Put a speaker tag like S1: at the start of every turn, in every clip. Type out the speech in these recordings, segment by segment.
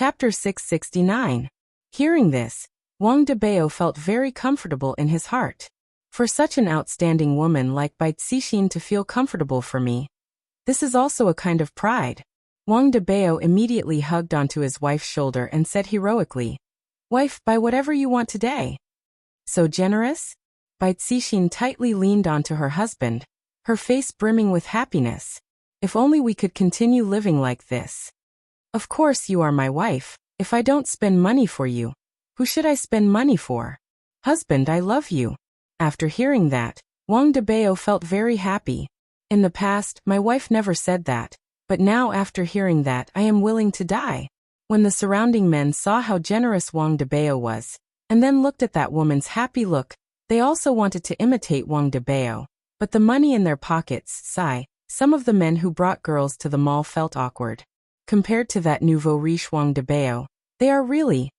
S1: Chapter 669. Hearing this, Wang Debao felt very comfortable in his heart. For such an outstanding woman like Bai Cixin to feel comfortable for me. This is also a kind of pride. Wang Debao immediately hugged onto his wife's shoulder and said heroically, "Wife, buy whatever you want today." So generous? Bai Cixin tightly leaned onto her husband, her face brimming with happiness. If only we could continue living like this. Of course you are my wife. If I don't spend money for you, who should I spend money for? Husband, I love you. After hearing that, Wang Debao felt very happy. In the past, my wife never said that, but now after hearing that, I am willing to die. When the surrounding men saw how generous Wang Debao was, and then looked at that woman's happy look, they also wanted to imitate Wang Debao. But the money in their pockets, sigh, some of the men who brought girls to the mall felt awkward. Compared to that nouveau riche Wang Debao, they are really.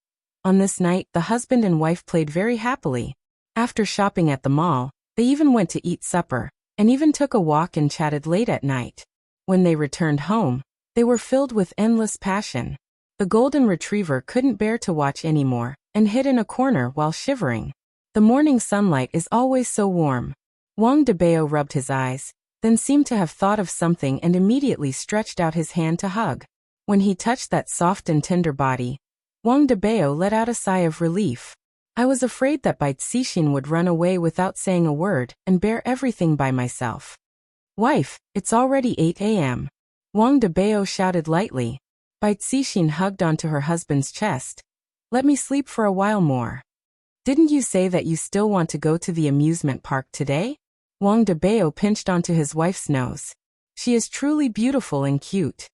S1: On this night, the husband and wife played very happily. After shopping at the mall, they even went to eat supper, and even took a walk and chatted late at night. When they returned home, they were filled with endless passion. The golden retriever couldn't bear to watch anymore, and hid in a corner while shivering. The morning sunlight is always so warm. Wang Debao rubbed his eyes, then seemed to have thought of something and immediately stretched out his hand to hug. When he touched that soft and tender body, Wang Debao let out a sigh of relief. I was afraid that Bai Cixin would run away without saying a word and bear everything by myself. Wife, it's already 8 a.m. Wang Debao shouted lightly. Bai Cixin hugged onto her husband's chest. Let me sleep for a while more. Didn't you say that you still want to go to the amusement park today? Wang Debao pinched onto his wife's nose. She is truly beautiful and cute.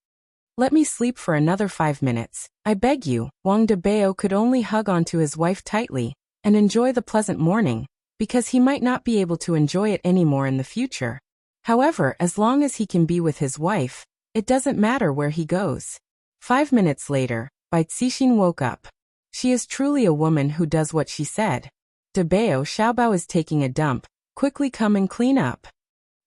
S1: Let me sleep for another 5 minutes, I beg you. Wang Debao could only hug onto his wife tightly and enjoy the pleasant morning, because he might not be able to enjoy it anymore in the future. However, as long as he can be with his wife, it doesn't matter where he goes. 5 minutes later, Bai Cixin woke up. She is truly a woman who does what she said. Debao, Xiaobao is taking a dump, quickly come and clean up.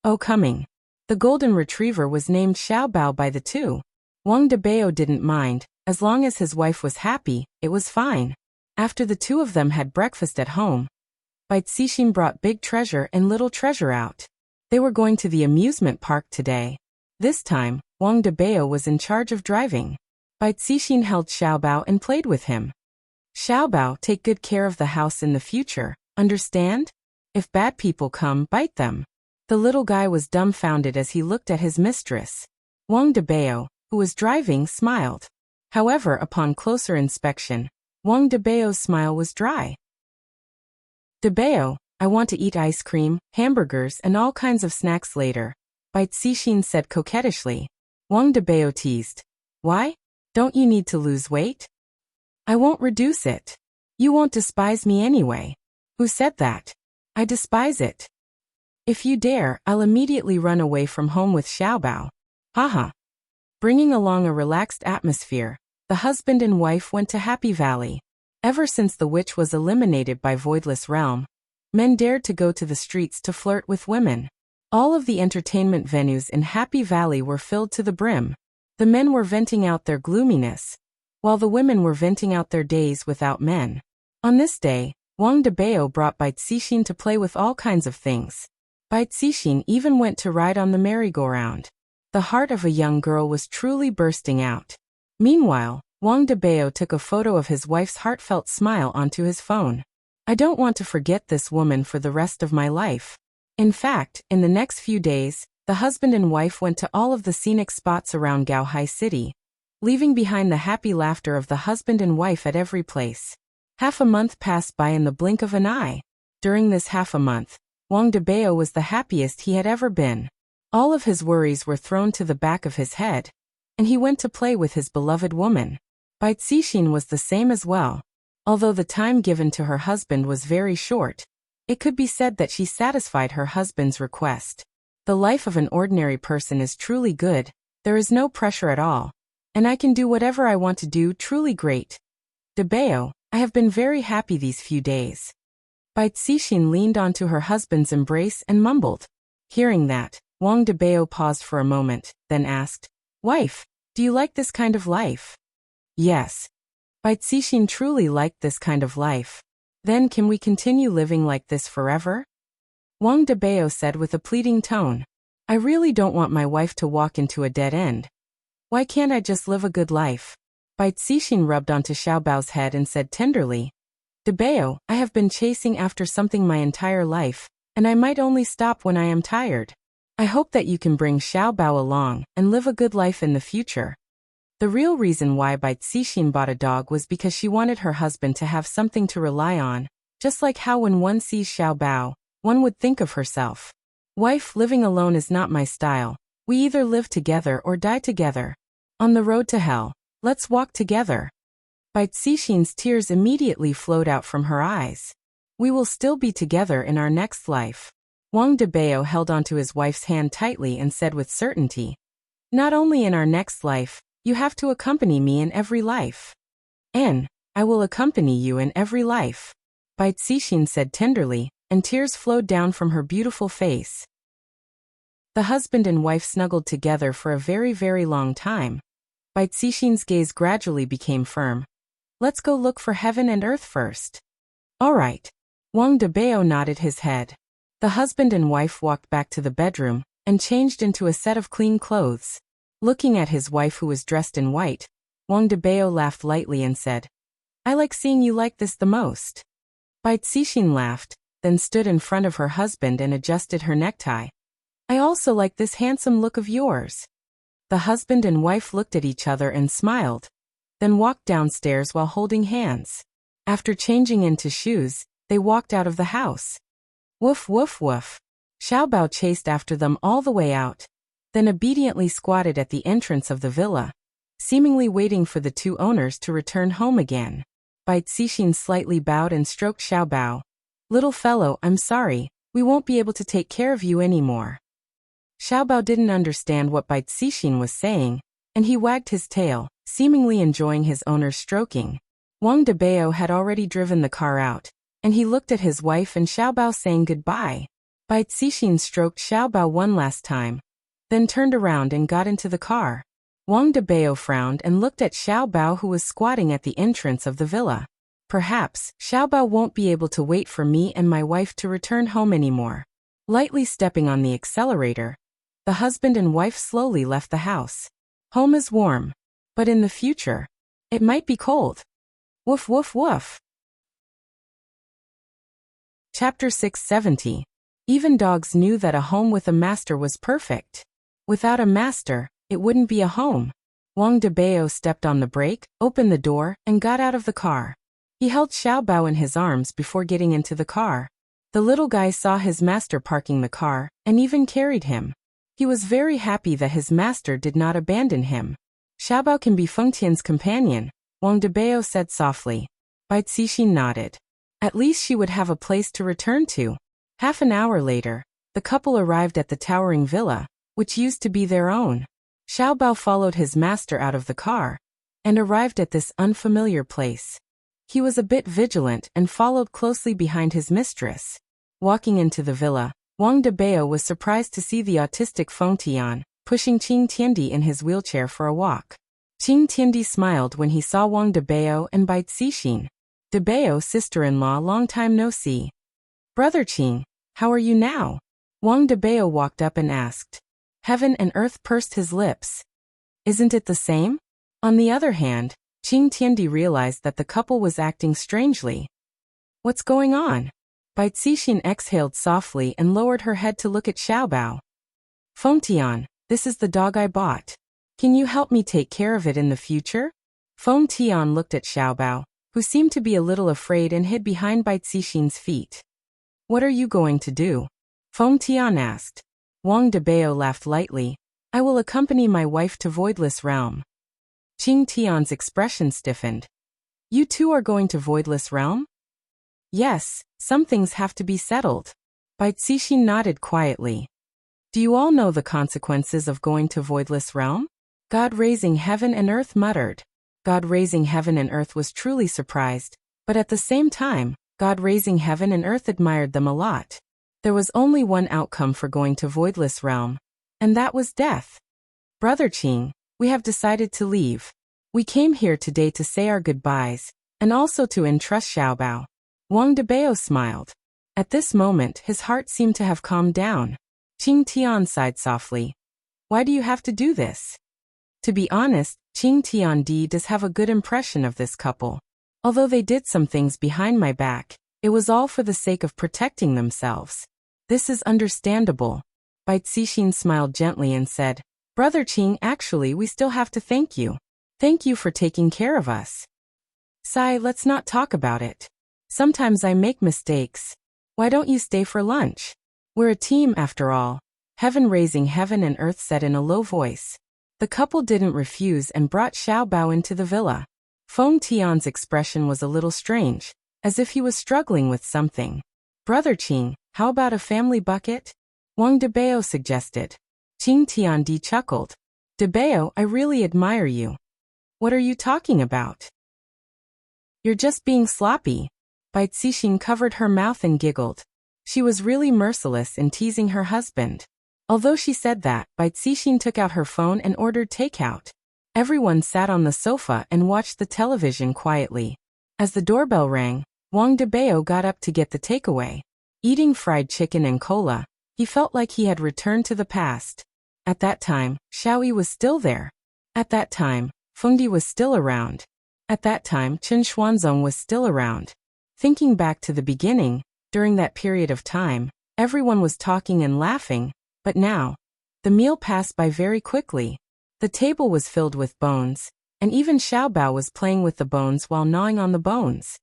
S1: Oh, coming. The golden retriever was named Xiaobao by the two. Wang Debao didn't mind, as long as his wife was happy, it was fine. After the two of them had breakfast at home, Bai Cixin brought Big Treasure and Little Treasure out. They were going to the amusement park today. This time, Wang Debao was in charge of driving. Bai Cixin held Xiaobao and played with him. Xiaobao, take good care of the house in the future, understand? If bad people come, bite them. The little guy was dumbfounded as he looked at his mistress. Wang Debao, who was driving, smiled. However, upon closer inspection, Wang Debao's smile was dry. Debao, I want to eat ice cream, hamburgers and all kinds of snacks later, Bai Cixin said coquettishly. Wang Debao teased. Why? Don't you need to lose weight? I won't reduce it. You won't despise me anyway. Who said that? I despise it. If you dare, I'll immediately run away from home with Xiaobao. Haha. Bringing along a relaxed atmosphere, the husband and wife went to Happy Valley. Ever since the witch was eliminated by Voidless Realm, men dared to go to the streets to flirt with women. All of the entertainment venues in Happy Valley were filled to the brim. The men were venting out their gloominess, while the women were venting out their days without men. On this day, Wang Debao brought Bai Cixin to play with all kinds of things. Bai Cixin even went to ride on the merry-go-round. The heart of a young girl was truly bursting out. Meanwhile, Wang Debao took a photo of his wife's heartfelt smile onto his phone. I don't want to forget this woman for the rest of my life. In fact, in the next few days, the husband and wife went to all of the scenic spots around Gaohai City, leaving behind the happy laughter of the husband and wife at every place. Half a month passed by in the blink of an eye. During this half a month, Wang Debao was the happiest he had ever been. All of his worries were thrown to the back of his head, and he went to play with his beloved woman. Bai Cixin was the same as well. Although the time given to her husband was very short, it could be said that she satisfied her husband's request. The life of an ordinary person is truly good, there is no pressure at all, and I can do whatever I want to do, truly great. Debao, I have been very happy these few days. Bai Cixin leaned onto her husband's embrace and mumbled. Hearing that, Wang Debao paused for a moment, then asked, Wife, do you like this kind of life? Yes. Bai Cixin truly liked this kind of life. Then can we continue living like this forever? Wang Debao said with a pleading tone. I really don't want my wife to walk into a dead end. Why can't I just live a good life? Bai Cixin rubbed onto Xiaobao's head and said tenderly, Debao, I have been chasing after something my entire life, and I might only stop when I am tired. I hope that you can bring Xiaobao along and live a good life in the future. The real reason why Bai Cixin bought a dog was because she wanted her husband to have something to rely on, just like how when one sees Xiaobao, one would think of herself. Wife, living alone is not my style. We either live together or die together. On the road to hell, let's walk together. Bai Cixin's tears immediately flowed out from her eyes. We will still be together in our next life. Wang Debao held onto his wife's hand tightly and said with certainty, not only in our next life, you have to accompany me in every life. And I will accompany you in every life. Bai Cixin said tenderly, and tears flowed down from her beautiful face. The husband and wife snuggled together for a very, very long time. Bai Cixin's gaze gradually became firm. Let's go look for heaven and earth first. All right. Wang Debao nodded his head. The husband and wife walked back to the bedroom and changed into a set of clean clothes. Looking at his wife who was dressed in white, Wang Debao laughed lightly and said, I like seeing you like this the most. Bai Cixin laughed, then stood in front of her husband and adjusted her necktie. I also like this handsome look of yours. The husband and wife looked at each other and smiled, then walked downstairs while holding hands. After changing into shoes, they walked out of the house. Woof woof woof. Xiaobao chased after them all the way out, then obediently squatted at the entrance of the villa, seemingly waiting for the two owners to return home again. Bai Cixin slightly bowed and stroked Xiaobao. Little fellow, I'm sorry, we won't be able to take care of you anymore. Xiaobao didn't understand what Bai Cixin was saying, and he wagged his tail, seemingly enjoying his owner's stroking. Wang Debao had already driven the car out, and he looked at his wife and Xiaobao saying goodbye. Bai Cixin stroked Xiaobao one last time, then turned around and got into the car. Wang Debao frowned and looked at Xiaobao who was squatting at the entrance of the villa. Perhaps Xiaobao won't be able to wait for me and my wife to return home anymore. Lightly stepping on the accelerator, the husband and wife slowly left the house. Home is warm, but in the future, it might be cold. Woof woof woof. Chapter 670. Even dogs knew that a home with a master was perfect. Without a master, it wouldn't be a home. Wang Debao stepped on the brake, opened the door, and got out of the car. He held Xiaobao in his arms before getting into the car. The little guy saw his master parking the car, and even carried him. He was very happy that his master did not abandon him. Xiaobao can be Fengtian's companion, Wang Debao said softly. Bai Cixin nodded. At least she would have a place to return to. Half an hour later, the couple arrived at the towering villa, which used to be their own. Xiaobao followed his master out of the car, and arrived at this unfamiliar place. He was a bit vigilant and followed closely behind his mistress. Walking into the villa, Wang Debao was surprised to see the autistic Feng Tian pushing Qing Tiandi in his wheelchair for a walk. Qing Tiandi smiled when he saw Wang Debao and Bai Cixin. Debao, sister-in-law, long time no see. Brother Qing, how are you now? Wang Debao walked up and asked. Heaven and earth pursed his lips. Isn't it the same? On the other hand, Qing Tiandi realized that the couple was acting strangely. What's going on? Bai Cixin exhaled softly and lowered her head to look at Xiaobao. Feng Tian, this is the dog I bought. Can you help me take care of it in the future? Feng Tian looked at Xiaobao, who seemed to be a little afraid and hid behind Bai Cixin's feet. What are you going to do? Feng Tian asked. Wang Debao laughed lightly. I will accompany my wife to Voidless Realm. Qing Tian's expression stiffened. You two are going to Voidless Realm? Yes, some things have to be settled. Bai Cixin nodded quietly. Do you all know the consequences of going to Voidless Realm? God raising heaven and earth muttered. God raising heaven and earth was truly surprised, but at the same time, God raising heaven and earth admired them a lot. There was only one outcome for going to Voidless Realm, and that was death. Brother Qing, we have decided to leave. We came here today to say our goodbyes, and also to entrust Xiaobao. Wang Debao smiled. At this moment, his heart seemed to have calmed down. Qing Tian sighed softly. Why do you have to do this? To be honest, Qing Tiandi does have a good impression of this couple. Although they did some things behind my back, it was all for the sake of protecting themselves. This is understandable. Bai Cixin smiled gently and said, Brother Qing, actually we still have to thank you. Thank you for taking care of us. Sai, let's not talk about it. Sometimes I make mistakes. Why don't you stay for lunch? We're a team after all. Heaven raising heaven and earth said in a low voice. The couple didn't refuse and brought Xiaobao into the villa. Feng Tian's expression was a little strange, as if he was struggling with something. Brother Qing, how about a family bucket? Wang Debao suggested. Qing Tiandi chuckled. Debao, I really admire you. What are you talking about? You're just being sloppy. Bai Cixin covered her mouth and giggled. She was really merciless in teasing her husband. Although she said that, Bai Cixin took out her phone and ordered takeout. Everyone sat on the sofa and watched the television quietly. As the doorbell rang, Wang Debao got up to get the takeaway. Eating fried chicken and cola, he felt like he had returned to the past. At that time, Xiaoyi was still there. At that time, Fengdi was still around. At that time, Chen Xuanzong was still around. Thinking back to the beginning, during that period of time, everyone was talking and laughing, but now, the meal passed by very quickly. The table was filled with bones, and even Xiaobao was playing with the bones while gnawing on the bones.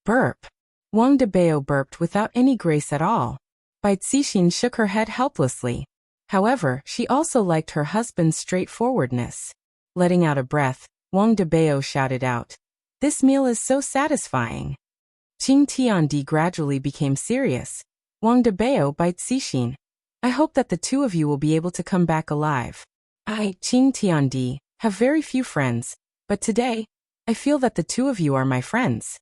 S1: Burp. Wang Debao burped without any grace at all. Bai Cixin shook her head helplessly. However, she also liked her husband's straightforwardness. Letting out a breath, Wang Debao shouted out, This meal is so satisfying. Qing Tiandi gradually became serious. Wang Debao, Bai Cixin. I hope that the two of you will be able to come back alive. I, Qing Tiandi, have very few friends, but today, I feel that the two of you are my friends.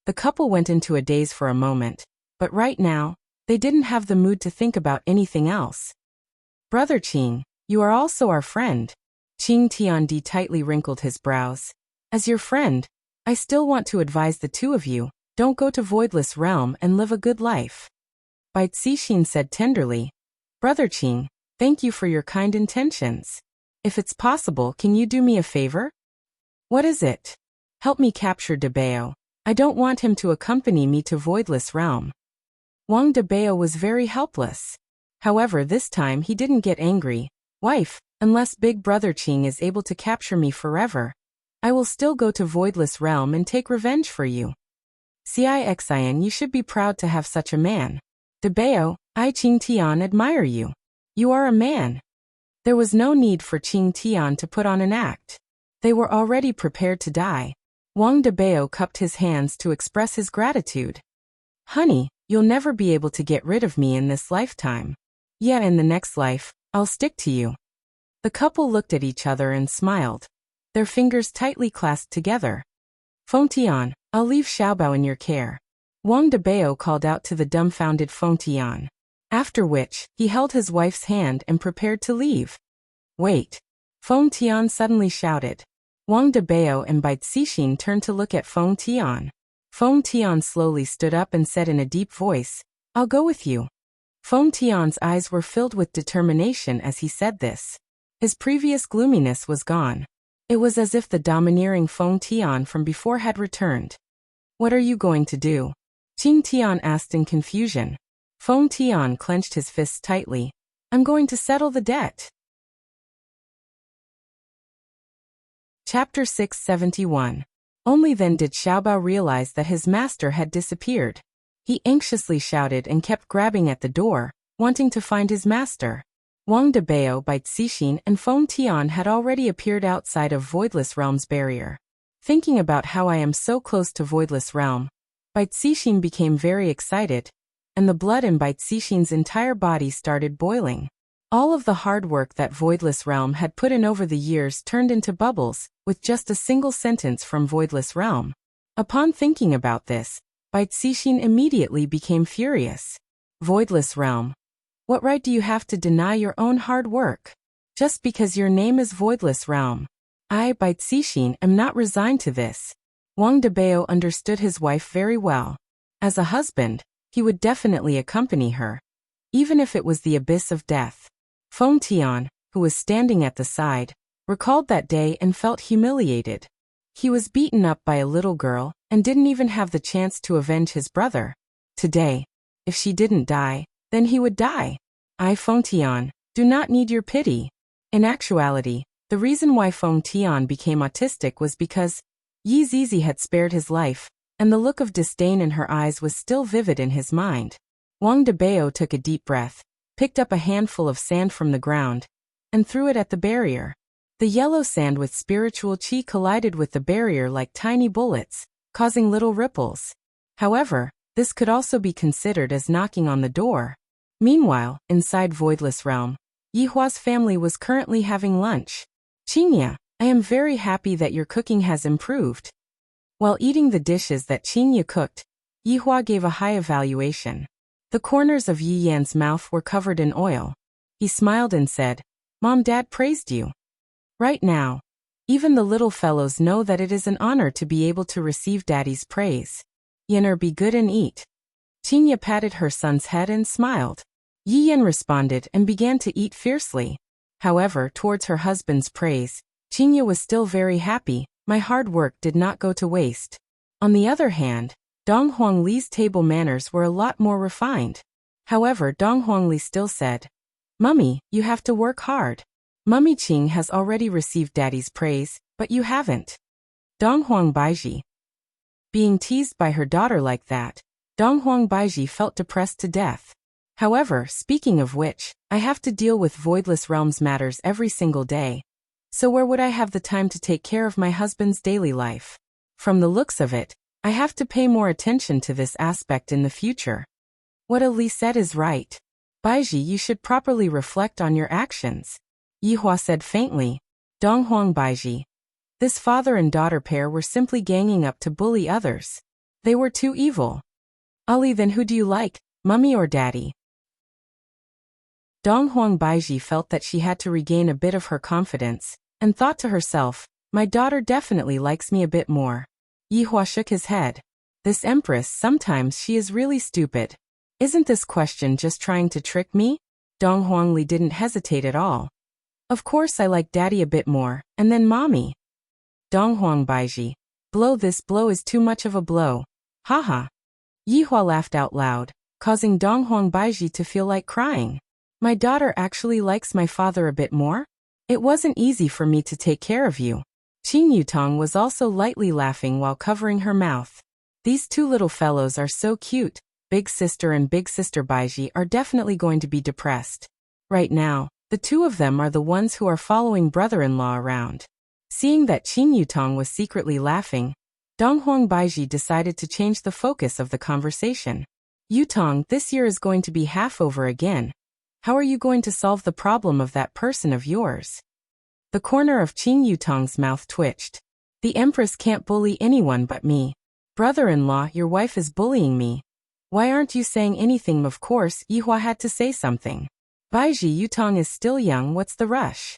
S1: The couple went into a daze for a moment, but right now, they didn't have the mood to think about anything else. Brother Qing, you are also our friend. Qing Tiandi tightly wrinkled his brows. As your friend, I still want to advise the two of you, don't go to Voidless Realm and live a good life. Bai Cixin said tenderly, Brother Qing, thank you for your kind intentions. If it's possible, can you do me a favor? What is it? Help me capture Debao. I don't want him to accompany me to Voidless Realm. Wang Debao was very helpless. However, this time he didn't get angry. Wife, unless Big Brother Qing is able to capture me forever, I will still go to Voidless Realm and take revenge for you. Cixin, you should be proud to have such a man. Debao, I Qing Tian admire you. You are a man. There was no need for Qing Tian to put on an act. They were already prepared to die. Wang Debao cupped his hands to express his gratitude. Honey, you'll never be able to get rid of me in this lifetime. Yeah, in the next life, I'll stick to you. The couple looked at each other and smiled. Their fingers tightly clasped together. Feng Tian, I'll leave Xiaobao in your care. Wang Debao called out to the dumbfounded Feng Tian. After which, he held his wife's hand and prepared to leave. Wait. Feng Tian suddenly shouted. Wang Debao and Bai Cixin turned to look at Feng Tian. Feng Tian slowly stood up and said in a deep voice, I'll go with you. Feng Tian's eyes were filled with determination as he said this. His previous gloominess was gone. It was as if the domineering Feng Tian from before had returned. What are you going to do? Qing Tian asked in confusion. Feng Tian clenched his fists tightly. I'm going to settle the debt. Chapter 671. Only then did Xiaobao realize that his master had disappeared. He anxiously shouted and kept grabbing at the door, wanting to find his master. Wang Debao, Bai Cixin, and Feng Tian had already appeared outside of Voidless Realm's barrier. Thinking about how I am so close to Voidless Realm, Bai Cixin became very excited, and the blood in Bai Cixin's entire body started boiling. All of the hard work that Voidless Realm had put in over the years turned into bubbles, with just a single sentence from Voidless Realm. Upon thinking about this, Bai Cixin immediately became furious. Voidless Realm. What right do you have to deny your own hard work? Just because your name is Voidless Realm. I, by Cixin, am not resigned to this. Wang Debao understood his wife very well. As a husband, he would definitely accompany her, even if it was the abyss of death. Feng Tian, who was standing at the side, recalled that day and felt humiliated. He was beaten up by a little girl and didn't even have the chance to avenge his brother. Today, if she didn't die, then he would die. I, Feng Tian, do not need your pity. In actuality, the reason why Feng Tian became autistic was because Yi Zizi had spared his life, and the look of disdain in her eyes was still vivid in his mind. Wang Debao took a deep breath, picked up a handful of sand from the ground, and threw it at the barrier. The yellow sand with spiritual qi collided with the barrier like tiny bullets, causing little ripples. However, this could also be considered as knocking on the door. Meanwhile, inside Voidless Realm, Yihua's family was currently having lunch. Qingya, I am very happy that your cooking has improved. While eating the dishes that Qingya cooked, Yihua gave a high evaluation. The corners of Yi Yan's mouth were covered in oil. He smiled and said, Mom, Dad praised you. Right now, even the little fellows know that it is an honor to be able to receive Daddy's praise. Yener, be good and eat. Qingya patted her son's head and smiled. Yi Yan responded and began to eat fiercely. However, towards her husband's praise, Qingya was still very happy. My hard work did not go to waste. On the other hand, Dong Huangli's table manners were a lot more refined. However, Dong Huangli still said, Mummy, you have to work hard. Mummy Qing has already received Daddy's praise, but you haven't. Dong Huang Baiji. Being teased by her daughter like that, Dong Huang Baiji felt depressed to death. However, speaking of which, I have to deal with Voidless Realms matters every single day. So where would I have the time to take care of my husband's daily life? From the looks of it, I have to pay more attention to this aspect in the future. What Ali said is right. Baiji, you should properly reflect on your actions. Yihua said faintly. Dong Huang Baiji. This father and daughter pair were simply ganging up to bully others. They were too evil. Ali, then who do you like, Mummy or Daddy? Dong Huang Baiji felt that she had to regain a bit of her confidence, and thought to herself, my daughter definitely likes me a bit more. Yihua shook his head. This empress, sometimes she is really stupid. Isn't this question just trying to trick me? Dong Huangli didn't hesitate at all. Of course I like Daddy a bit more, and then Mommy. Dong Huang Baiji. This blow is too much of a blow. Haha. Yihua laughed out loud, causing Dong Huang Baiji to feel like crying. My daughter actually likes my father a bit more? It wasn't easy for me to take care of you. Qing Yutong was also lightly laughing while covering her mouth. These two little fellows are so cute. Big sister and big sister Baiji are definitely going to be depressed. Right now, the two of them are the ones who are following brother-in-law around. Seeing that Qing Yutong was secretly laughing, Dong Huang Baiji decided to change the focus of the conversation. Yutong, this year is going to be half over again. How are you going to solve the problem of that person of yours? The corner of Qing Yutong's mouth twitched. The Empress can't bully anyone but me. Brother-in-law, your wife is bullying me. Why aren't you saying anything? Of course, Yihua had to say something. Baiji, Yutong is still young, what's the rush?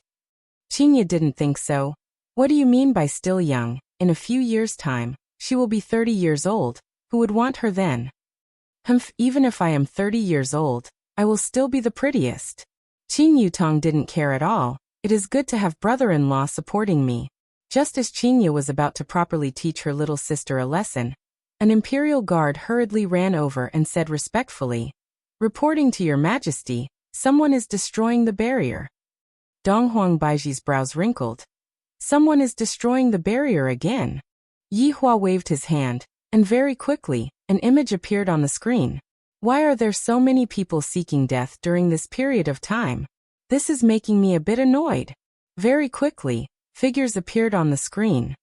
S1: Qingya didn't think so. What do you mean by still young? In a few years' time, she will be 30 years old. Who would want her then? Humph, even if I am 30 years old, I will still be the prettiest. Qing Yutong didn't care at all. It is good to have brother-in-law supporting me. Just as Qingya was about to properly teach her little sister a lesson, an imperial guard hurriedly ran over and said respectfully, reporting to your majesty, someone is destroying the barrier. Dong Huang Baiji's brows wrinkled. Someone is destroying the barrier again. Yihua waved his hand, and very quickly, an image appeared on the screen. Why are there so many people seeking death during this period of time? This is making me a bit annoyed. Very quickly, figures appeared on the screen.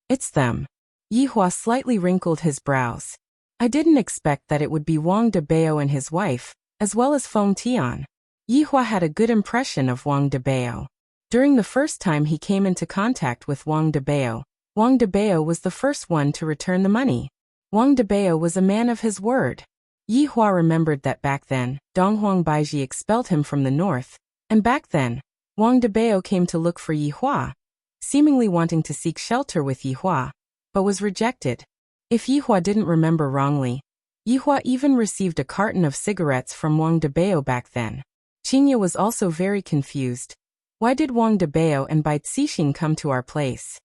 S1: It's them. Yihua slightly wrinkled his brows. I didn't expect that it would be Wang Debao and his wife, as well as Feng Tian. Yihua had a good impression of Wang Debao. During the first time he came into contact with Wang Debao was the first one to return the money. Wang Debao was a man of his word. Yihua remembered that back then, Dong Huang Baiji expelled him from the north, and back then, Wang Debao came to look for Yihua. seemingly wanting to seek shelter with Yihua, but was rejected. If Yihua didn't remember wrongly, Yihua even received a carton of cigarettes from Wang Debao back then. Qingye was also very confused. Why did Wang Debao and Bai Cixin come to our place?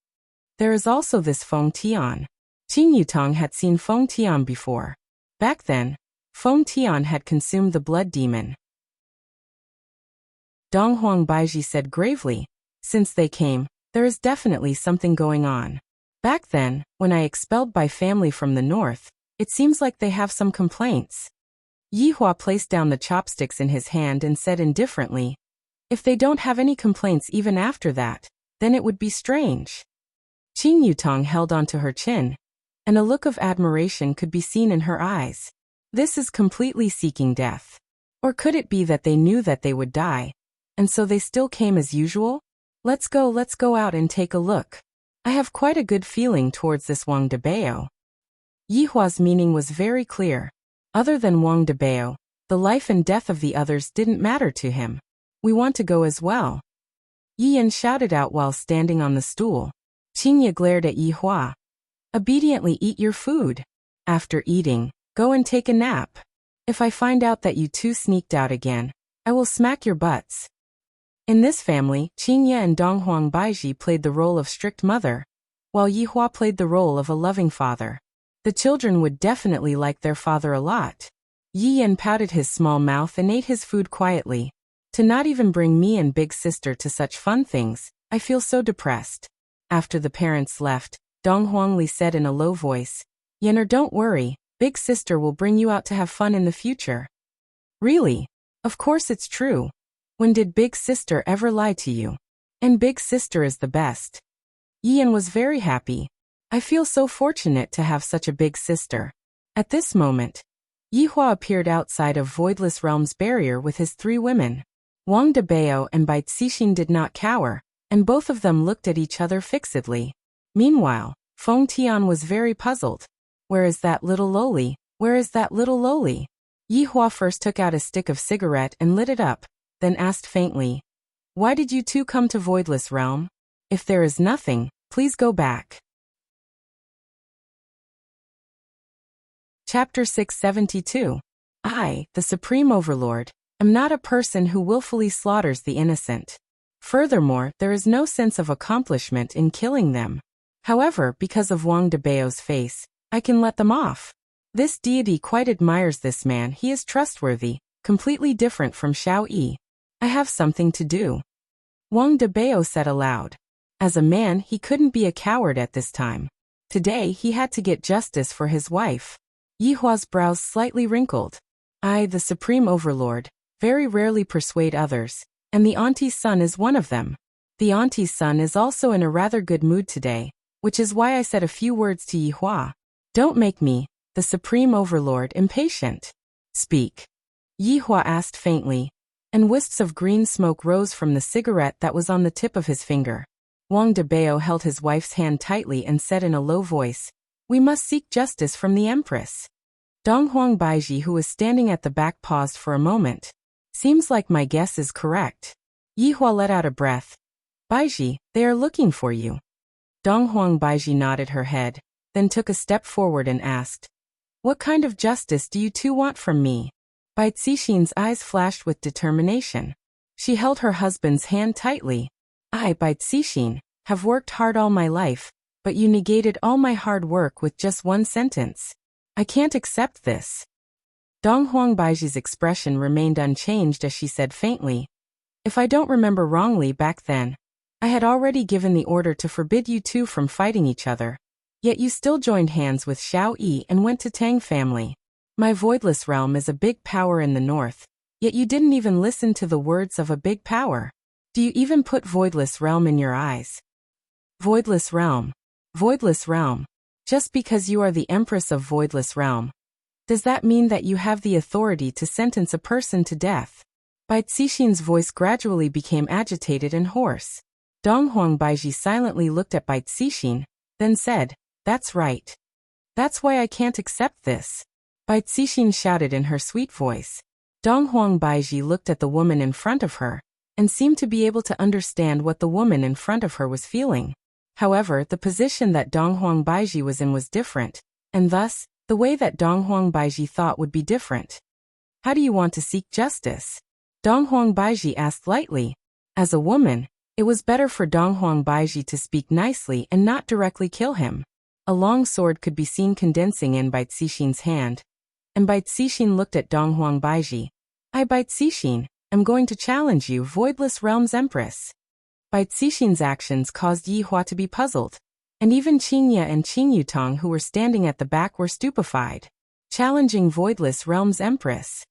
S1: There is also this Feng Tian. Qing Yutong had seen Feng Tian before. Back then, Feng Tian had consumed the blood demon. Dong Huang Baiji said gravely, since they came, there is definitely something going on. Back then, when I expelled Bai family from the north, it seems like they have some complaints. Yihua placed down the chopsticks in his hand and said indifferently, if they don't have any complaints even after that, then it would be strange. Qing Yutong held onto her chin, and a look of admiration could be seen in her eyes. This is completely seeking death. Or could it be that they knew that they would die, and so they still came as usual? Let's go out and take a look. I have quite a good feeling towards this Wang Debao. Yihua's meaning was very clear. Other than Wang Debao, the life and death of the others didn't matter to him. We want to go as well. Yi Yan shouted out while standing on the stool. Qingye glared at Yihua. Obediently eat your food. After eating, go and take a nap. If I find out that you two sneaked out again, I will smack your butts. In this family, Qingye and Donghuang Baiji played the role of strict mother, while Yihua played the role of a loving father. The children would definitely like their father a lot. Yi Yan pouted his small mouth and ate his food quietly. To not even bring me and big sister to such fun things, I feel so depressed. After the parents left, Dong Huangli said in a low voice, Yener, don't worry, big sister will bring you out to have fun in the future. Really? Of course it's true. When did big sister ever lie to you? And big sister is the best. Yi Yan was very happy. I feel so fortunate to have such a big sister. At this moment, Yihua appeared outside of Voidless Realm's barrier with his 3 women. Wang Debao and Bai Cixin did not cower, and both of them looked at each other fixedly. Meanwhile, Feng Tian was very puzzled. Where is that little loli? Where is that little loli? Yihua first took out a stick of cigarette and lit it up, then asked faintly, why did you two come to Voidless Realm? If there is nothing, please go back. Chapter 672. I, the Supreme Overlord, am not a person who willfully slaughters the innocent. Furthermore, there is no sense of accomplishment in killing them. However, because of Wang Debao's face, I can let them off. This deity quite admires this man. He is trustworthy, completely different from Xiao Yi. I have something to do. Wang Debao said aloud. As a man, he couldn't be a coward at this time. Today, he had to get justice for his wife. Yihua's brows slightly wrinkled. I, the Supreme Overlord, very rarely persuade others, and the auntie's son is one of them. The auntie's son is also in a rather good mood today, which is why I said a few words to Yihua. Don't make me, the Supreme Overlord, impatient. Speak. Yihua asked faintly, and wisps of green smoke rose from the cigarette that was on the tip of his finger. Wang Debao held his wife's hand tightly and said in a low voice, we must seek justice from the Empress. Donghuang Baiji, who was standing at the back, paused for a moment. Seems like my guess is correct. Yihua let out a breath. Baiji, they are looking for you. Donghuang Baiji nodded her head, then took a step forward and asked, what kind of justice do you two want from me? Bai Cixin's eyes flashed with determination. She held her husband's hand tightly. I, Bai Cixin, have worked hard all my life, but you negated all my hard work with just one sentence. I can't accept this. Donghuang Baiji's expression remained unchanged as she said faintly, if I don't remember wrongly back then, I had already given the order to forbid you two from fighting each other. Yet you still joined hands with Xiao Yi and went to Tang family. My Voidless Realm is a big power in the north, yet you didn't even listen to the words of a big power. Do you even put Voidless Realm in your eyes? Voidless Realm. Voidless Realm. Just because you are the Empress of Voidless Realm, does that mean that you have the authority to sentence a person to death? Bai Cixin's voice gradually became agitated and hoarse. Donghuang Baiji silently looked at Bai Cixin, then said, that's right. That's why I can't accept this. Bai Cixin shouted in her sweet voice. Donghuang Baiji looked at the woman in front of her, and seemed to be able to understand what the woman in front of her was feeling. However, the position that Donghuang Baiji was in was different, and thus, the way that Donghuang Baiji thought would be different. How do you want to seek justice? Donghuang Baiji asked lightly. As a woman, it was better for Donghuang Baiji to speak nicely and not directly kill him. A long sword could be seen condensing in Bai Cixin's hand, and Bai Cixin looked at Donghuang Baiji. I, Bai Cixin, am going to challenge you, Voidless Realms Empress. Bai Cixin's actions caused Yi Hua to be puzzled, and even Qingye and Qing Yutong, who were standing at the back, were stupefied. Challenging Voidless Realms Empress.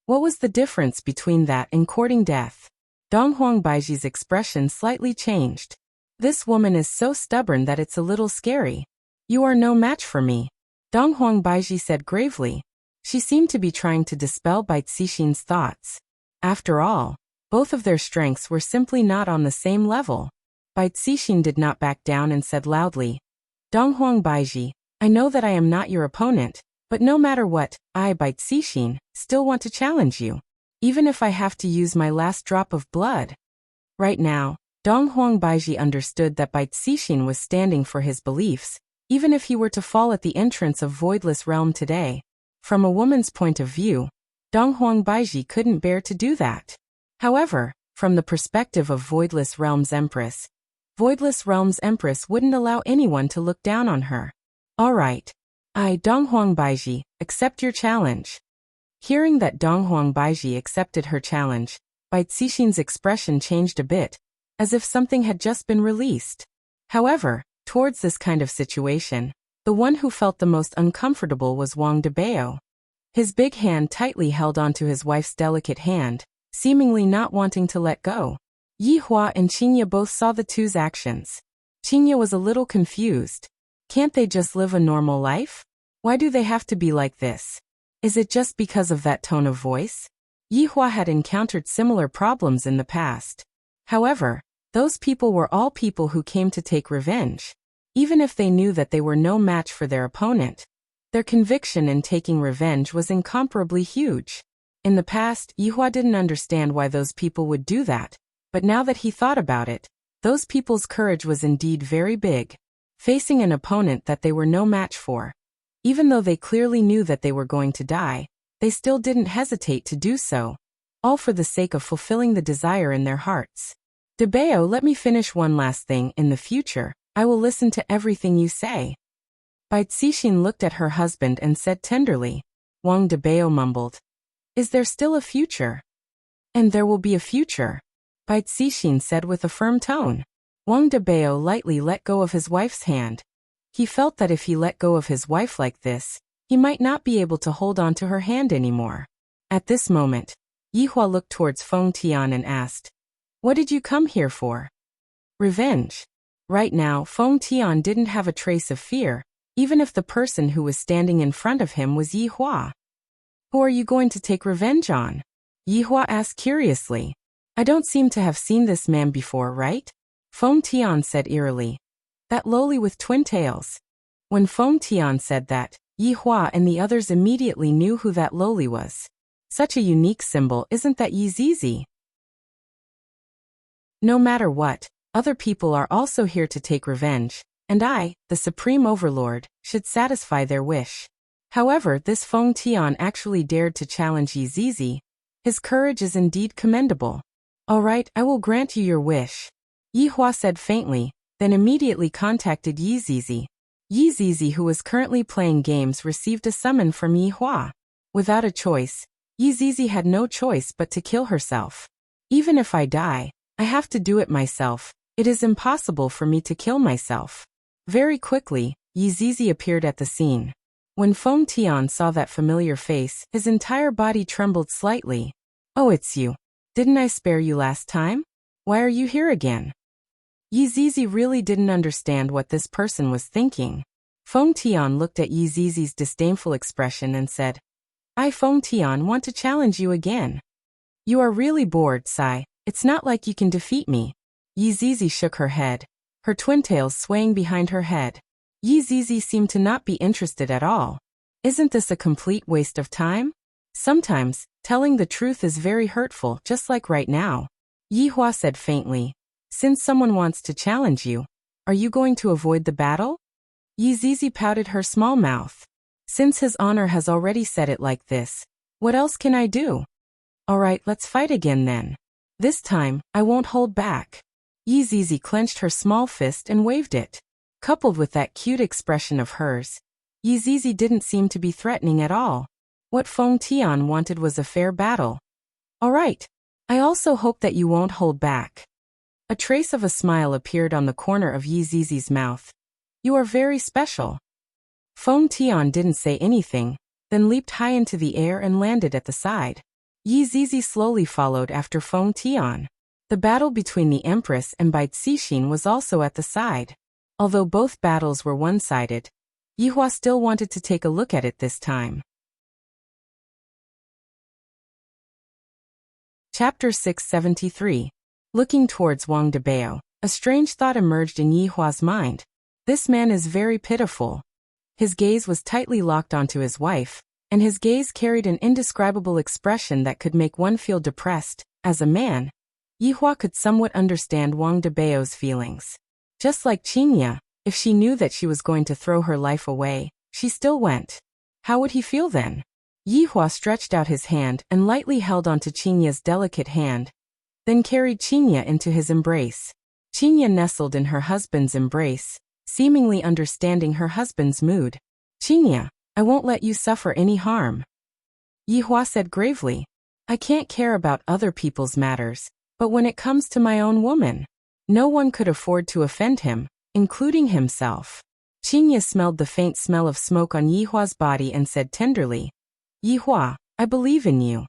S1: What was the difference between that and courting death? Donghuang Baiji's expression slightly changed. This woman is so stubborn that it's a little scary. You are no match for me, Donghuang Baiji said gravely. She seemed to be trying to dispel Bai Cixin's thoughts. After all, both of their strengths were simply not on the same level. Bai Cixin did not back down and said loudly, Donghuang Baiji, I know that I am not your opponent, but no matter what, I, Bai Cixin, still want to challenge you, even if I have to use my last drop of blood. Right now, Donghuang Baiji understood that Bai Cixin was standing for his beliefs, even if he were to fall at the entrance of Voidless Realm today. From a woman's point of view, Donghuang Baiji couldn't bear to do that. However, from the perspective of Voidless Realms Empress, Voidless Realms Empress wouldn't allow anyone to look down on her. All right. I, Donghuang Baiji, accept your challenge. Hearing that Donghuang Baiji accepted her challenge, Bai Cixin's expression changed a bit, as if something had just been released. However, towards this kind of situation, the one who felt the most uncomfortable was Wang Debao. His big hand tightly held onto his wife's delicate hand, seemingly not wanting to let go. Yi Hua and Qingye both saw the two's actions. Qingye was a little confused. Can't they just live a normal life? Why do they have to be like this? Is it just because of that tone of voice? Yi Hua had encountered similar problems in the past. However, those people were all people who came to take revenge. Even if they knew that they were no match for their opponent, their conviction in taking revenge was incomparably huge. In the past, Yi Hua didn't understand why those people would do that, but now that he thought about it, those people's courage was indeed very big. Facing an opponent that they were no match for, even though they clearly knew that they were going to die, they still didn't hesitate to do so, all for the sake of fulfilling the desire in their hearts. Debao, let me finish one last thing. In the future, I will listen to everything you say. Bai Cixin looked at her husband and said tenderly. Wang Debao mumbled, Is there still a future? And there will be a future, Bai Cixin said with a firm tone. Wang Debao lightly let go of his wife's hand. He felt that if he let go of his wife like this, he might not be able to hold on to her hand anymore. At this moment, Yi Hua looked towards Feng Tian and asked, What did you come here for? Revenge. Right now, Feng Tian didn't have a trace of fear, even if the person who was standing in front of him was Yi Hua. Who are you going to take revenge on? Yi Hua asked curiously. I don't seem to have seen this man before, right? Feng Tian said eerily. That loli with twin tails. When Feng Tian said that, Yi Hua and the others immediately knew who that loli was. Such a unique symbol, isn't that Yi Zizi? No matter what, other people are also here to take revenge, and I, the Supreme Overlord, should satisfy their wish. However, this Feng Tian actually dared to challenge Yi Zizi. His courage is indeed commendable. All right, I will grant you your wish, Yi Hua said faintly, then immediately contacted Yi Zizi. Yi Zizi, who was currently playing games, received a summon from Yi Hua. Without a choice, Yi Zizi had no choice but to kill herself. Even if I die, I have to do it myself. It is impossible for me to kill myself. Very quickly, Yi Zizi appeared at the scene. When Feng Tian saw that familiar face, his entire body trembled slightly. Oh, it's you. Didn't I spare you last time? Why are you here again? Yi Zizi really didn't understand what this person was thinking. Feng Tian looked at Yi Zizi's disdainful expression and said, I, Feng Tian, want to challenge you again. You are really bored, Sai. It's not like you can defeat me. Yi Zizi shook her head, her twin tails swaying behind her head. Yi Zizi seemed to not be interested at all. Isn't this a complete waste of time? Sometimes, telling the truth is very hurtful, just like right now. Yihua said faintly. Since someone wants to challenge you, are you going to avoid the battle? Yizizi pouted her small mouth. Since his honor has already said it like this, what else can I do? Alright, let's fight again then. This time, I won't hold back. Yizizi clenched her small fist and waved it. Coupled with that cute expression of hers, Yizizi didn't seem to be threatening at all. What Feng Tian wanted was a fair battle. Alright. I also hope that you won't hold back. A trace of a smile appeared on the corner of Yizizi's mouth. You are very special. Feng Tian didn't say anything, then leaped high into the air and landed at the side. Yizizi slowly followed after Feng Tian. The battle between the Empress and Bai Cixin was also at the side. Although both battles were one-sided, Yihua still wanted to take a look at it this time. Chapter 673. Looking towards Wang Debao, a strange thought emerged in Yihua's mind. This man is very pitiful. His gaze was tightly locked onto his wife, and his gaze carried an indescribable expression that could make one feel depressed. As a man, Yihua could somewhat understand Wang Debao's feelings. Just like Qinya, if she knew that she was going to throw her life away, she still went. How would he feel then? Yihua stretched out his hand and lightly held onto Qinya's delicate hand, then carried Qinya into his embrace. Qinya nestled in her husband's embrace, seemingly understanding her husband's mood. Qinya, I won't let you suffer any harm. Yihua said gravely. I can't care about other people's matters, but when it comes to my own woman, no one could afford to offend him, including himself. Qinya smelled the faint smell of smoke on Yihua's body and said tenderly, Yihua, I believe in you.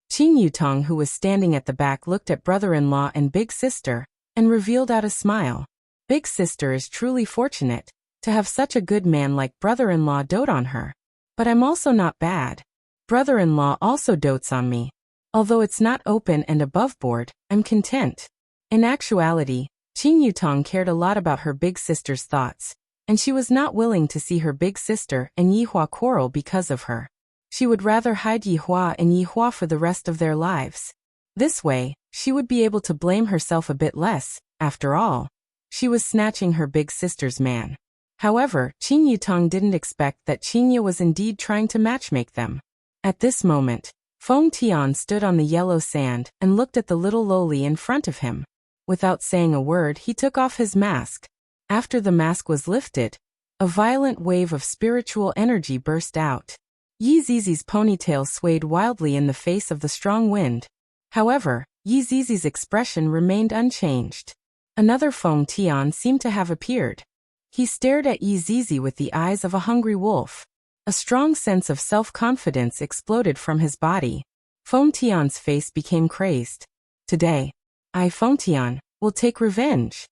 S1: Qin Yutong, who was standing at the back, looked at brother-in-law and big sister, and revealed out a smile. Big sister is truly fortunate to have such a good man like brother-in-law dote on her. But I'm also not bad. Brother-in-law also dotes on me. Although it's not open and above board, I'm content. In actuality, Qin Yutong cared a lot about her big sister's thoughts, and she was not willing to see her big sister and Yihua quarrel because of her. She would rather hide Yihua and Yihua for the rest of their lives. This way, she would be able to blame herself a bit less. After all, she was snatching her big sister's man. However, Qin Yutong didn't expect that Qinya was indeed trying to matchmake them. At this moment, Feng Tian stood on the yellow sand and looked at the little loli in front of him. Without saying a word, he took off his mask. After the mask was lifted, a violent wave of spiritual energy burst out. Yizizi's ponytail swayed wildly in the face of the strong wind. However, Yizizi's expression remained unchanged. Another Feng Tian seemed to have appeared. He stared at Yizizi with the eyes of a hungry wolf. A strong sense of self-confidence exploded from his body. Feng Tian's face became crazed. Today, I, Feng Tian, will take revenge.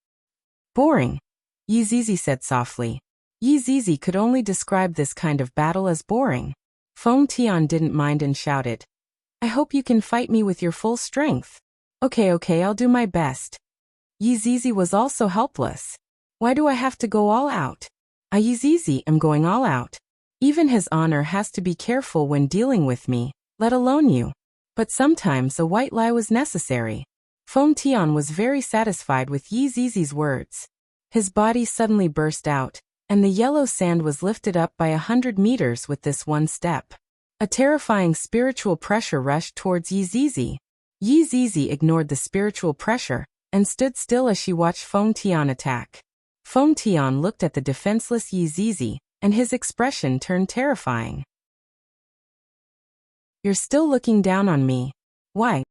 S1: Boring, Yizizi said softly. Yizizi could only describe this kind of battle as boring. Feng Tian didn't mind and shouted, I hope you can fight me with your full strength. Okay, I'll do my best. Yizizi was also helpless. Why do I have to go all out? I, Yizizi, am going all out. Even his honor has to be careful when dealing with me, let alone you. But sometimes a white lie was necessary. Feng Tian was very satisfied with Yizizi's words. His body suddenly burst out, and the yellow sand was lifted up by 100 meters with this one step. A terrifying spiritual pressure rushed towards Yizizi. Yizizi ignored the spiritual pressure and stood still as she watched Feng Tian attack. Feng Tian looked at the defenseless Yizizi, and his expression turned terrifying. You're still looking down on me. Why?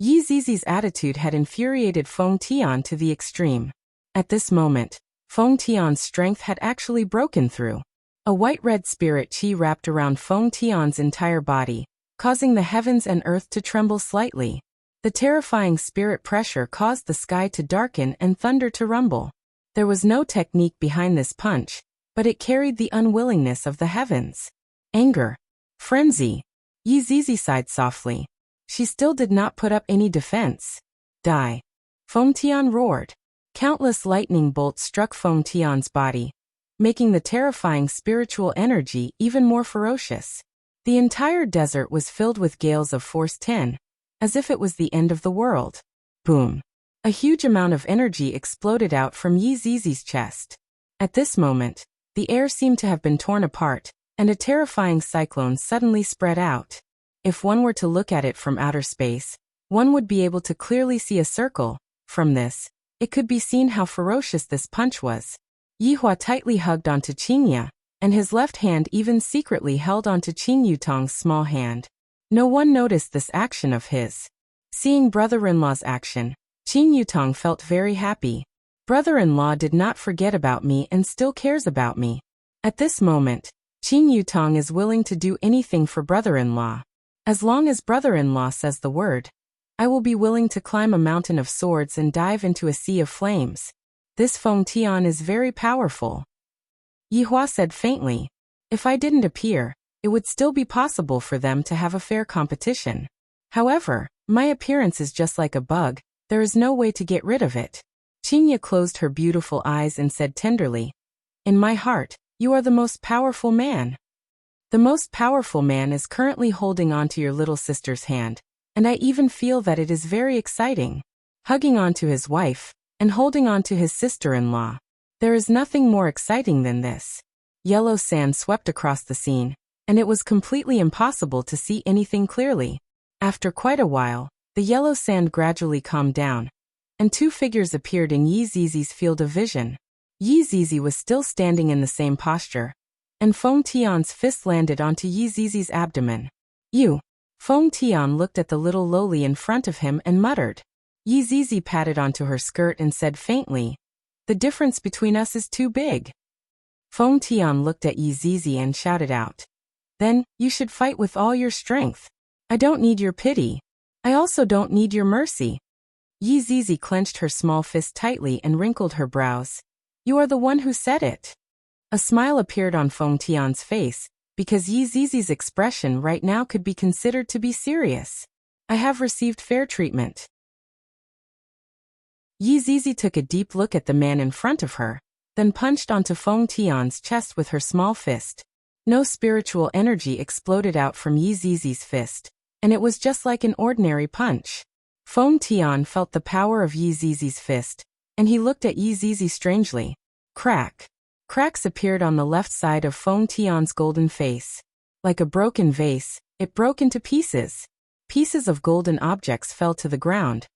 S1: Yizizi's attitude had infuriated Feng Tian to the extreme. At this moment, Feng Tian's strength had actually broken through. A white-red spirit chi wrapped around Feng Tian's entire body, causing the heavens and earth to tremble slightly. The terrifying spirit pressure caused the sky to darken and thunder to rumble. There was no technique behind this punch, but it carried the unwillingness of the heavens. Anger. Frenzy. Yizizi sighed softly. She still did not put up any defense. Die. Feng Tian roared. Countless lightning bolts struck Feng Tian's body, making the terrifying spiritual energy even more ferocious. The entire desert was filled with gales of force 10, as if it was the end of the world. Boom. A huge amount of energy exploded out from Yi Zizi's chest. At this moment, the air seemed to have been torn apart, and a terrifying cyclone suddenly spread out. If one were to look at it from outer space, one would be able to clearly see a circle. From this, it could be seen how ferocious this punch was. Yihua tightly hugged onto Qingya, and his left hand even secretly held onto Qing Yutong's small hand. No one noticed this action of his. Seeing brother-in-law's action, Qing Yutong felt very happy. Brother-in-law did not forget about me and still cares about me. At this moment, Qing Yutong is willing to do anything for brother-in-law. As long as brother-in-law says the word, I will be willing to climb a mountain of swords and dive into a sea of flames. This Feng Tian is very powerful. Yihua said faintly, if I didn't appear, it would still be possible for them to have a fair competition. However, my appearance is just like a bug, there is no way to get rid of it. Qingya closed her beautiful eyes and said tenderly, in my heart, you are the most powerful man. The most powerful man is currently holding onto your little sister's hand, and I even feel that it is very exciting. Hugging onto his wife, and holding onto his sister-in-law. There is nothing more exciting than this. Yellow sand swept across the scene, and it was completely impossible to see anything clearly. After quite a while, the yellow sand gradually calmed down, and two figures appeared in Yi Zizi's field of vision. Yi Zizi was still standing in the same posture, and Feng Tian's fist landed onto Yi Zizi's abdomen. You. Feng Tian looked at the little loli in front of him and muttered. Yi Zizi patted onto her skirt and said faintly, the difference between us is too big. Feng Tian looked at Yi Zizi and shouted out, then, you should fight with all your strength. I don't need your pity. I also don't need your mercy. Yi Zizi clenched her small fist tightly and wrinkled her brows. You are the one who said it. A smile appeared on Feng Tian's face, because Yi Zizi's expression right now could be considered to be serious. I have received fair treatment. Yi Zizi took a deep look at the man in front of her, then punched onto Feng Tian's chest with her small fist. No spiritual energy exploded out from Yi Zizi's fist, and it was just like an ordinary punch. Feng Tian felt the power of Yi Zizi's fist, and he looked at Yi Zizi strangely. Crack. Cracks appeared on the left side of Feng Tian's golden face. Like a broken vase, it broke into pieces. Pieces of golden objects fell to the ground,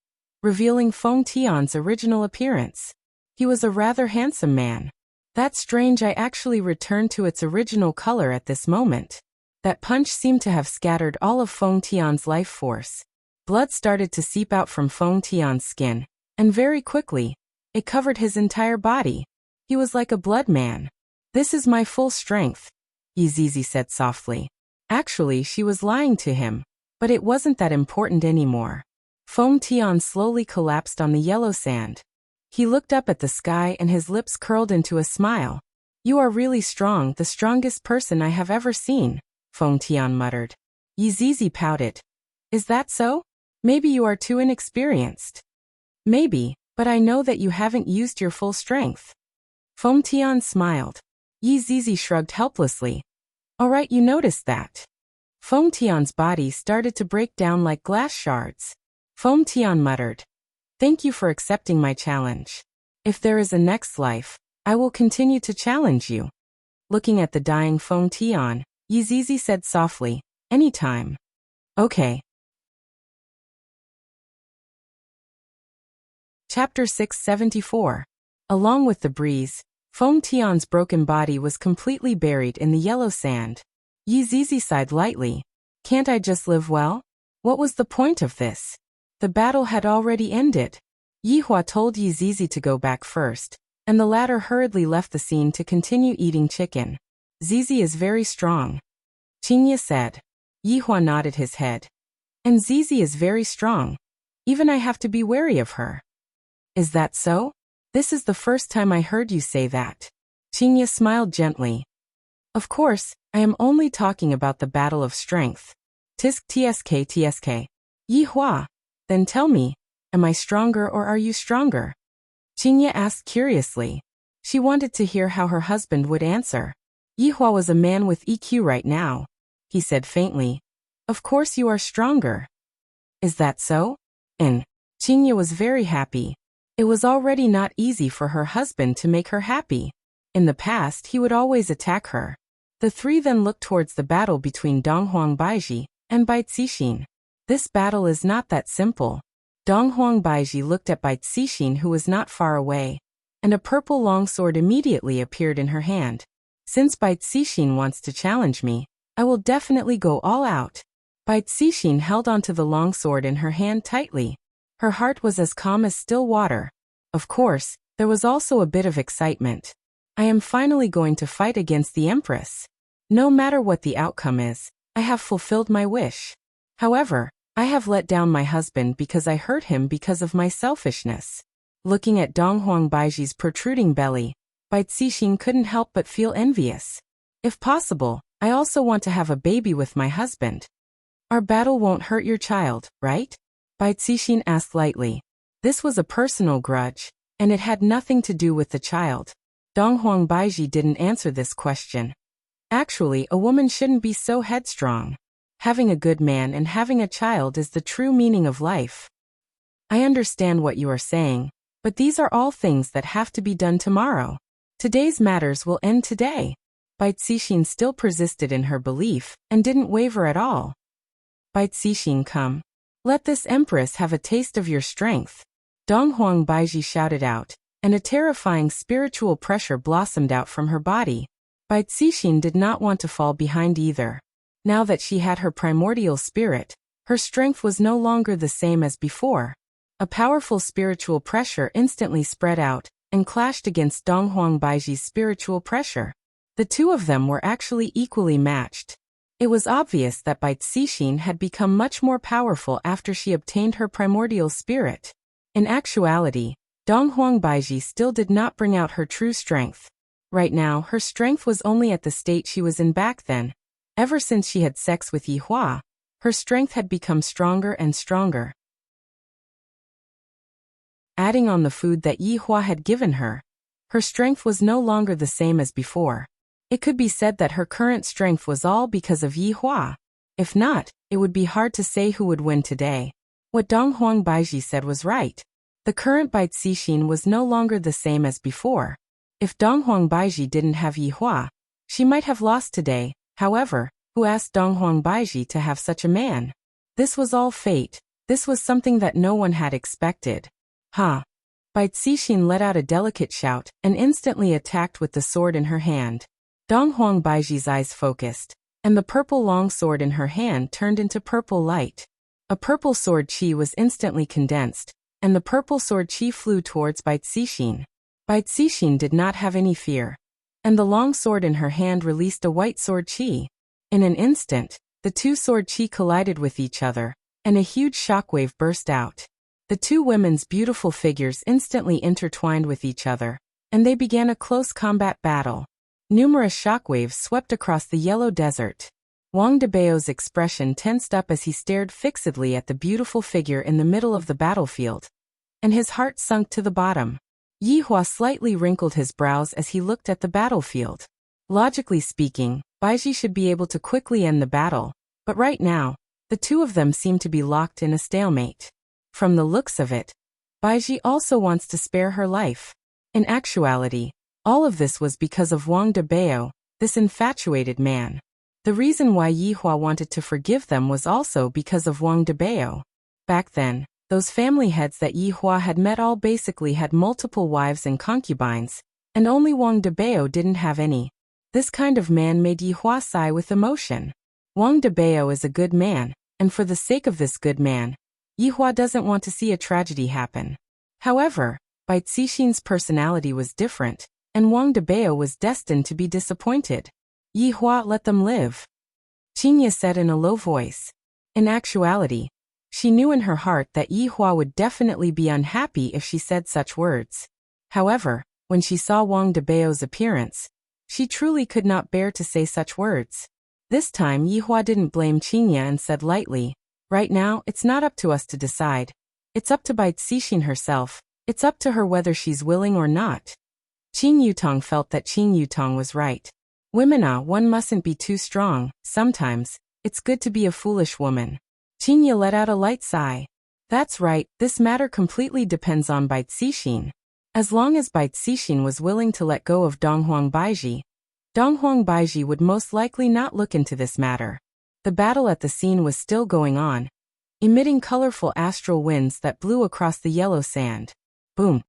S1: revealing Feng Tian's original appearance. He was a rather handsome man. That's strange, I actually returned to its original color at this moment. That punch seemed to have scattered all of Feng Tian's life force. Blood started to seep out from Feng Tian's skin, and very quickly, it covered his entire body. He was like a blood man. This is my full strength, Yi Zizi said softly. Actually, she was lying to him, but it wasn't that important anymore. Feng Tian slowly collapsed on the yellow sand. He looked up at the sky and his lips curled into a smile. You are really strong, the strongest person I have ever seen, Feng Tian muttered. Yi Zizi pouted. Is that so? Maybe you are too inexperienced. Maybe, but I know that you haven't used your full strength. Feng Tian smiled. Yi Zizi shrugged helplessly. Alright, you noticed that. Feng Tian's body started to break down like glass shards. Feng Tian muttered. Thank you for accepting my challenge. If there is a next life, I will continue to challenge you. Looking at the dying Feng Tian, Yi Zizi said softly, anytime. Okay. Chapter 674. Along with the breeze, Feng Tian's broken body was completely buried in the yellow sand. Yi Zizi sighed lightly. Can't I just live well? What was the point of this? The battle had already ended. Yihua told Yi Zizi to go back first, and the latter hurriedly left the scene to continue eating chicken. Zizi is very strong, Qingya said. Yihua nodded his head. And Zizi is very strong. Even I have to be wary of her. Is that so? This is the first time I heard you say that. Qingya smiled gently. Of course, I am only talking about the battle of strength. Tsk. Yihua. Then tell me, am I stronger or are you stronger? Qingya asked curiously. She wanted to hear how her husband would answer. Yihua was a man with EQ right now. he said faintly. Of course you are stronger. Is that so? And Qingye was very happy. It was already not easy for her husband to make her happy. In the past, he would always attack her. The three then looked towards the battle between Donghuang Baiji and Bai Cixin. This battle is not that simple. Donghuang Baiji looked at Bai Cixin, who was not far away, and a purple longsword immediately appeared in her hand. Since Bai Cixin wants to challenge me, I will definitely go all out. Bai Cixin held onto the longsword in her hand tightly. Her heart was as calm as still water. Of course, there was also a bit of excitement. I am finally going to fight against the Empress. No matter what the outcome is, I have fulfilled my wish. However, I have let down my husband because I hurt him because of my selfishness. Looking at Donghuang Baiji's protruding belly, Bai Cixin couldn't help but feel envious. If possible, I also want to have a baby with my husband. Our battle won't hurt your child, right? Bai Cixin asked lightly. This was a personal grudge, and it had nothing to do with the child. Donghuang Baiji didn't answer this question. Actually, a woman shouldn't be so headstrong. Having a good man and having a child is the true meaning of life. I understand what you are saying, but these are all things that have to be done tomorrow. Today's matters will end today. Bai Cixin still persisted in her belief and didn't waver at all. Bai Cixin, come. Let this empress have a taste of your strength. Donghuang Baiji shouted out, and a terrifying spiritual pressure blossomed out from her body. Bai Cixin did not want to fall behind either. Now that she had her primordial spirit, her strength was no longer the same as before. A powerful spiritual pressure instantly spread out and clashed against Donghuang Baiji's spiritual pressure. The two of them were actually equally matched. It was obvious that Bai Cixin had become much more powerful after she obtained her primordial spirit. In actuality, Donghuang Baiji still did not bring out her true strength. Right now, her strength was only at the state she was in back then. Ever since she had sex with Yi Hua, her strength had become stronger and stronger. Adding on the food that Yi Hua had given her, her strength was no longer the same as before. It could be said that her current strength was all because of Yi Hua. If not, it would be hard to say who would win today. What Donghuang Baiji said was right. The current Bai Cixin was no longer the same as before. If Donghuang Baiji didn't have Yi Hua, she might have lost today. However, who asked Donghuang Baiji to have such a man? This was all fate. This was something that no one had expected. Ha! Bai Cixin let out a delicate shout and instantly attacked with the sword in her hand. Donghuang Baiji's eyes focused, and the purple long sword in her hand turned into purple light. A purple sword chi was instantly condensed, and the purple sword chi flew towards Bai Cixin. Bai Cixin did not have any fear, and the long sword in her hand released a white sword chi. In an instant, the two sword chi collided with each other, and a huge shockwave burst out. The two women's beautiful figures instantly intertwined with each other, and they began a close combat battle. Numerous shockwaves swept across the yellow desert. Wang Debao's expression tensed up as he stared fixedly at the beautiful figure in the middle of the battlefield, and his heart sunk to the bottom. Yi Hua slightly wrinkled his brows as he looked at the battlefield. Logically speaking, Baiji should be able to quickly end the battle, but right now, the two of them seem to be locked in a stalemate. From the looks of it, Baiji also wants to spare her life. In actuality, all of this was because of Wang Debao, this infatuated man. The reason why Yi Hua wanted to forgive them was also because of Wang Debao. Back then, those family heads that Yi Hua had met all basically had multiple wives and concubines, and only Wang Debao didn't have any. This kind of man made Yi Hua sigh with emotion. Wang Debao is a good man, and for the sake of this good man, Yi Hua doesn't want to see a tragedy happen. However, Bai Cixin's personality was different, and Wang Debao was destined to be disappointed. Yi Hua, let them live, Qingye said in a low voice. In actuality, she knew in her heart that Yi Hua would definitely be unhappy if she said such words. However, when she saw Wang Debao's appearance, she truly could not bear to say such words. This time Yi Hua didn't blame Qingye and said lightly, right now, it's not up to us to decide. It's up to Bai Cixin herself. It's up to her whether she's willing or not. Qing Yutong felt that Qing Yutong was right. Women, one mustn't be too strong. Sometimes, It's good to be a foolish woman. Jinya let out a light sigh. That's right, this matter completely depends on Bai Cixin. As long as Bai Cixin was willing to let go of Donghuang Baiji would most likely not look into this matter. The battle at the scene was still going on, emitting colorful astral winds that blew across the yellow sand. Boom.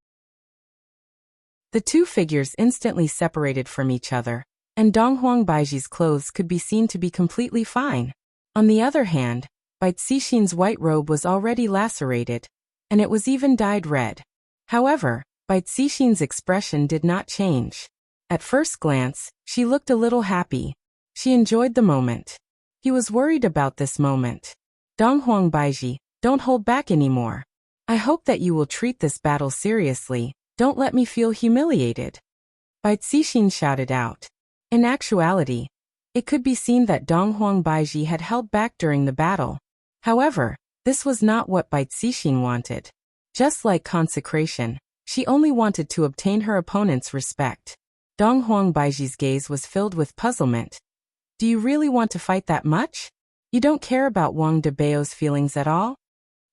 S1: The two figures instantly separated from each other, and Donghuang Baiji's clothes could be seen to be completely fine. On the other hand, Bai Cixin's white robe was already lacerated, and it was even dyed red. However, Bai Cixin's expression did not change. At first glance, she looked a little happy. She enjoyed the moment. He was worried about this moment. Donghuang Baiji, don't hold back anymore. I hope that you will treat this battle seriously. Don't let me feel humiliated. Bai Cixin shouted out. In actuality, it could be seen that Donghuang Baiji had held back during the battle. However, this was not what Bai Cixin wanted. Just like consecration, she only wanted to obtain her opponent's respect. Donghuang Baiji's gaze was filled with puzzlement. Do you really want to fight that much? You don't care about Wang Debao's feelings at all?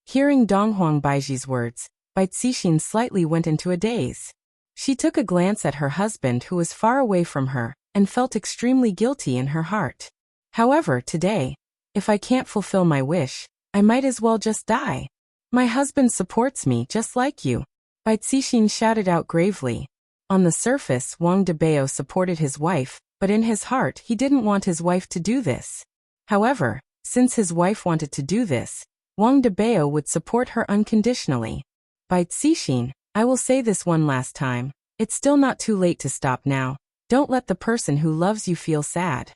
S1: Hearing Donghuang Baiji's words, Bai Cixin slightly went into a daze. She took a glance at her husband who was far away from her, and felt extremely guilty in her heart. However, today, if I can't fulfill my wish, I might as well just die. My husband supports me just like you. Bai Cixin shouted out gravely. On the surface, Wang Debao supported his wife, but in his heart he didn't want his wife to do this. However, since his wife wanted to do this, Wang Debao would support her unconditionally. Bai Cixin, I will say this one last time. It's still not too late to stop now. Don't let the person who loves you feel sad.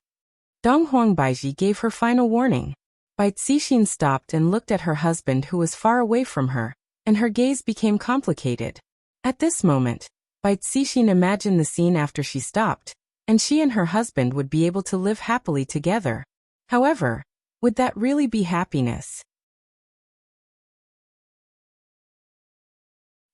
S1: Donghuang Baiji gave her final warning. Bai Cixin stopped and looked at her husband who was far away from her, and her gaze became complicated. At this moment, Bai Cixin imagined the scene after she stopped, and she and her husband would be able to live happily together. However, would that really be happiness?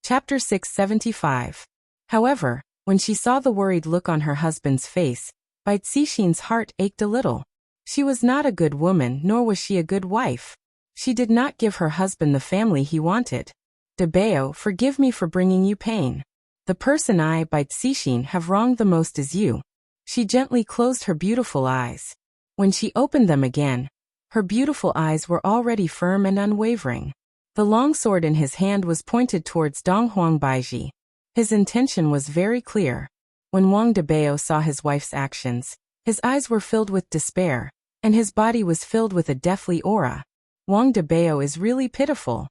S1: Chapter 675. However, when she saw the worried look on her husband's face, Bai Cixin's heart ached a little. She was not a good woman, nor was she a good wife. She did not give her husband the family he wanted. Debao, forgive me for bringing you pain. The person I, Bai Cixin, have wronged the most is you. She gently closed her beautiful eyes. When she opened them again, her beautiful eyes were already firm and unwavering. The long sword in his hand was pointed towards Donghuang Baiji. His intention was very clear. When Wang Debao saw his wife's actions, his eyes were filled with despair, and his body was filled with a deathly aura. Wang Debao is really pitiful.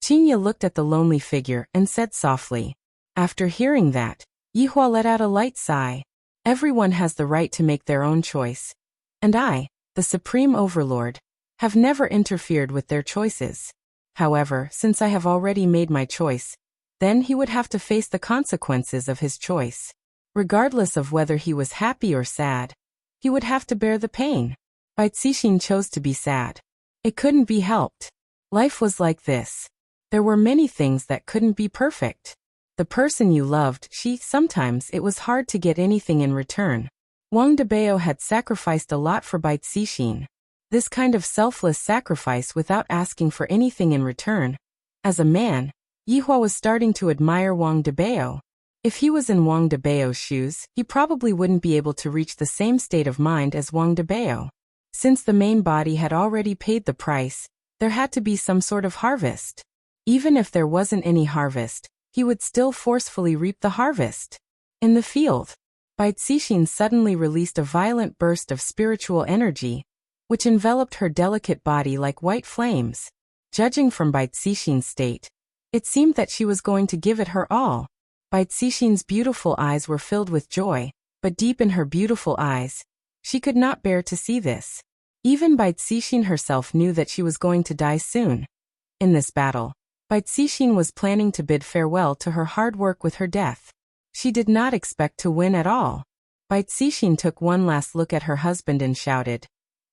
S1: Qinya looked at the lonely figure and said softly. After hearing that, Yihua let out a light sigh. Everyone has the right to make their own choice. And I, the Supreme Overlord, have never interfered with their choices. However, since I have already made my choice, then he would have to face the consequences of his choice. Regardless of whether he was happy or sad, he would have to bear the pain. Bai Cixin chose to be sad. It couldn't be helped. Life was like this. There were many things that couldn't be perfect. The person you loved, sometimes it was hard to get anything in return. Wang Debao had sacrificed a lot for Bai Cixin. This kind of selfless sacrifice without asking for anything in return. As a man, Yihua was starting to admire Wang Debao. If he was in Wang Debao's shoes, he probably wouldn't be able to reach the same state of mind as Wang Debao. Since the main body had already paid the price, there had to be some sort of harvest. Even if there wasn't any harvest, he would still forcefully reap the harvest. In the field, Bai Cixin suddenly released a violent burst of spiritual energy, which enveloped her delicate body like white flames. Judging from Bai Cixin's state, it seemed that she was going to give it her all. Bai Cixin's beautiful eyes were filled with joy, but deep in her beautiful eyes, she could not bear to see this. Even Bai Cixin herself knew that she was going to die soon. In this battle, Bai Cixin was planning to bid farewell to her hard work with her death. She did not expect to win at all. Bai Cixin took one last look at her husband and shouted,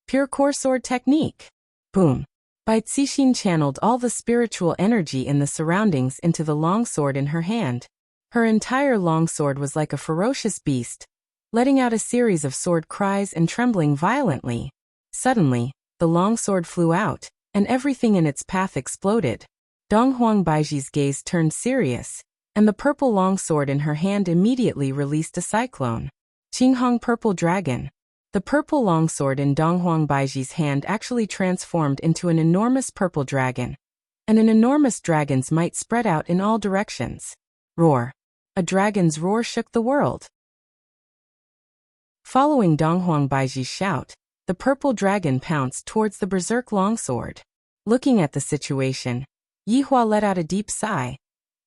S1: "Pure core sword technique." Boom. Bai Cixin channeled all the spiritual energy in the surroundings into the long sword in her hand. Her entire longsword was like a ferocious beast, letting out a series of sword cries and trembling violently. Suddenly, the longsword flew out, and everything in its path exploded. Dong Huang Baiji's gaze turned serious, and the purple longsword in her hand immediately released a cyclone. Qinghong Purple Dragon. The purple longsword in Dong Huang Baiji's hand actually transformed into an enormous purple dragon, and an enormous dragon's might spread out in all directions. Roar. A dragon's roar shook the world. Following Dong Huang Baiji's shout, the purple dragon pounced towards the berserk longsword. Looking at the situation, Yihua let out a deep sigh,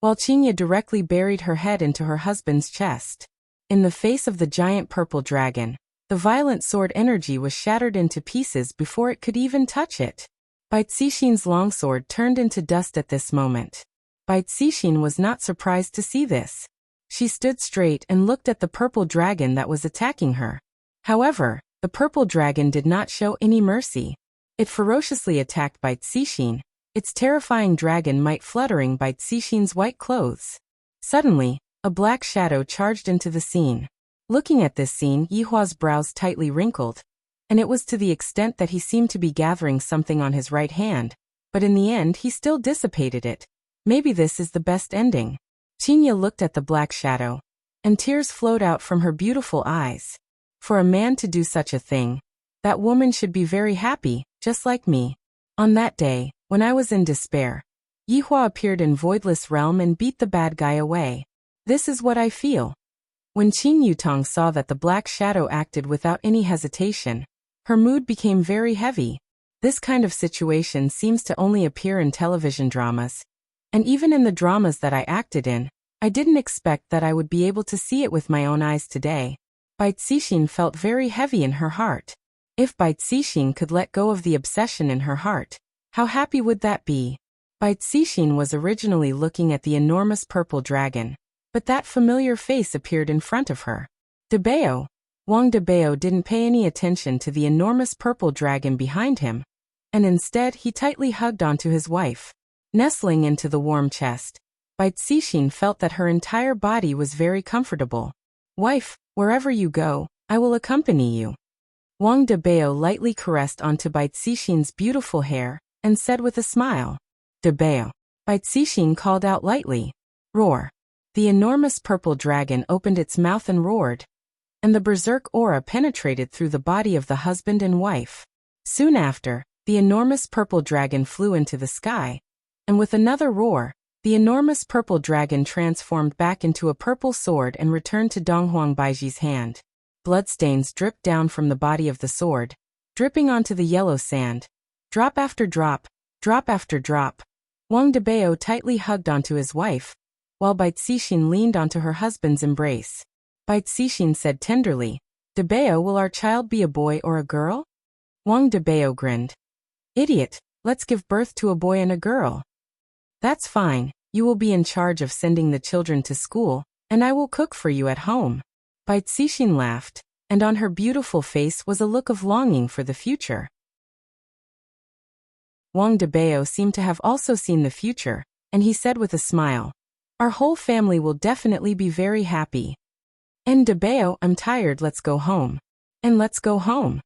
S1: while Qingye directly buried her head into her husband's chest. In the face of the giant purple dragon, the violent sword energy was shattered into pieces before it could even touch it. Bai Cixin's longsword turned into dust at this moment. Bai Cixin was not surprised to see this. She stood straight and looked at the purple dragon that was attacking her. However, the purple dragon did not show any mercy. It ferociously attacked Bai Cixin, its terrifying dragon might fluttering Bai Cixin's white clothes. Suddenly, a black shadow charged into the scene. Looking at this scene, Yihua's brows tightly wrinkled, and it was to the extent that he seemed to be gathering something on his right hand, but in the end he still dissipated it. Maybe this is the best ending. Qingye looked at the black shadow, and tears flowed out from her beautiful eyes. For a man to do such a thing, that woman should be very happy, just like me. On that day, when I was in despair, Yihua appeared in Voidless Realm and beat the bad guy away. This is what I feel. When Qin Yutong saw that the black shadow acted without any hesitation, her mood became very heavy. This kind of situation seems to only appear in television dramas. And even in the dramas that I acted in, I didn't expect that I would be able to see it with my own eyes today. Bai Cixin felt very heavy in her heart. If Bai Cixin could let go of the obsession in her heart, how happy would that be? Bai Cixin was originally looking at the enormous purple dragon, but that familiar face appeared in front of her. Debao. Wang Debao didn't pay any attention to the enormous purple dragon behind him, and instead he tightly hugged onto his wife. Nestling into the warm chest, Bai Cixin felt that her entire body was very comfortable. Wife, wherever you go, I will accompany you. Wang Debao lightly caressed onto Bai Cixin's beautiful hair, and said with a smile. Debao. Bai Cixin called out lightly. Roar. The enormous purple dragon opened its mouth and roared, and the berserk aura penetrated through the body of the husband and wife. Soon after, the enormous purple dragon flew into the sky, and with another roar, the enormous purple dragon transformed back into a purple sword and returned to Dong Huang Baiji's hand. Bloodstains dripped down from the body of the sword, dripping onto the yellow sand. Drop after drop, drop after drop. Wang Debao tightly hugged onto his wife, while Bai Cixin leaned onto her husband's embrace. Bai Cixin said tenderly, Debao, will our child be a boy or a girl? Wang Debao grinned. Idiot, let's give birth to a boy and a girl. That's fine, you will be in charge of sending the children to school, and I will cook for you at home. Bai Cixin laughed, and on her beautiful face was a look of longing for the future. Wang Debao seemed to have also seen the future, and he said with a smile, Our whole family will definitely be very happy. And Debao, I'm tired, let's go home. And let's go home.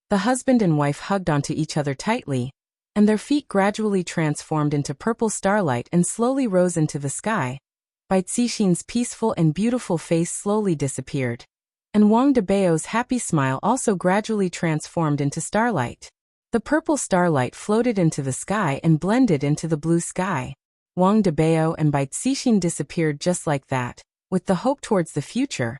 S1: The husband and wife hugged onto each other tightly, and their feet gradually transformed into purple starlight and slowly rose into the sky. Bai Cixin's peaceful and beautiful face slowly disappeared, and Wang Debao's happy smile also gradually transformed into starlight. The purple starlight floated into the sky and blended into the blue sky. Wang Debao and Bai Cixin disappeared just like that, with the hope towards the future,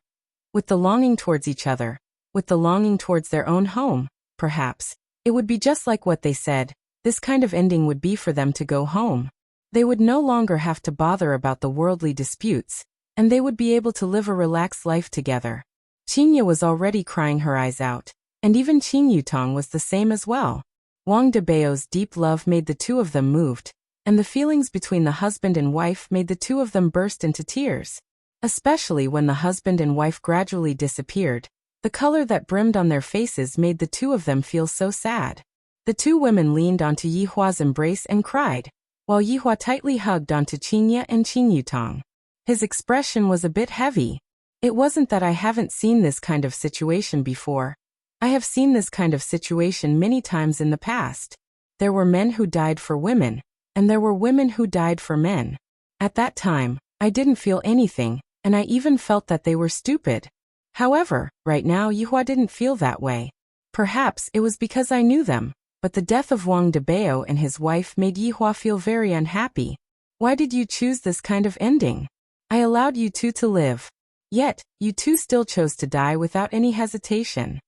S1: with the longing towards each other, with the longing towards their own home. Perhaps it would be just like what they said. This kind of ending would be for them to go home. They would no longer have to bother about the worldly disputes, and they would be able to live a relaxed life together. Qingye was already crying her eyes out, and even Qin Yutong was the same as well. Wang Debao's deep love made the two of them moved, and the feelings between the husband and wife made the two of them burst into tears. Especially when the husband and wife gradually disappeared, the color that brimmed on their faces made the two of them feel so sad. The two women leaned onto Yihua's embrace and cried, while Yihua tightly hugged onto Qingye and Qin Yutong. His expression was a bit heavy. It wasn't that I haven't seen this kind of situation before. I have seen this kind of situation many times in the past. There were men who died for women, and there were women who died for men. At that time, I didn't feel anything, and I even felt that they were stupid. However, right now Yihua didn't feel that way. Perhaps it was because I knew them, but the death of Wang Debao and his wife made Yihua feel very unhappy. Why did you choose this kind of ending? I allowed you two to live. Yet, you two still chose to die without any hesitation.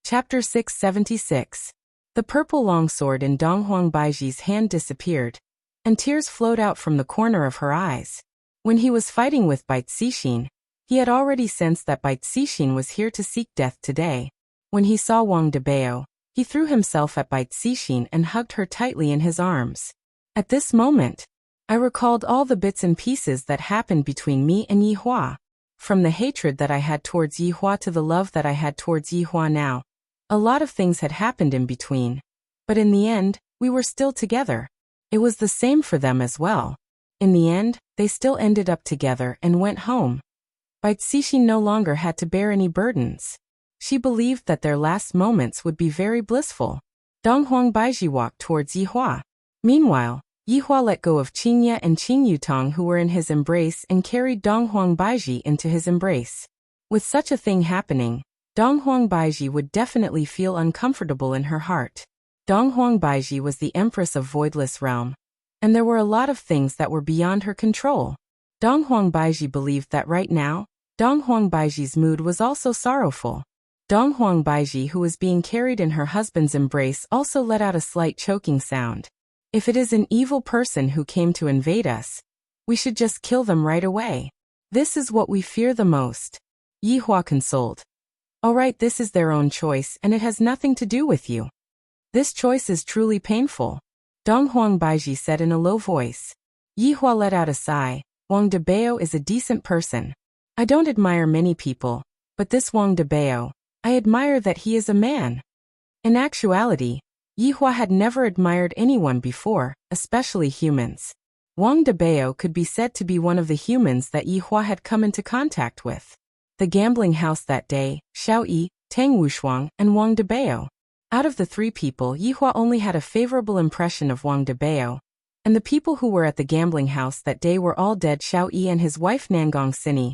S1: Chapter 676. The purple longsword in Dong Huang Baiji's hand disappeared, and tears flowed out from the corner of her eyes. When he was fighting with Bai Cixin, he had already sensed that Bai Cixin was here to seek death today. When he saw Wang Debao, he threw himself at Bai Cixin and hugged her tightly in his arms. At this moment, I recalled all the bits and pieces that happened between me and Yihua. From the hatred that I had towards Yihua to the love that I had towards Yihua now. A lot of things had happened in between. But in the end, we were still together. It was the same for them as well. In the end, they still ended up together and went home. Bai Cixin no longer had to bear any burdens. She believed that their last moments would be very blissful. Dong Huang Baiji walked towards Yihua. Meanwhile, Yihua let go of Qingye and Qing Yutong who were in his embrace and carried Dong Huang Baiji into his embrace. With such a thing happening, Dong Huang Baiji would definitely feel uncomfortable in her heart. Dong Huang Baiji was the empress of Voidless Realm, and there were a lot of things that were beyond her control. Dong Huang Baiji believed that right now, Dong Huang Baiji's mood was also sorrowful. Dong Huang Baiji, who was being carried in her husband's embrace, also let out a slight choking sound. If it is an evil person who came to invade us, we should just kill them right away. This is what we fear the most. Yihua consoled. Alright, this is their own choice and it has nothing to do with you. This choice is truly painful. Dong Huang Baiji said in a low voice. Yihua let out a sigh. Wang Debao is a decent person. I don't admire many people, but this Wang Debao, I admire that he is a man. In actuality, Yihua had never admired anyone before, especially humans. Wang Debao could be said to be one of the humans that Yihua had come into contact with. The gambling house that day, Xiao Yi, Tang Wushuang, and Wang Debao. Out of the three people, Yihua only had a favorable impression of Wang Debao, and the people who were at the gambling house that day were all dead. Xiao Yi and his wife Nangong Sini,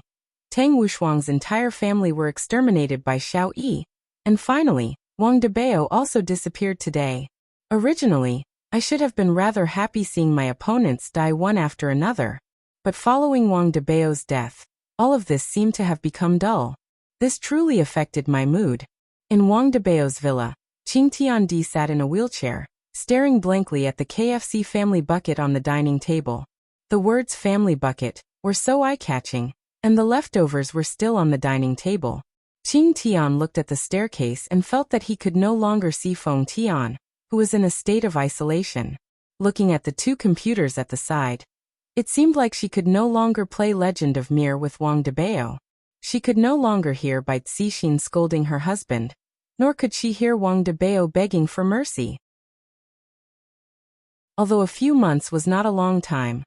S1: Tang Wushuang's entire family were exterminated by Xiao Yi, and finally, Wang Debao also disappeared today. Originally, I should have been rather happy seeing my opponents die one after another, but following Wang Debao's death, all of this seemed to have become dull. This truly affected my mood. In Wang Debao's villa, Qing Tiandi sat in a wheelchair, staring blankly at the KFC family bucket on the dining table. The words family bucket were so eye-catching, and the leftovers were still on the dining table. Qing Tian looked at the staircase and felt that he could no longer see Feng Tian, who was in a state of isolation. Looking at the two computers at the side, it seemed like she could no longer play Legend of Mir with Wang Debao. She could no longer hear Bai Cixin scolding her husband, nor could she hear Wang Debao begging for mercy. Although a few months was not a long time,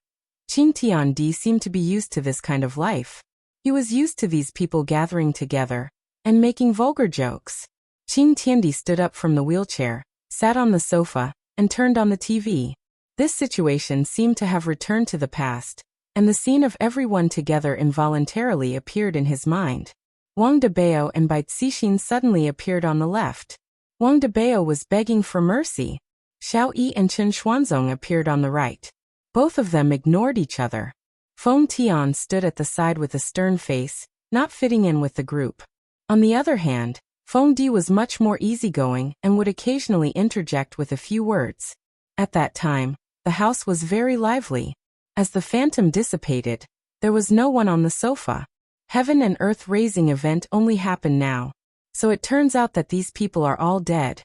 S1: Qing Tiandi seemed to be used to this kind of life. He was used to these people gathering together and making vulgar jokes. Qing Tiandi stood up from the wheelchair, sat on the sofa, and turned on the TV. This situation seemed to have returned to the past, and the scene of everyone together involuntarily appeared in his mind. Wang Debao and Bai Cixin suddenly appeared on the left. Wang Debao was begging for mercy. Xiao Yi and Chen Xuanzong appeared on the right. Both of them ignored each other. Feng Tian stood at the side with a stern face, not fitting in with the group. On the other hand, Feng Di was much more easygoing and would occasionally interject with a few words. At that time, the house was very lively. As the phantom dissipated, there was no one on the sofa. Heaven and earth raising event only happened now. So it turns out that these people are all dead.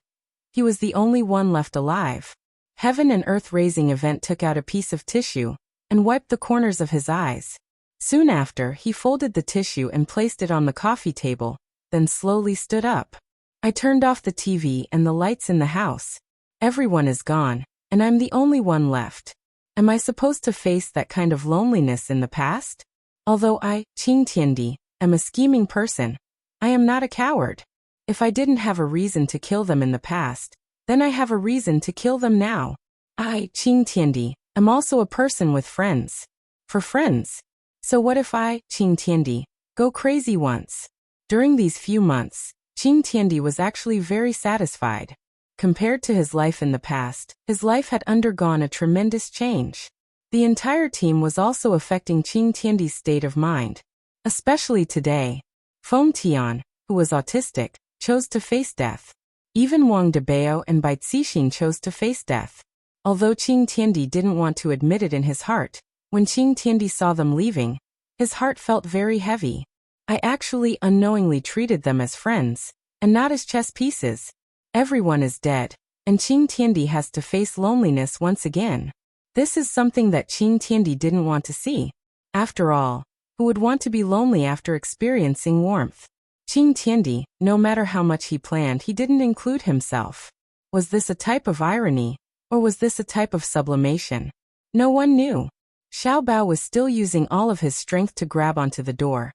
S1: He was the only one left alive. Heaven and earth raising event took out a piece of tissue and wiped the corners of his eyes. Soon after, he folded the tissue and placed it on the coffee table, then slowly stood up. I turned off the TV and the lights in the house. Everyone is gone, and I'm the only one left. Am I supposed to face that kind of loneliness in the past? Although I, Qing Tiandi, am a scheming person. I am not a coward. If I didn't have a reason to kill them in the past, then I have a reason to kill them now. I, Qing Tiandi, am also a person with friends. For friends. So what if I, Qing Tiandi, go crazy once? During these few months, Qing Tiandi was actually very satisfied. Compared to his life in the past, his life had undergone a tremendous change. The entire team was also affecting Qing Tiandi's state of mind. Especially today. Feng Tian, who was autistic, chose to face death. Even Wang Debao and Bai Cixin chose to face death. Although Qing Tiandi didn't want to admit it in his heart, when Qing Tiandi saw them leaving, his heart felt very heavy. I actually unknowingly treated them as friends, and not as chess pieces. Everyone is dead, and Qing Tiandi has to face loneliness once again. This is something that Qing Tiandi didn't want to see. After all, who would want to be lonely after experiencing warmth? Qing Tiandi, no matter how much he planned, he didn't include himself. Was this a type of irony, or was this a type of sublimation? No one knew. Xiao Bao was still using all of his strength to grab onto the door.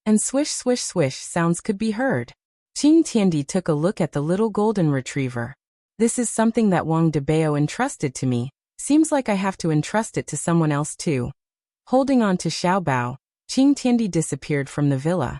S1: And swish swish swish sounds could be heard. Qing Tiandi took a look at the little golden retriever. This is something that Wang Debao entrusted to me. Seems like I have to entrust it to someone else too. Holding on to Xiao Bao, Qing Tiandi disappeared from the villa.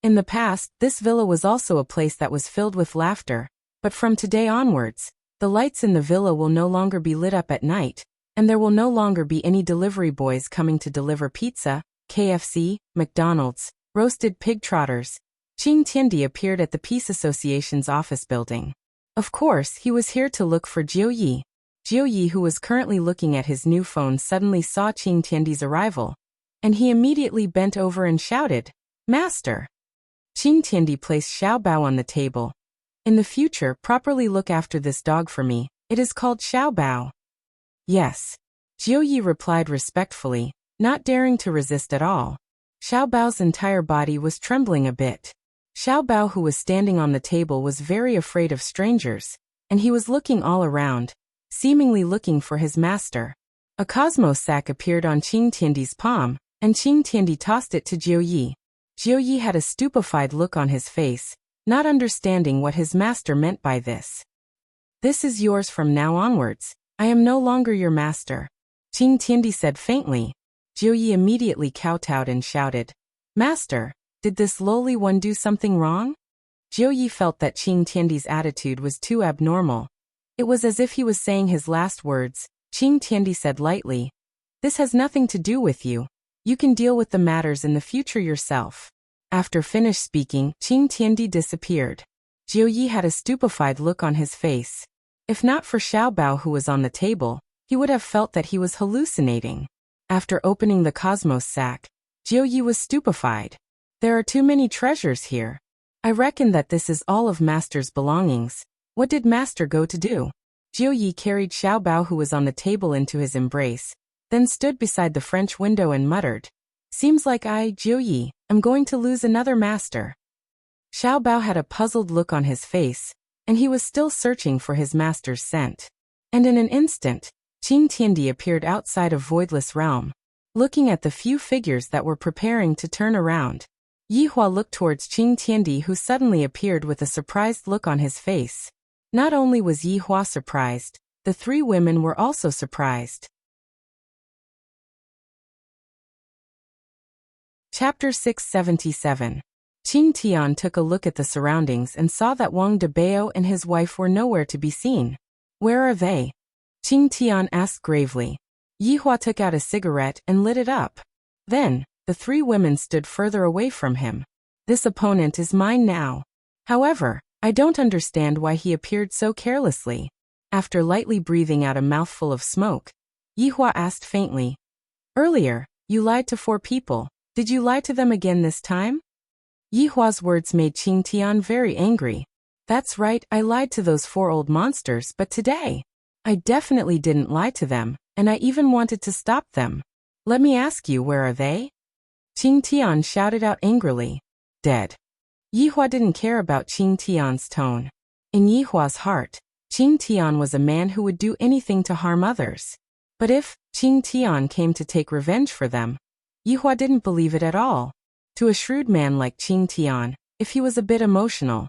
S1: In the past, this villa was also a place that was filled with laughter, but from today onwards, the lights in the villa will no longer be lit up at night, and there will no longer be any delivery boys coming to deliver pizza, KFC, McDonald's, roasted pig trotters. Qing Tiandi appeared at the Peace Association's office building. Of course, he was here to look for Jiu Yi. Jiu Yi, who was currently looking at his new phone, suddenly saw Qing Tiandi's arrival, and he immediately bent over and shouted, "Master!" Qing Tiandi placed Xiao Bao on the table. In the future, properly look after this dog for me. It is called Xiao Bao. Yes. Jiu Yi replied respectfully, not daring to resist at all. Xiao Bao's entire body was trembling a bit. Xiao Bao, who was standing on the table, was very afraid of strangers, and he was looking all around, seemingly looking for his master. A cosmos sack appeared on Qing Tiandi's palm, and Qing Tiandi tossed it to Jiu Yi. Jiu Yi had a stupefied look on his face, not understanding what his master meant by this. "This is yours from now onwards. I am no longer your master," Qing Tiandi said faintly. Jiu Yi immediately kowtowed and shouted, "Master, did this lowly one do something wrong?" Jiu Yi felt that Qing Tiandi's attitude was too abnormal. It was as if he was saying his last words. Qing Tiandi said lightly, "This has nothing to do with you. You can deal with the matters in the future yourself." After finished speaking, Qing Tiandi disappeared. Jiu Yi had a stupefied look on his face. If not for Xiao Bao, who was on the table, he would have felt that he was hallucinating. After opening the cosmos sack, Jiu Yi was stupefied. "There are too many treasures here. I reckon that this is all of Master's belongings. What did Master go to do?" Jiu Yi carried Xiao Bao, who was on the table, into his embrace, then stood beside the French window and muttered, "Seems like I, Jiu Yi, am going to lose another master." Xiao Bao had a puzzled look on his face, and he was still searching for his master's scent. And in an instant, Qing Tiandi appeared outside of Voidless Realm, looking at the few figures that were preparing to turn around. Yi Hua looked towards Qing Tiandi, who suddenly appeared with a surprised look on his face. Not only was Yi Hua surprised, the three women were also surprised. Chapter 677. Qing Tian took a look at the surroundings and saw that Wang Debao and his wife were nowhere to be seen. "Where are they?" Qing Tian asked gravely. Yi Hua took out a cigarette and lit it up. Then, the three women stood further away from him. "This opponent is mine now. However, I don't understand why he appeared so carelessly." After lightly breathing out a mouthful of smoke, Yi Hua asked faintly, "Earlier, you lied to 4 people. Did you lie to them again this time?" Yi Hua's words made Qing Tian very angry. "That's right, I lied to those 4 old monsters, but today, I definitely didn't lie to them, and I even wanted to stop them. Let me ask you, where are they?" Qing Tian shouted out angrily. "Dead." Yi Hua didn't care about Qing Tian's tone. In Yi Hua's heart, Qing Tian was a man who would do anything to harm others. But if Qing Tian came to take revenge for them, Yihua didn't believe it at all. To a shrewd man like Qing Tian, if he was a bit emotional,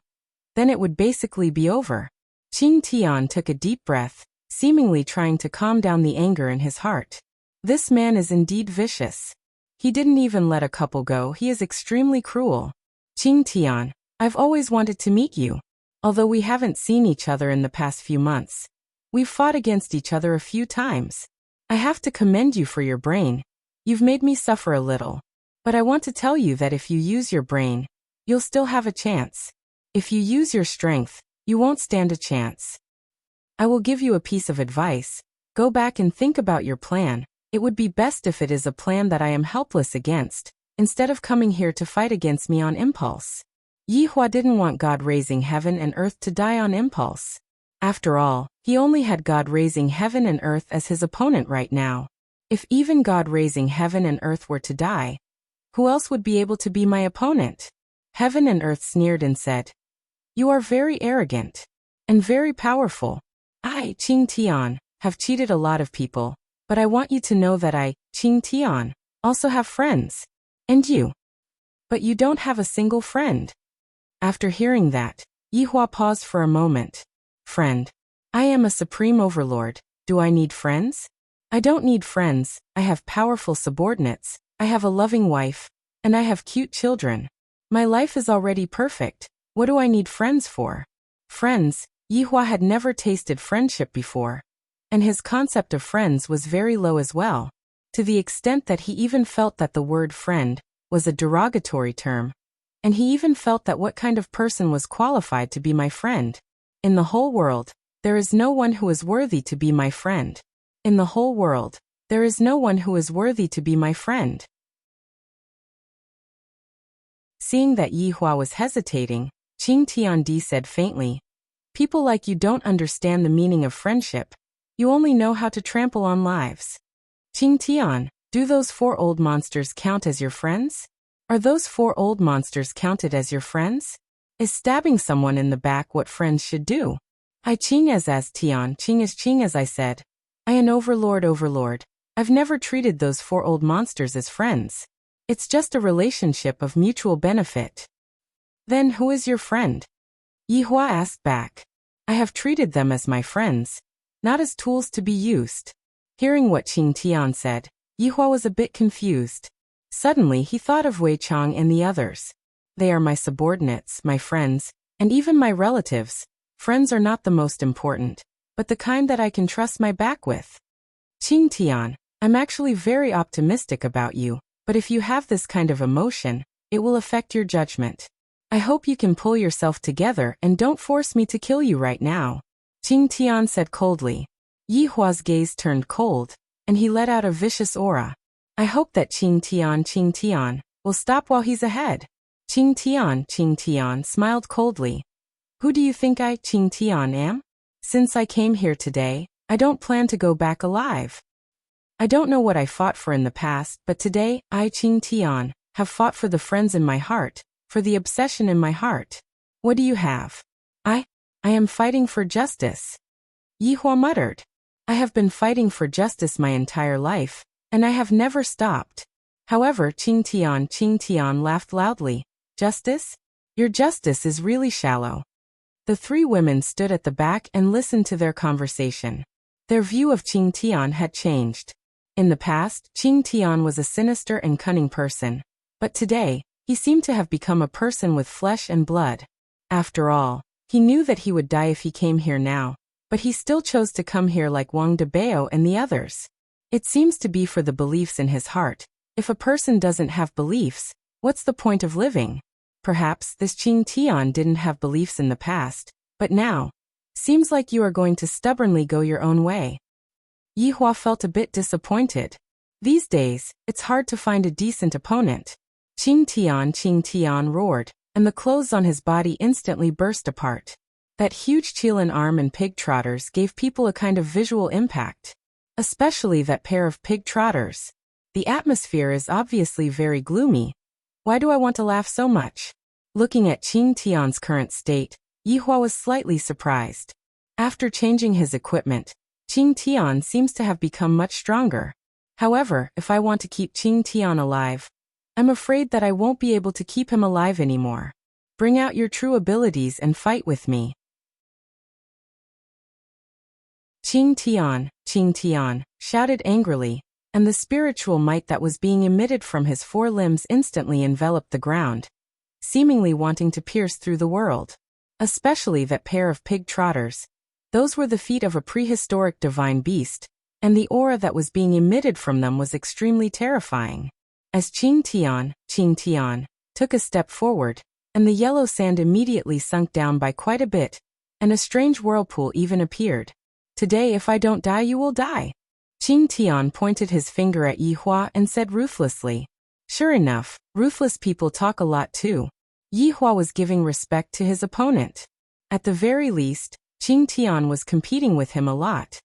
S1: then it would basically be over. Qing Tian took a deep breath, seemingly trying to calm down the anger in his heart. This man is indeed vicious. He didn't even let a couple go. He is extremely cruel. Qing Tian, I've always wanted to meet you. Although we haven't seen each other in the past few months, we've fought against each other a few times. I have to commend you for your brain. You've made me suffer a little. But I want to tell you that if you use your brain, you'll still have a chance. If you use your strength, you won't stand a chance. I will give you a piece of advice. Go back and think about your plan. It would be best if it is a plan that I am helpless against, instead of coming here to fight against me on impulse. Yihua didn't want God raising heaven and earth to die on impulse. After all, he only had God raising heaven and earth as his opponent right now. If even God raising heaven and earth were to die, who else would be able to be my opponent? Heaven and earth sneered and said, "You are very arrogant and very powerful. I, Qing Tian, have cheated a lot of people, but I want you to know that I, Qing Tian, also have friends. And you. But you don't have a single friend." After hearing that, Yihua paused for a moment. Friend. I am a supreme overlord. Do I need friends? I don't need friends. I have powerful subordinates. I have a loving wife. And I have cute children. My life is already perfect. What do I need friends for? Friends. Yihua had never tasted friendship before. And his concept of friends was very low as well, to the extent that he even felt that the word friend was a derogatory term. And he even felt that what kind of person was qualified to be my friend? In the whole world, there is no one who is worthy to be my friend. In the whole world, there is no one who is worthy to be my friend. Seeing that Yihua was hesitating, Qing Tiandi said faintly, "People like you don't understand the meaning of friendship. You only know how to trample on lives." Qing Tian, do those 4 old monsters count as your friends? Are those 4 old monsters counted as your friends? Is stabbing someone in the back what friends should do? I Qing as Tian, Qing is Qing as I said. I an overlord. I've never treated those 4 old monsters as friends. It's just a relationship of mutual benefit. Then who is your friend? Yihua asked back. I have treated them as my friends, not as tools to be used. Hearing what Qing Tian said, Yihua was a bit confused. Suddenly he thought of Wei Chang and the others. They are my subordinates, my friends, and even my relatives. Friends are not the most important, but the kind that I can trust my back with. Qing Tian, I'm actually very optimistic about you, but if you have this kind of emotion, it will affect your judgment. I hope you can pull yourself together and don't force me to kill you right now. Qing Tian said coldly. Yihua's gaze turned cold, and he let out a vicious aura. I hope that Qing Tian, will stop while he's ahead. Qing Tian smiled coldly. Who do you think I, Qing Tian, am? Since I came here today, I don't plan to go back alive. I don't know what I fought for in the past, but today, I, Qing Tian, have fought for the friends in my heart, for the obsession in my heart. What do you have? I am fighting for justice. Yihua muttered. I have been fighting for justice my entire life, and I have never stopped. However, Qing Tian laughed loudly. Justice? Your justice is really shallow. The 3 women stood at the back and listened to their conversation. Their view of Qing Tian had changed. In the past, Qing Tian was a sinister and cunning person, but today, he seemed to have become a person with flesh and blood. After all, he knew that he would die if he came here now, but he still chose to come here like Wang Debao and the others. It seems to be for the beliefs in his heart. If a person doesn't have beliefs, what's the point of living? Perhaps this Qing Tian didn't have beliefs in the past, but now, seems like you are going to stubbornly go your own way. Yihua felt a bit disappointed. These days, it's hard to find a decent opponent. Qing Tian roared, and the clothes on his body instantly burst apart. That huge Qilin arm and pig trotters gave people a kind of visual impact. Especially that pair of pig trotters. The atmosphere is obviously very gloomy. Why do I want to laugh so much? Looking at Qing Tian's current state, Yihua was slightly surprised. After changing his equipment, Qing Tian seems to have become much stronger. However, if I want to keep Qing Tian alive, I'm afraid that I won't be able to keep him alive anymore. Bring out your true abilities and fight with me. Qing Tian, shouted angrily, and the spiritual might that was being emitted from his four limbs instantly enveloped the ground, seemingly wanting to pierce through the world. Especially that pair of pig trotters. Those were the feet of a prehistoric divine beast, and the aura that was being emitted from them was extremely terrifying. As Qing Tian, took a step forward, and the yellow sand immediately sunk down by quite a bit, and a strange whirlpool even appeared. Today if I don't die you will die. Qing Tian pointed his finger at Yi Hua and said ruthlessly. Sure enough, ruthless people talk a lot too. Yi Hua was giving respect to his opponent. At the very least, Qing Tian was competing with him a lot.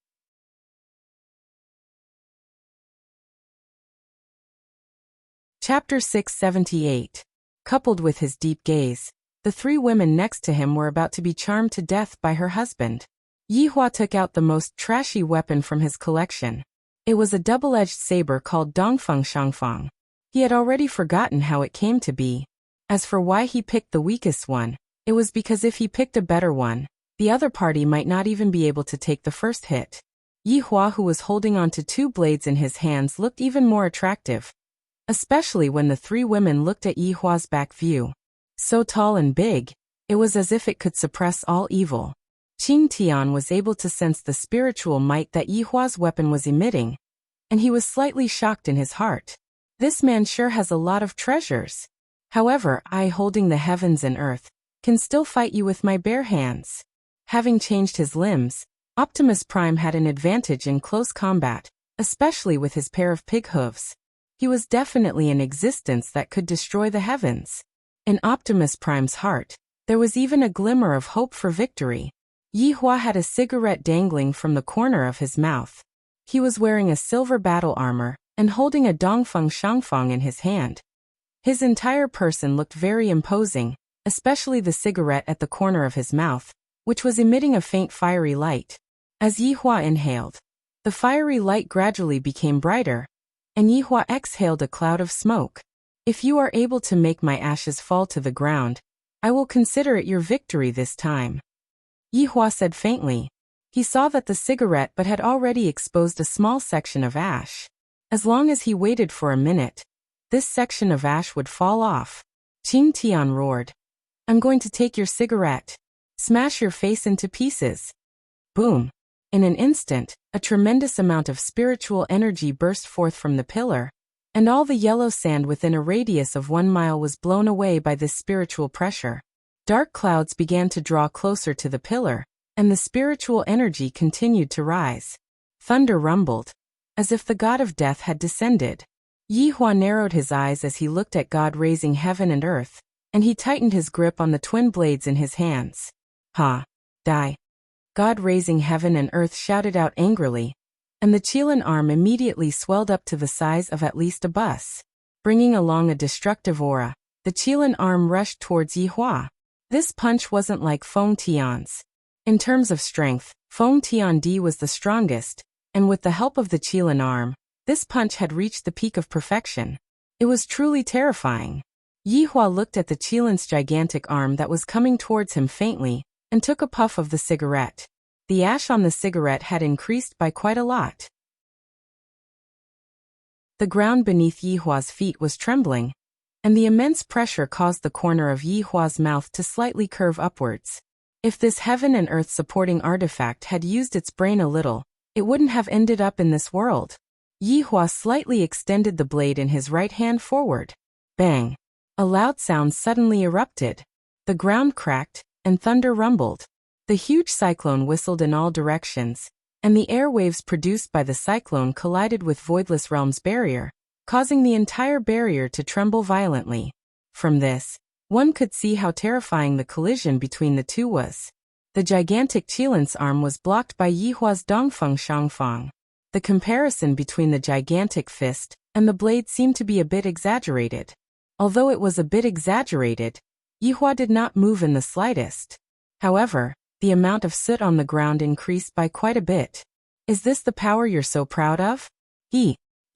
S1: Chapter 678. Coupled with his deep gaze, the three women next to him were about to be charmed to death by her husband. Yi Hua took out the most trashy weapon from his collection. It was a double-edged saber called Dongfeng Shangfang. He had already forgotten how it came to be. As for why he picked the weakest one, it was because if he picked a better one, the other party might not even be able to take the first hit. Yi Hua, who was holding onto two blades in his hands, looked even more attractive, especially when the three women looked at Yi Hua's back view. So tall and big, it was as if it could suppress all evil. Qing Tian was able to sense the spiritual might that Yi Hua's weapon was emitting, and he was slightly shocked in his heart. This man sure has a lot of treasures. However, I, holding the heavens and earth, can still fight you with my bare hands. Having changed his limbs, Optimus Prime had an advantage in close combat, especially with his pair of pig hooves. He was definitely an existence that could destroy the heavens. In Optimus Prime's heart, there was even a glimmer of hope for victory. Yi Hua had a cigarette dangling from the corner of his mouth. He was wearing a silver battle armor and holding a Dongfeng Shangfang in his hand. His entire person looked very imposing, especially the cigarette at the corner of his mouth, which was emitting a faint fiery light. As Yi Hua inhaled, the fiery light gradually became brighter, and Yi Hua exhaled a cloud of smoke. If you are able to make my ashes fall to the ground, I will consider it your victory this time. Yi Hua said faintly. He saw that the cigarette but had already exposed a small section of ash. As long as he waited for a minute, this section of ash would fall off. Qing Tian roared. I'm going to take your cigarette. Smash your face into pieces. Boom. In an instant, a tremendous amount of spiritual energy burst forth from the pillar, and all the yellow sand within a radius of 1 mile was blown away by this spiritual pressure. Dark clouds began to draw closer to the pillar, and the spiritual energy continued to rise. Thunder rumbled, as if the god of death had descended. Yi Hua narrowed his eyes as he looked at God raising heaven and earth, and he tightened his grip on the twin blades in his hands. Ha! Die! God raising heaven and earth shouted out angrily, and the Qilin arm immediately swelled up to the size of at least a bus. Bringing along a destructive aura, the Qilin arm rushed towards Yi Hua. This punch wasn't like Feng Tian's. In terms of strength, Feng Tian Di was the strongest, and with the help of the Qilin arm, this punch had reached the peak of perfection. It was truly terrifying. Yi Hua looked at the Qilin's gigantic arm that was coming towards him faintly, and took a puff of the cigarette. The ash on the cigarette had increased by quite a lot. The ground beneath Yi Hua's feet was trembling, and the immense pressure caused the corner of Yi Hua's mouth to slightly curve upwards. If this heaven and earth supporting artifact had used its brain a little, it wouldn't have ended up in this world. Yi Hua slightly extended the blade in his right hand forward. Bang! A loud sound suddenly erupted. The ground cracked, and thunder rumbled. The huge cyclone whistled in all directions, and the airwaves produced by the cyclone collided with Voidless Realm's barrier, causing the entire barrier to tremble violently. From this, one could see how terrifying the collision between the two was. The gigantic Qilin's arm was blocked by Yi Hua's Dongfeng Shangfang. The comparison between the gigantic fist and the blade seemed to be a bit exaggerated. Although it was a bit exaggerated, Yi Hua did not move in the slightest. However, the amount of soot on the ground increased by quite a bit. Is this the power you're so proud of?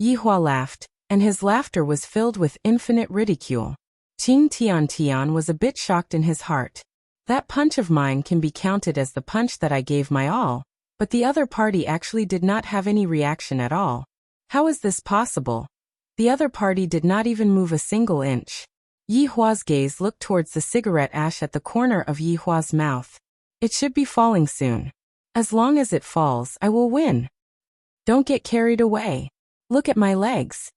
S1: Yihua laughed, and his laughter was filled with infinite ridicule. Qing Tian was a bit shocked in his heart. That punch of mine can be counted as the punch that I gave my all, but the other party actually did not have any reaction at all. How is this possible? The other party did not even move a single inch. Yihua's gaze looked towards the cigarette ash at the corner of Yihua's mouth. It should be falling soon. As long as it falls, I will win. Don't get carried away. Look at my legs.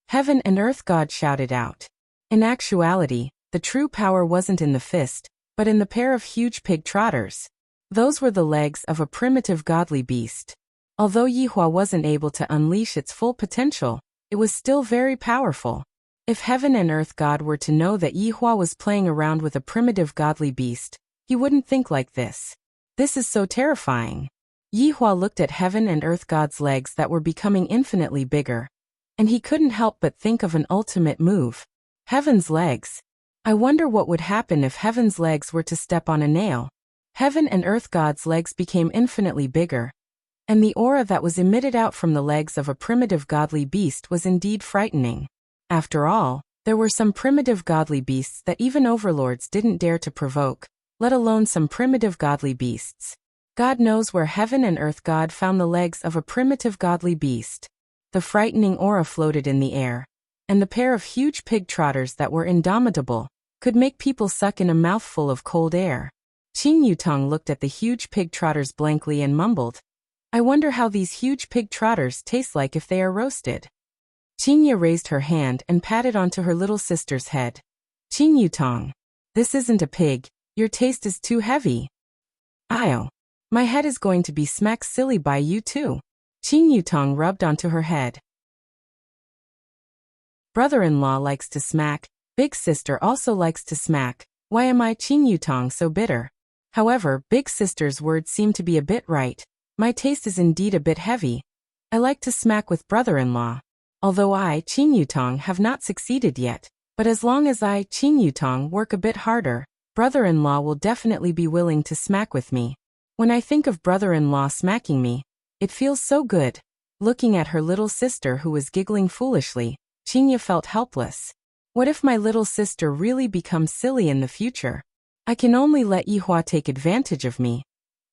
S1: Heaven and Earth God shouted out. In actuality, the true power wasn't in the fist, but in the pair of huge pig trotters. Those were the legs of a primitive godly beast. Although Yihua wasn't able to unleash its full potential, it was still very powerful. If Heaven and Earth God were to know that Yihua was playing around with a primitive godly beast, he wouldn't think like this. This is so terrifying. Yihua looked at Heaven and Earth God's legs that were becoming infinitely bigger, and he couldn't help but think of an ultimate move. Heaven's legs. I wonder what would happen if Heaven's legs were to step on a nail. Heaven and Earth God's legs became infinitely bigger, and the aura that was emitted out from the legs of a primitive godly beast was indeed frightening. After all, there were some primitive godly beasts that even overlords didn't dare to provoke, let alone some primitive godly beasts. God knows where Heaven and Earth God found the legs of a primitive godly beast. The frightening aura floated in the air, and the pair of huge pig trotters that were indomitable could make people suck in a mouthful of cold air. Qing Yutong looked at the huge pig trotters blankly and mumbled, I wonder how these huge pig trotters taste like if they are roasted. Qingya raised her hand and patted onto her little sister's head. Qing Yutong, this isn't a pig, your taste is too heavy. Io. My head is going to be smack silly by you too. Qing Yutong rubbed onto her head. Brother-in-law likes to smack, big sister also likes to smack. Why am I Qing Yutong so bitter? However, big sister's words seem to be a bit right. My taste is indeed a bit heavy. I like to smack with brother-in-law. Although I, Qing Yutong, have not succeeded yet, but as long as I, Qing Yutong, work a bit harder, brother-in-law will definitely be willing to smack with me. When I think of brother-in-law smacking me, it feels so good. Looking at her little sister who was giggling foolishly, Qingya felt helpless. What if my little sister really becomes silly in the future? I can only let Yihua take advantage of me.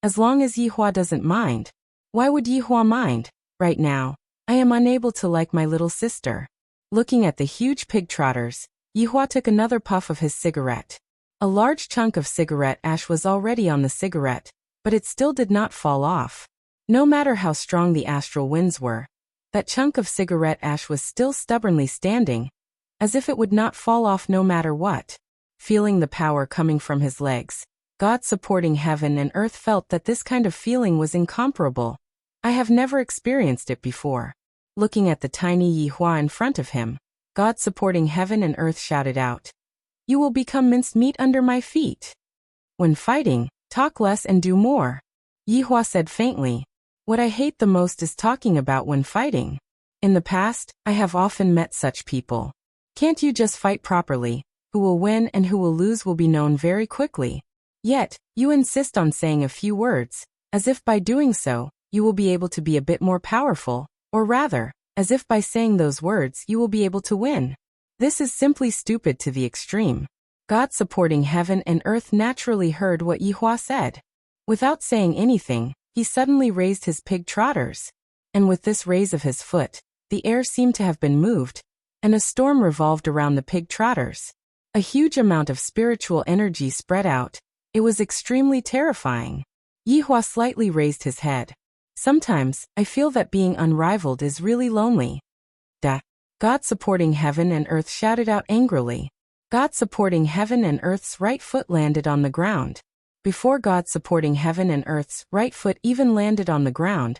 S1: As long as Yihua doesn't mind. Why would Yihua mind? Right now, I am unable to like my little sister. Looking at the huge pig trotters, Yihua took another puff of his cigarette. A large chunk of cigarette ash was already on the cigarette, but it still did not fall off. No matter how strong the astral winds were, that chunk of cigarette ash was still stubbornly standing, as if it would not fall off no matter what. Feeling the power coming from his legs, God supporting Heaven and Earth felt that this kind of feeling was incomparable. I have never experienced it before. Looking at the tiny Yihua in front of him, God supporting Heaven and Earth shouted out, You will become minced meat under my feet. When fighting, talk less and do more. Yihua said faintly, What I hate the most is talking about when fighting. In the past, I have often met such people. Can't you just fight properly? Who will win and who will lose will be known very quickly. Yet, you insist on saying a few words, as if by doing so, you will be able to be a bit more powerful, or rather, as if by saying those words you will be able to win. This is simply stupid to the extreme. God supporting Heaven and Earth naturally heard what Yihua said. Without saying anything, he suddenly raised his pig trotters. And with this raise of his foot, the air seemed to have been moved, and a storm revolved around the pig trotters. A huge amount of spiritual energy spread out. It was extremely terrifying. Yihua slightly raised his head. Sometimes, I feel that being unrivaled is really lonely. God supporting Heaven and Earth shouted out angrily. God supporting Heaven and Earth's right foot landed on the ground. Before God supporting Heaven and Earth's right foot even landed on the ground,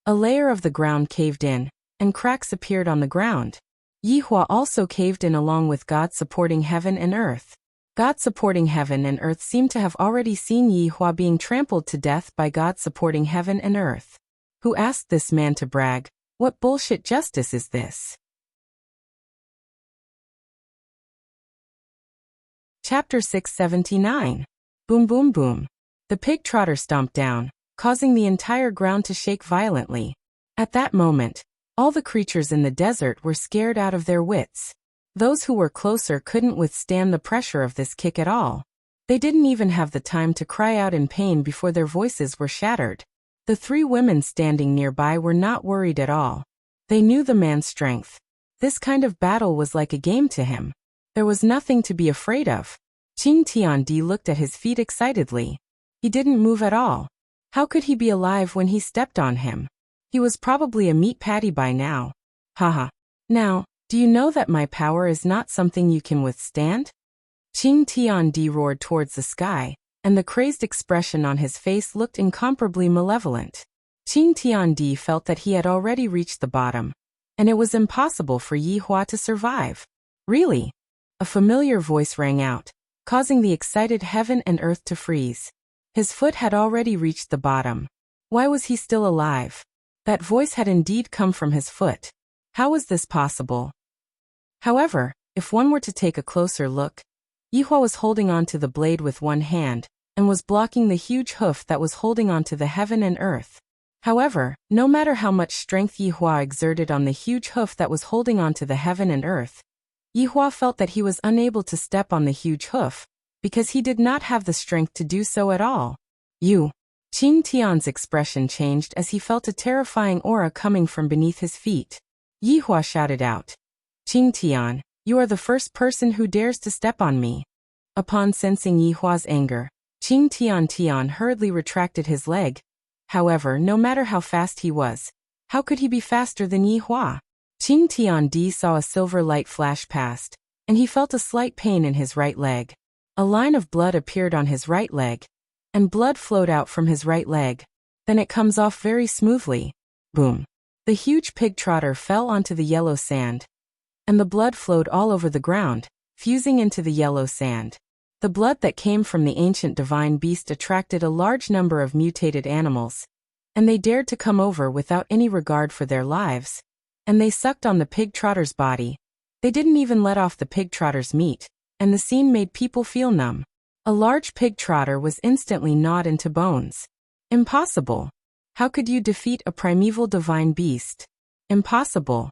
S1: a layer of the ground caved in, and cracks appeared on the ground. Yihua also caved in along with God supporting Heaven and Earth. God supporting Heaven and Earth seemed to have already seen Yihua being trampled to death by God supporting Heaven and Earth. Who asked this man to brag? What bullshit justice is this? Chapter 679. Boom boom boom. The pig trotter stomped down, causing the entire ground to shake violently. At that moment, All the creatures in the desert were scared out of their wits. Those who were closer couldn't withstand the pressure of this kick at all. They didn't even have the time to cry out in pain before their voices were shattered. The three women standing nearby were not worried at all. They knew the man's strength. This kind of battle was like a game to him. There was nothing to be afraid of. Qing Tiandi looked at his feet excitedly. He didn't move at all. How could he be alive when he stepped on him? He was probably a meat patty by now. Haha. Now, do you know that my power is not something you can withstand? Qing Tiandi roared towards the sky, and the crazed expression on his face looked incomparably malevolent. Qing Tiandi felt that he had already reached the bottom, and it was impossible for Yi Hua to survive. Really? A familiar voice rang out, causing the excited heaven and earth to freeze. His foot had already reached the bottom. Why was he still alive? That voice had indeed come from his foot. How was this possible? However, if one were to take a closer look, Yi Hua was holding on to the blade with one hand, and was blocking the huge hoof that was holding on to the heaven and earth. However, no matter how much strength Yi Hua exerted on the huge hoof that was holding on to the heaven and earth, Yi Hua felt that he was unable to step on the huge hoof, because he did not have the strength to do so at all. You. Qing Tian's expression changed as he felt a terrifying aura coming from beneath his feet. Yi Hua shouted out, Qing Tian, you are the first person who dares to step on me. Upon sensing Yi Hua's anger, Qing Tian hurriedly retracted his leg. However, no matter how fast he was, how could he be faster than Yi Hua? Qing Tiandi saw a silver light flash past, and he felt a slight pain in his right leg. A line of blood appeared on his right leg, and blood flowed out from his right leg. Then it comes off very smoothly. Boom. The huge pig trotter fell onto the yellow sand, and the blood flowed all over the ground, fusing into the yellow sand. The blood that came from the ancient divine beast attracted a large number of mutated animals, and they dared to come over without any regard for their lives, and they sucked on the pig trotter's body. They didn't even let off the pig trotter's meat, and the scene made people feel numb. A large pig trotter was instantly gnawed into bones. Impossible. How could you defeat a primeval divine beast? Impossible.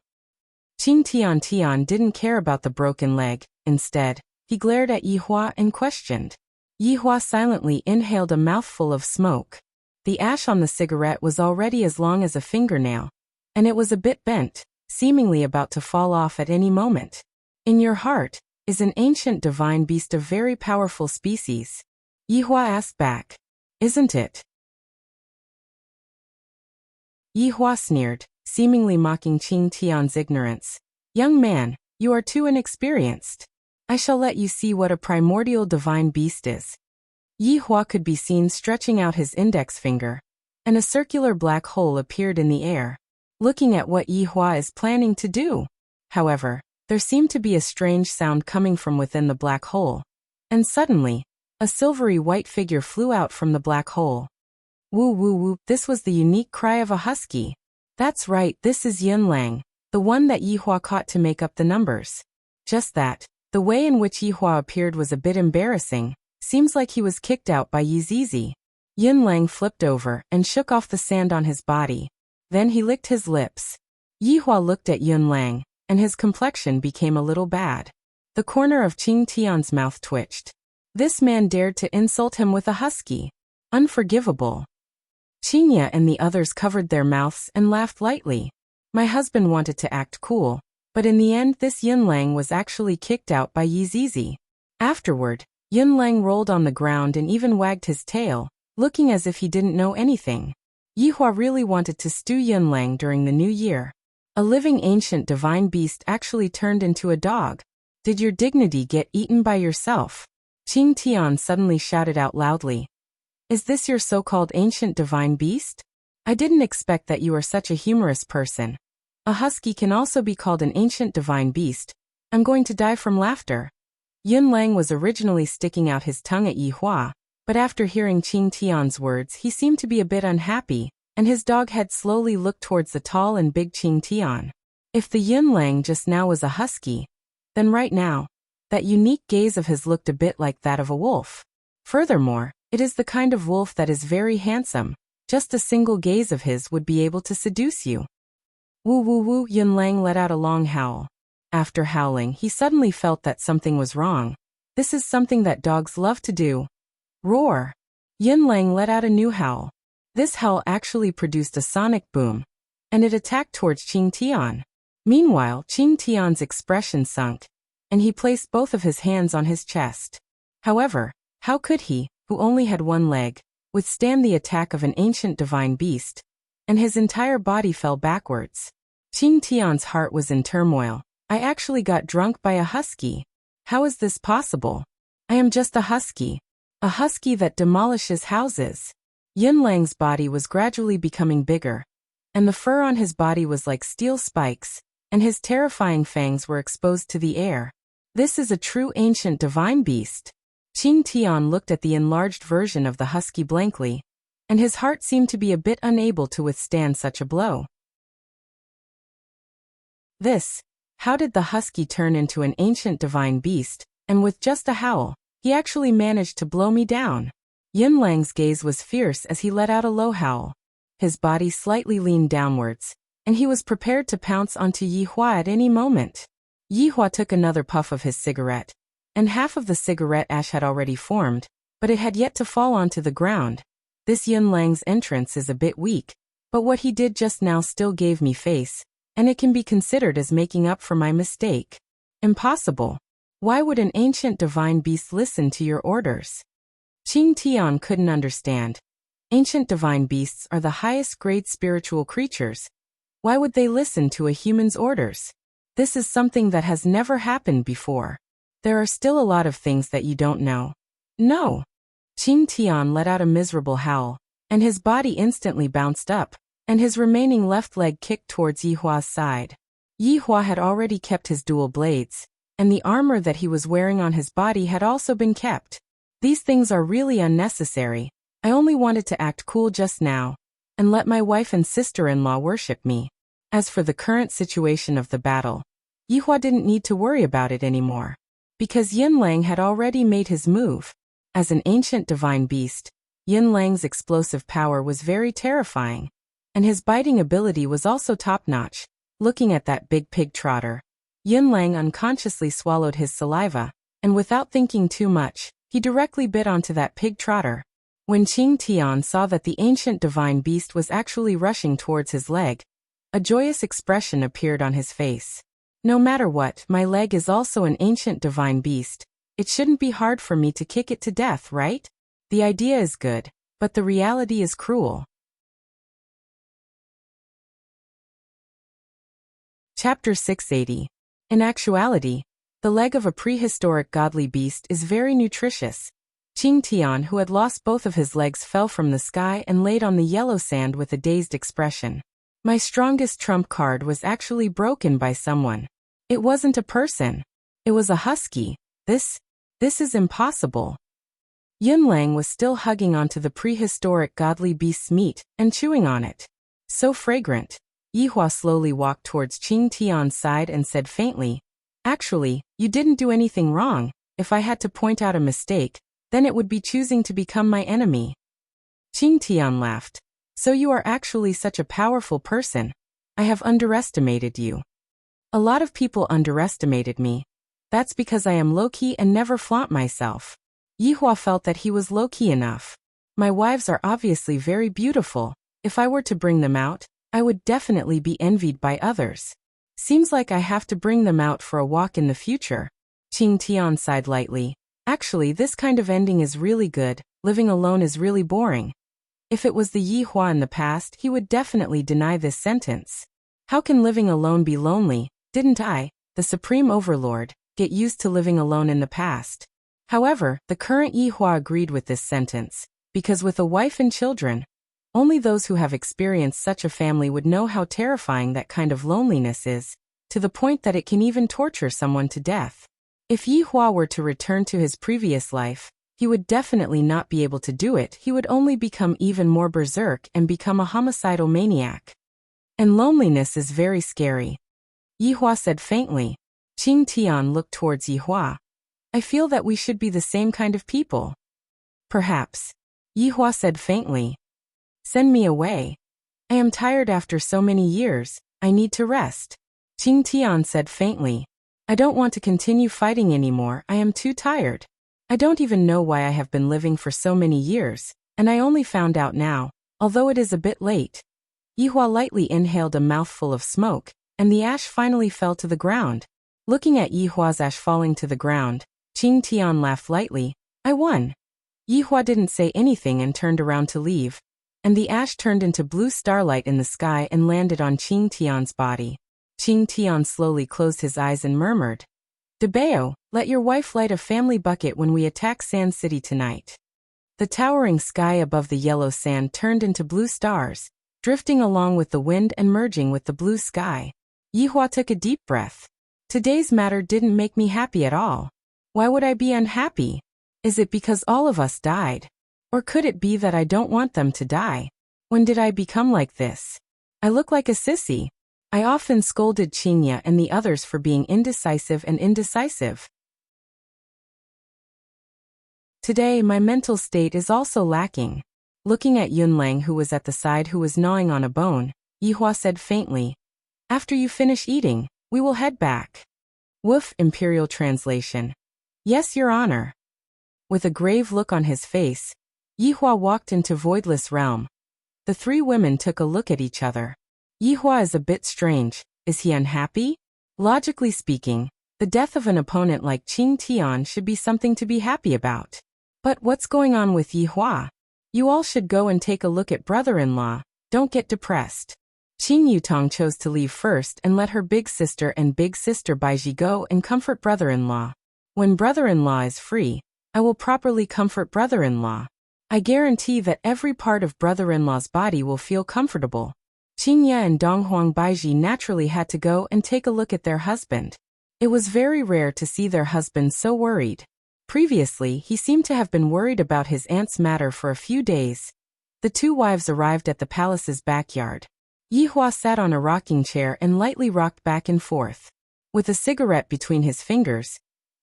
S1: Qing Tian didn't care about the broken leg. Instead, he glared at Yi Hua and questioned. Yi Hua silently inhaled a mouthful of smoke. The ash on the cigarette was already as long as a fingernail, and it was a bit bent, seemingly about to fall off at any moment. In your heart is an ancient divine beast of very powerful species. Yi Hua asked back. Isn't it? Yi Hua sneered, seemingly mocking Qing Tian's ignorance. Young man, you are too inexperienced. I shall let you see what a primordial divine beast is. Yi Hua could be seen stretching out his index finger, and a circular black hole appeared in the air, looking at what Yi Hua is planning to do. However, there seemed to be a strange sound coming from within the black hole, and suddenly, a silvery white figure flew out from the black hole. Woo woo woo, this was the unique cry of a husky. That's right, this is Yunlang, the one that Yi Hua caught to make up the numbers. Just that, the way in which Yi Hua appeared was a bit embarrassing. Seems like he was kicked out by Yi Zizi. Yunlang flipped over and shook off the sand on his body. Then he licked his lips. Yi Hua looked at Yunlang, and his complexion became a little bad. The corner of Qing Tian's mouth twitched. This man dared to insult him with a husky. Unforgivable. Qingya and the others covered their mouths and laughed lightly. My husband wanted to act cool, but in the end this Yunlang was actually kicked out by Yi Zizi. Afterward, Yunlang rolled on the ground and even wagged his tail, looking as if he didn't know anything. Yi Hua really wanted to stew Yunlang during the new year. A living ancient divine beast actually turned into a dog. Did your dignity get eaten by yourself? Qing Tian suddenly shouted out loudly. Is this your so-called ancient divine beast? I didn't expect that you are such a humorous person. A husky can also be called an ancient divine beast. I'm going to die from laughter. Yunlang was originally sticking out his tongue at Yi Hua, but after hearing Qing Tian's words he seemed to be a bit unhappy, and his dog head slowly looked towards the tall and big Qing Tian. If the Yunlang just now was a husky, then right now, that unique gaze of his looked a bit like that of a wolf. Furthermore, it is the kind of wolf that is very handsome. Just a single gaze of his would be able to seduce you. Woo woo woo, Yun Lang let out a long howl. After howling, he suddenly felt that something was wrong. This is something that dogs love to do. Roar! Yun Lang let out a new howl. This howl actually produced a sonic boom, and it attacked towards Qing Tian. Meanwhile, Qing Tian's expression sunk, and he placed both of his hands on his chest. However, how could he, who only had one leg, withstand the attack of an ancient divine beast? And his entire body fell backwards. Qing Tian's heart was in turmoil. I actually got drunk by a husky. How is this possible? I am just a husky that demolishes houses. Yun Lang's body was gradually becoming bigger, and the fur on his body was like steel spikes, and his terrifying fangs were exposed to the air. This is a true ancient divine beast. Qing Tian looked at the enlarged version of the husky blankly, and his heart seemed to be a bit unable to withstand such a blow. How did the husky turn into an ancient divine beast, and with just a howl, he actually managed to blow me down? Yun Lang's gaze was fierce as he let out a low howl. His body slightly leaned downwards, and he was prepared to pounce onto Yi Hua at any moment. Yi Hua took another puff of his cigarette, and half of the cigarette ash had already formed, but it had yet to fall onto the ground. This Yun Lang's entrance is a bit weak, but what he did just now still gave me face, and it can be considered as making up for my mistake. Impossible. Why would an ancient divine beast listen to your orders? Qing Tian couldn't understand. Ancient divine beasts are the highest grade spiritual creatures. Why would they listen to a human's orders? This is something that has never happened before. There are still a lot of things that you don't know. No. Qing Tian let out a miserable howl, and his body instantly bounced up, and his remaining left leg kicked towards Yi Hua's side. Yi Hua had already kept his dual blades, and the armor that he was wearing on his body had also been kept. These things are really unnecessary. I only wanted to act cool just now, and let my wife and sister-in-law worship me. As for the current situation of the battle, Yi Hua didn't need to worry about it anymore, because Yun Lang had already made his move. As an ancient divine beast, Yun Lang's explosive power was very terrifying, and his biting ability was also top-notch. Looking at that big pig trotter, Yun Lang unconsciously swallowed his saliva, and without thinking too much, he directly bit onto that pig trotter. When Qing Tian saw that the ancient divine beast was actually rushing towards his leg, a joyous expression appeared on his face. No matter what, my leg is also an ancient divine beast. It shouldn't be hard for me to kick it to death, right? The idea is good, but the reality is cruel. Chapter 680. In actuality, the leg of a prehistoric godly beast is very nutritious. Qing Tian, who had lost both of his legs, fell from the sky and laid on the yellow sand with a dazed expression. My strongest trump card was actually broken by someone. It wasn't a person. It was a husky. This is impossible. Yun Lang was still hugging onto the prehistoric godly beast's meat and chewing on it. So fragrant. Yi Hua slowly walked towards Qing Tian's side and said faintly, "Actually, you didn't do anything wrong. If I had to point out a mistake, then it would be choosing to become my enemy." Qing Tian laughed. "So you are actually such a powerful person. I have underestimated you." "A lot of people underestimated me. That's because I am low-key and never flaunt myself." Yi Hua felt that he was low-key enough. "My wives are obviously very beautiful. If I were to bring them out, I would definitely be envied by others. Seems like I have to bring them out for a walk in the future." Qing Tian sighed lightly. "Actually, this kind of ending is really good. Living alone is really boring." If it was the Yi Hua in the past, he would definitely deny this sentence. How can living alone be lonely? Didn't I, the Supreme Overlord, get used to living alone in the past? However, the current Yi Hua agreed with this sentence, because with a wife and children, only those who have experienced such a family would know how terrifying that kind of loneliness is, to the point that it can even torture someone to death. If Yi Hua were to return to his previous life, he would definitely not be able to do it. He would only become even more berserk and become a homicidal maniac. And loneliness is very scary. Yi Hua said faintly. Qing Tian looked towards Yi Hua. "I feel that we should be the same kind of people." "Perhaps." Yi Hua said faintly. "Send me away. I am tired after so many years. I need to rest. Qing Tian said faintly. I don't want to continue fighting anymore, I am too tired. I don't even know why I have been living for so many years, and I only found out now, although it is a bit late. Yihua lightly inhaled a mouthful of smoke, and the ash finally fell to the ground. Looking at Yihua's ash falling to the ground, Qing Tian laughed lightly. I won. Yihua didn't say anything and turned around to leave, and the ash turned into blue starlight in the sky and landed on Qing Tian's body. Qing Tian slowly closed his eyes and murmured, Debeo, let your wife light a family bucket when we attack Sand City tonight. The towering sky above the yellow sand turned into blue stars, drifting along with the wind and merging with the blue sky. Yihua took a deep breath. Today's matter didn't make me happy at all. Why would I be unhappy? Is it because all of us died? Or could it be that I don't want them to die? When did I become like this? I look like a sissy. I often scolded Qingya and the others for being indecisive and indecisive. Today my mental state is also lacking. Looking at Yunlang who was at the side who was gnawing on a bone, Yihua said faintly, After you finish eating, we will head back. Woof, Imperial Translation. Yes, Your Honor. With a grave look on his face, Yihua walked into Voidless Realm. The three women took a look at each other. Yihua is a bit strange. Is he unhappy? Logically speaking, the death of an opponent like Qing Tian should be something to be happy about. But what's going on with Yihua? You all should go and take a look at brother-in-law. Don't get depressed. Qing Yutong chose to leave first and let her big sister and big sister Baiji go and comfort brother-in-law. When brother-in-law is free, I will properly comfort brother-in-law. I guarantee that every part of brother-in-law's body will feel comfortable. Qingya and Donghuang Baiji naturally had to go and take a look at their husband. It was very rare to see their husband so worried. Previously, he seemed to have been worried about his aunt's matter for a few days. The two wives arrived at the palace's backyard. Yihua sat on a rocking chair and lightly rocked back and forth. With a cigarette between his fingers,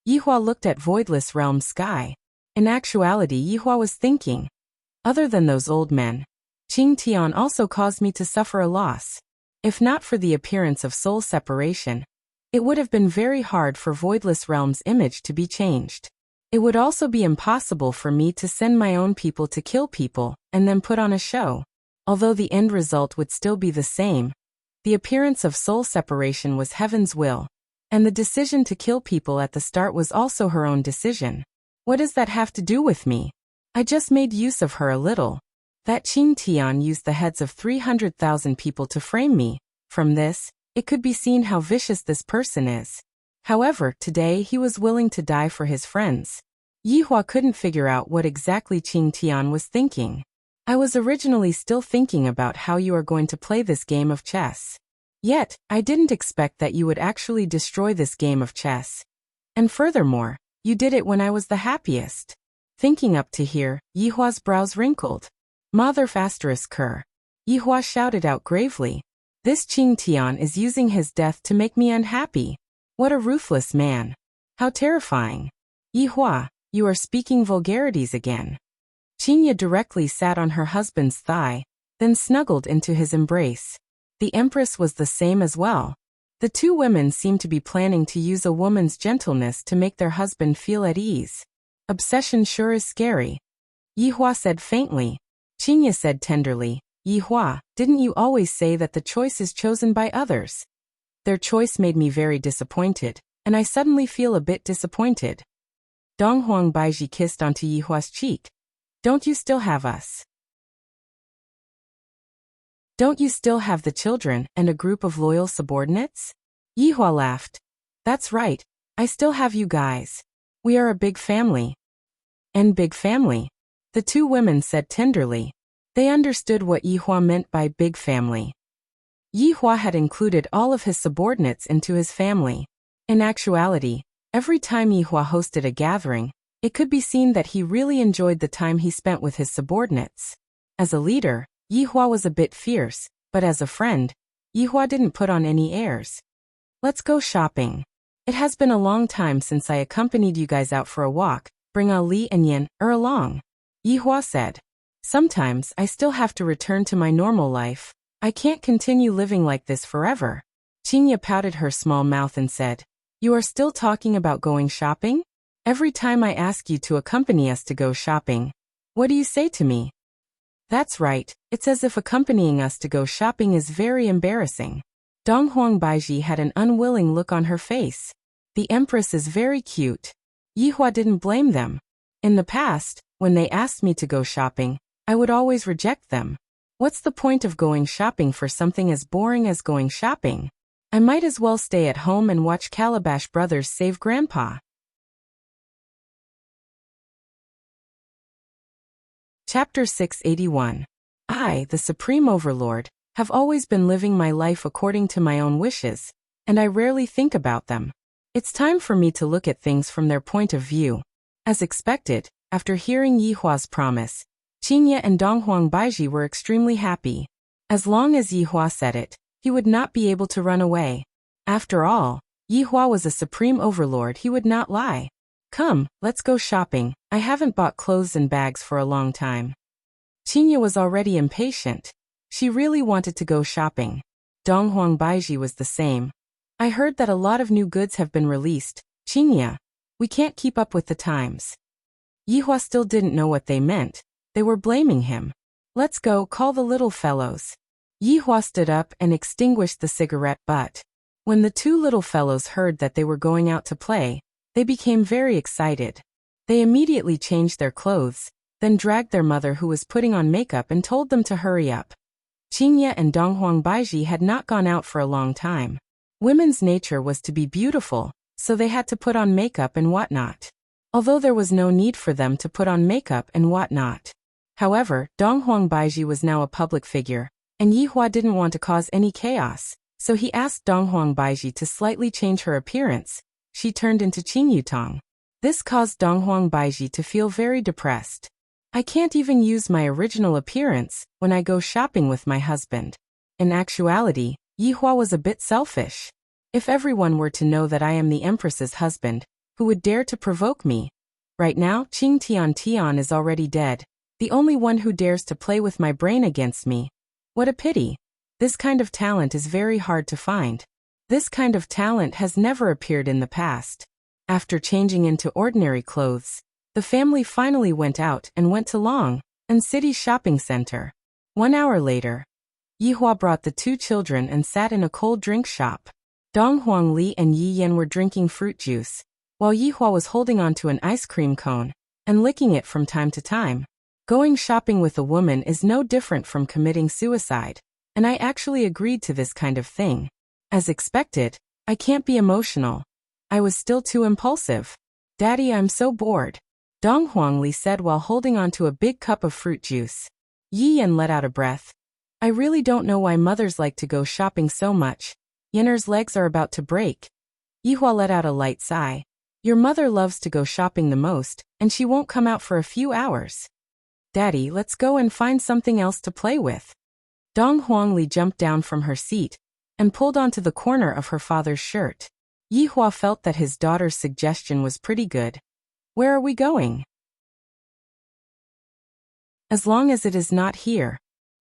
S1: Yihua looked at Voidless Realm sky. In actuality, Yihua was thinking, other than those old men, Qing Tian also caused me to suffer a loss. If not for the appearance of soul separation, it would have been very hard for Voidless Realm's image to be changed. It would also be impossible for me to send my own people to kill people and then put on a show. Although the end result would still be the same, the appearance of soul separation was heaven's will, and the decision to kill people at the start was also her own decision. What does that have to do with me? I just made use of her a little. That Qing Tian used the heads of 300,000 people to frame me. From this, it could be seen how vicious this person is. However, today he was willing to die for his friends. Yihua couldn't figure out what exactly Qing Tian was thinking. I was originally still thinking about how you are going to play this game of chess. Yet, I didn't expect that you would actually destroy this game of chess. And furthermore, you did it when I was the happiest. Thinking up to here, Yihua's brows wrinkled. Mother ****. Yihua shouted out gravely. This Qing Tian is using his death to make me unhappy. What a ruthless man. How terrifying. Yihua, you are speaking vulgarities again. Qingya directly sat on her husband's thigh, then snuggled into his embrace. The Empress was the same as well. The two women seemed to be planning to use a woman's gentleness to make their husband feel at ease. Obsession sure is scary. Yihua said faintly. Qingya said tenderly, Yihua, didn't you always say that the choice is chosen by others? Their choice made me very disappointed, and I suddenly feel a bit disappointed. Donghuang Baiji kissed onto Yihua's cheek. Don't you still have us? Don't you still have the children and a group of loyal subordinates? Yihua laughed. That's right, I still have you guys. We are a big family. And big family, the two women said tenderly. They understood what Yihua meant by big family. Yihua had included all of his subordinates into his family. In actuality, every time Yihua hosted a gathering, it could be seen that he really enjoyed the time he spent with his subordinates. As a leader, Yihua was a bit fierce, but as a friend, Yihua didn't put on any airs. Let's go shopping. It has been a long time since I accompanied you guys out for a walk. Bring Ali and Yin along. Yihua said. Sometimes I still have to return to my normal life, I can't continue living like this forever. Qingye pouted her small mouth and said, You are still talking about going shopping? Every time I ask you to accompany us to go shopping, what do you say to me? That's right, it's as if accompanying us to go shopping is very embarrassing. Donghuang Baiji had an unwilling look on her face. The empress is very cute. Yihua didn't blame them. In the past, when they asked me to go shopping, I would always reject them. What's the point of going shopping for something as boring as going shopping? I might as well stay at home and watch Calabash Brothers save Grandpa. Chapter 681. I, the Supreme Overlord, have always been living my life according to my own wishes, and I rarely think about them. It's time for me to look at things from their point of view. As expected, after hearing Yihua's promise, Qingye and Donghuang Baiji were extremely happy. As long as Yihua said it, he would not be able to run away. After all, Yihua was a Supreme Overlord, he would not lie. Come, let's go shopping. I haven't bought clothes and bags for a long time. Qingye was already impatient. She really wanted to go shopping. Donghuang Baiji was the same. I heard that a lot of new goods have been released. Qingye, we can't keep up with the times. Yihua still didn't know what they meant. They were blaming him. Let's go, call the little fellows. Yihua stood up and extinguished the cigarette butt. When the two little fellows heard that they were going out to play, they became very excited. They immediately changed their clothes, then dragged their mother who was putting on makeup and told them to hurry up. Qingye and Donghuang Baiji had not gone out for a long time. Women's nature was to be beautiful, so they had to put on makeup and whatnot. Although there was no need for them to put on makeup and whatnot. However, Donghuang Baiji was now a public figure, and Yihua didn't want to cause any chaos, so he asked Donghuang Baiji to slightly change her appearance. She turned into Qingyutong. This caused Donghuang Baiji to feel very depressed. I can't even use my original appearance when I go shopping with my husband. In actuality, Yihua was a bit selfish. If everyone were to know that I am the Empress's husband, who would dare to provoke me? Right now, Qing Tian is already dead, the only one who dares to play with my brain against me. What a pity. This kind of talent is very hard to find. This kind of talent has never appeared in the past. After changing into ordinary clothes, the family finally went out and went to Long and City Shopping Center. 1 hour later, Yihua brought the two children and sat in a cold drink shop. Donghuang Li and Yi Yan were drinking fruit juice, while Yihua was holding onto an ice cream cone and licking it from time to time. Going shopping with a woman is no different from committing suicide, and I actually agreed to this kind of thing. As expected, I can't be emotional. I was still too impulsive. Daddy, I'm so bored. Donghuang Li said while holding onto a big cup of fruit juice. Yi Yan let out a breath. I really don't know why mothers like to go shopping so much. Yenner's legs are about to break. Yihua let out a light sigh. Your mother loves to go shopping the most, and she won't come out for a few hours. Daddy, let's go and find something else to play with. Donghuang Li jumped down from her seat and pulled onto the corner of her father's shirt. Yihua felt that his daughter's suggestion was pretty good. Where are we going? As long as it is not here.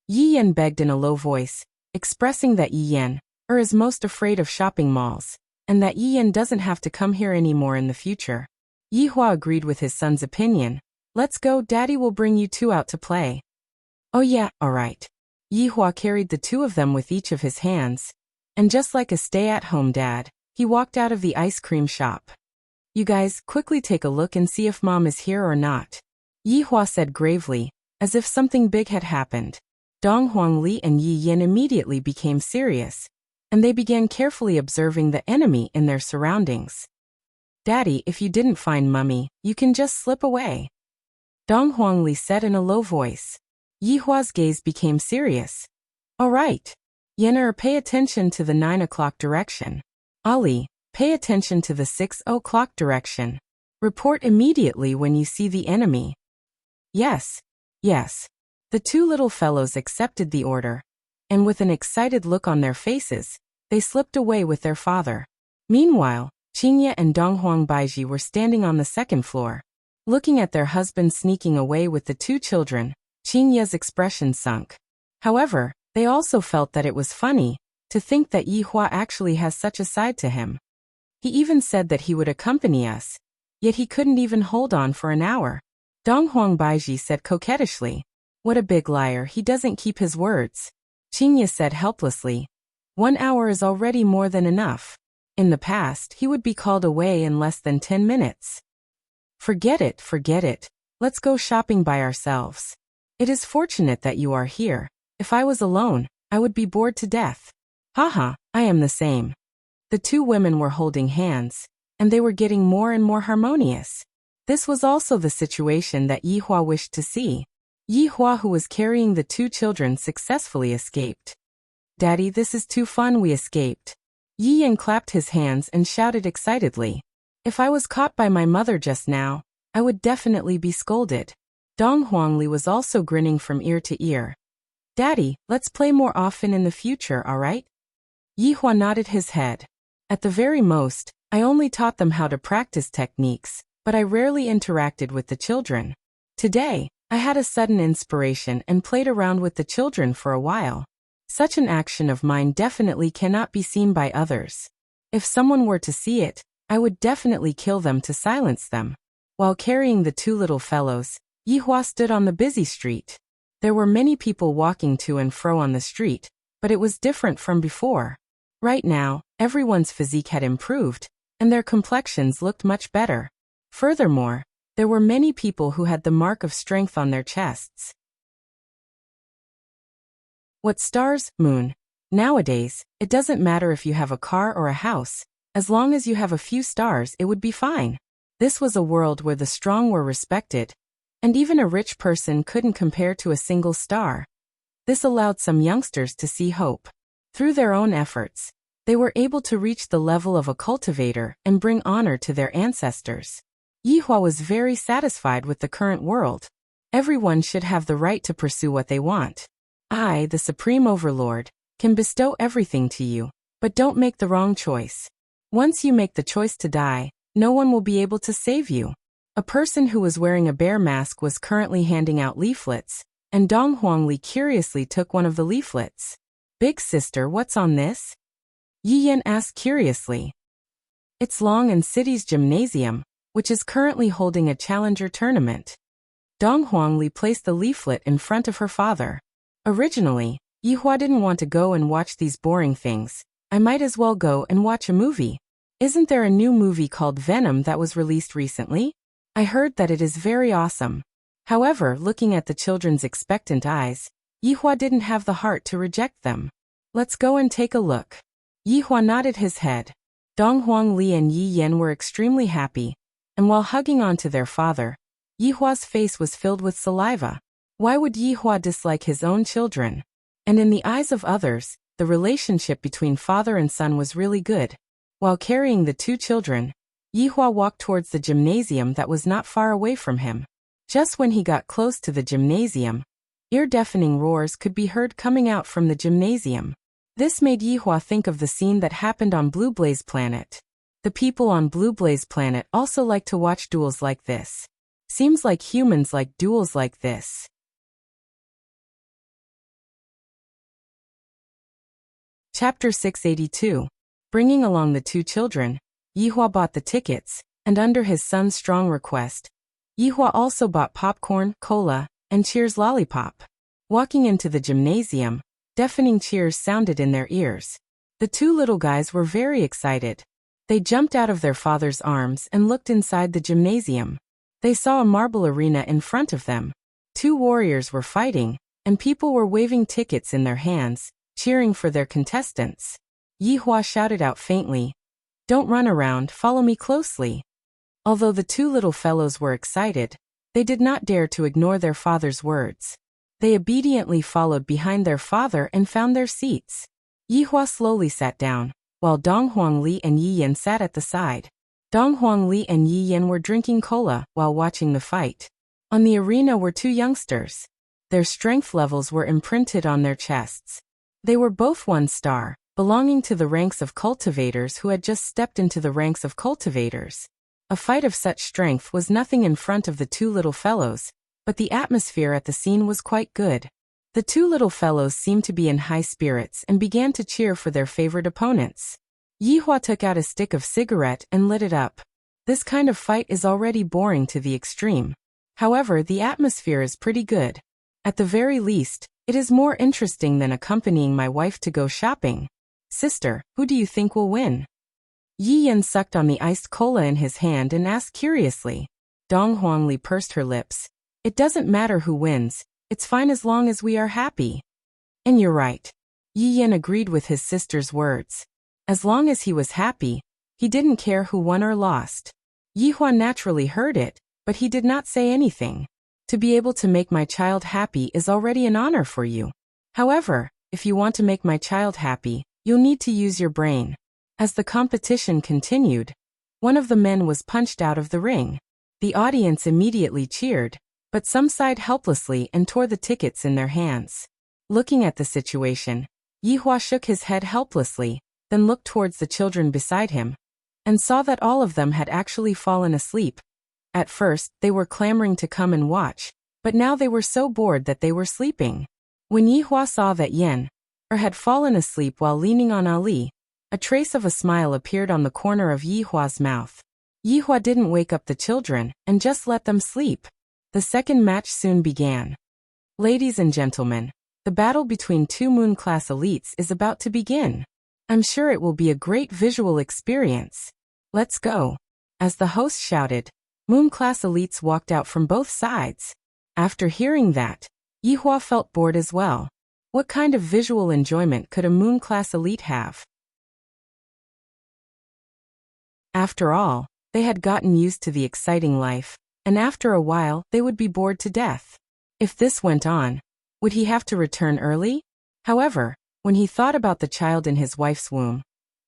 S1: Yi Yan begged in a low voice, expressing that Yi Yan is most afraid of shopping malls, and that Yi Yan doesn't have to come here anymore in the future. Yihua agreed with his son's opinion. Let's go, Daddy will bring you two out to play. Oh yeah, alright. Yihua carried the two of them with each of his hands, and just like a stay-at-home dad, he walked out of the ice cream shop. You guys, quickly take a look and see if Mom is here or not. Yihua said gravely, as if something big had happened. Donghuang Li and Yi Yan immediately became serious, and they began carefully observing the enemy in their surroundings. Daddy, if you didn't find Mummy, you can just slip away. Donghuang Li said in a low voice. Yihua's gaze became serious. All right. Yenner, pay attention to the 9 o'clock direction. Ali, pay attention to the 6 o'clock direction. Report immediately when you see the enemy. Yes. Yes. The two little fellows accepted the order, and with an excited look on their faces, they slipped away with their father. Meanwhile, Qingye and Donghuang Baiji were standing on the second floor. Looking at their husband sneaking away with the two children, Qingye's expression sunk. However, They also felt that it was funny to think that Yi Hua actually has such a side to him. He even said that he would accompany us, yet he couldn't even hold on for an hour. Dong Huangbaiji said coquettishly. What a big liar, he doesn't keep his words. Qingye said helplessly. 1 hour is already more than enough. In the past, he would be called away in less than 10 minutes. Forget it. Let's go shopping by ourselves. It is fortunate that you are here. If I was alone, I would be bored to death. Haha, I am the same. The two women were holding hands, and they were getting more and more harmonious. This was also the situation that Yi Hua wished to see. Yi Hua, who was carrying the two children, successfully escaped. Daddy, this is too fun, we escaped. Yi Yan clapped his hands and shouted excitedly. If I was caught by my mother just now, I would definitely be scolded. Dong Huangli was also grinning from ear to ear. Daddy, let's play more often in the future, alright? Yi Hua nodded his head. At the very most, I only taught them how to practice techniques, but I rarely interacted with the children. Today, I had a sudden inspiration and played around with the children for a while. Such an action of mine definitely cannot be seen by others. If someone were to see it, I would definitely kill them to silence them. While carrying the two little fellows, Yi Hua stood on the busy street. There were many people walking to and fro on the street, but it was different from before. Right now, everyone's physique had improved, and their complexions looked much better. Furthermore, there were many people who had the mark of strength on their chests. What stars, moon? Nowadays, it doesn't matter if you have a car or a house. As long as you have a few stars, it would be fine. This was a world where the strong were respected, and even a rich person couldn't compare to a single star. This allowed some youngsters to see hope. Through their own efforts, they were able to reach the level of a cultivator and bring honor to their ancestors. Yi Hua was very satisfied with the current world. Everyone should have the right to pursue what they want. I, the Supreme Overlord, can bestow everything to you, but don't make the wrong choice. Once you make the choice to die, no one will be able to save you. A person who was wearing a bear mask was currently handing out leaflets, and Dong Huangli curiously took one of the leaflets. Big sister, what's on this? Yi Yan asked curiously. It's Long and City's gymnasium, which is currently holding a challenger tournament. Dong Huangli placed the leaflet in front of her father. Originally, Yi Hua didn't want to go and watch these boring things. I might as well go and watch a movie. Isn't there a new movie called Venom that was released recently? I heard that it is very awesome. However, looking at the children's expectant eyes, Yi Hua didn't have the heart to reject them. Let's go and take a look. Yi Hua nodded his head. Dong Huangli and Yi Yan were extremely happy, and while hugging onto their father, Yi Hua's face was filled with saliva. Why would Yi Hua dislike his own children? And in the eyes of others, the relationship between father and son was really good. While carrying the two children, Yi Hua walked towards the gymnasium that was not far away from him. Just when he got close to the gymnasium, ear-deafening roars could be heard coming out from the gymnasium. This made Yi Hua think of the scene that happened on Blue Blaze Planet. The people on Blue Blaze Planet also like to watch duels like this. Seems like humans like duels like this. Chapter 682. Bringing along the two children, Yi Hua bought the tickets, and under his son's strong request, Yi Hua also bought popcorn, cola, and Cheers lollipop. Walking into the gymnasium, deafening cheers sounded in their ears. The two little guys were very excited. They jumped out of their father's arms and looked inside the gymnasium. They saw a marble arena in front of them. Two warriors were fighting, and people were waving tickets in their hands, cheering for their contestants. Yi Hua shouted out faintly, "Don't run around, follow me closely." Although the two little fellows were excited, they did not dare to ignore their father's words. They obediently followed behind their father and found their seats. Yi Hua slowly sat down, while Dong Huangli and Yi Yan sat at the side. Dong Huangli and Yi Yan were drinking cola while watching the fight. On the arena were two youngsters. Their strength levels were imprinted on their chests. They were both 1 star, belonging to the ranks of cultivators who had just stepped into the ranks of cultivators. A fight of such strength was nothing in front of the two little fellows, but the atmosphere at the scene was quite good. The two little fellows seemed to be in high spirits and began to cheer for their favorite opponents. Yihua took out a stick of cigarette and lit it up. This kind of fight is already boring to the extreme. However, the atmosphere is pretty good. At the very least, it is more interesting than accompanying my wife to go shopping. Sister, who do you think will win? Yi Yan sucked on the iced cola in his hand and asked curiously. Dong Huangli pursed her lips. It doesn't matter who wins, it's fine as long as we are happy. And you're right. Yi Yan agreed with his sister's words. As long as he was happy, he didn't care who won or lost. Yihua naturally heard it, but he did not say anything. To be able to make my child happy is already an honor for you. However, if you want to make my child happy, you'll need to use your brain. As the competition continued, one of the men was punched out of the ring. The audience immediately cheered, but some sighed helplessly and tore the tickets in their hands. Looking at the situation, Yihua shook his head helplessly, then looked towards the children beside him, and saw that all of them had actually fallen asleep. At first, they were clamoring to come and watch, but now they were so bored that they were sleeping. When Yihua saw that had fallen asleep while leaning on Ali, a trace of a smile appeared on the corner of Yihua's mouth. Yihua didn't wake up the children, and just let them sleep. The second match soon began. Ladies and gentlemen, the battle between two Moon Class elites is about to begin. I'm sure it will be a great visual experience. Let's go. As the host shouted, Moon Class elites walked out from both sides. After hearing that, Yihua felt bored as well. What kind of visual enjoyment could a Moon Class elite have? After all, they had gotten used to the exciting life, and after a while they would be bored to death. If this went on, would he have to return early? However, when he thought about the child in his wife's womb,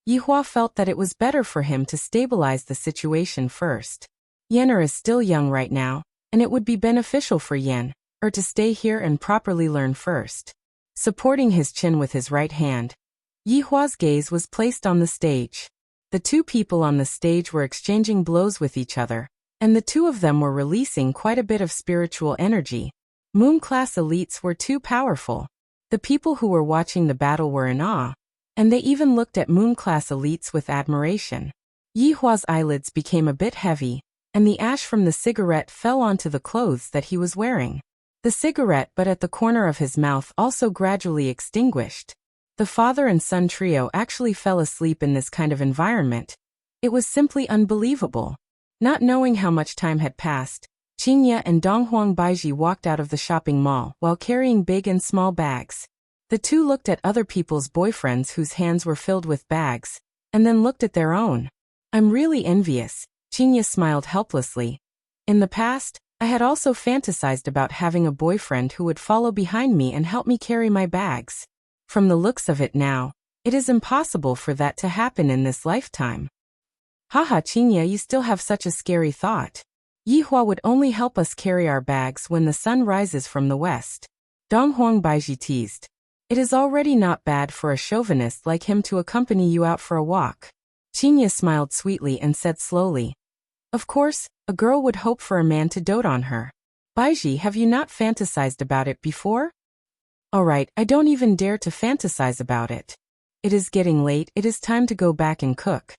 S1: Yihua felt that it was better for him to stabilize the situation first. Yener is still young right now, and it would be beneficial for to stay here and properly learn first. Supporting his chin with his right hand, Yihua's gaze was placed on the stage. The two people on the stage were exchanging blows with each other, and the two of them were releasing quite a bit of spiritual energy. Moon Class elites were too powerful. The people who were watching the battle were in awe, and they even looked at Moon Class elites with admiration. Yihua's eyelids became a bit heavy, and the ash from the cigarette fell onto the clothes that he was wearing. The cigarette butt at the corner of his mouth also gradually extinguished. The father and son trio actually fell asleep in this kind of environment. It was simply unbelievable. Not knowing how much time had passed, Qingye and Donghuang Baiji walked out of the shopping mall while carrying big and small bags. The two looked at other people's boyfriends whose hands were filled with bags, and then looked at their own. I'm really envious. Qingye smiled helplessly. In the past, I had also fantasized about having a boyfriend who would follow behind me and help me carry my bags. From the looks of it now, it is impossible for that to happen in this lifetime. Haha, Qingye, you still have such a scary thought. Yihua would only help us carry our bags when the sun rises from the west. Donghuang Baiji teased. It is already not bad for a chauvinist like him to accompany you out for a walk. Qingye smiled sweetly and said slowly, of course, a girl would hope for a man to dote on her. Baiji, have you not fantasized about it before? Alright, I don't even dare to fantasize about it. It is getting late, it is time to go back and cook.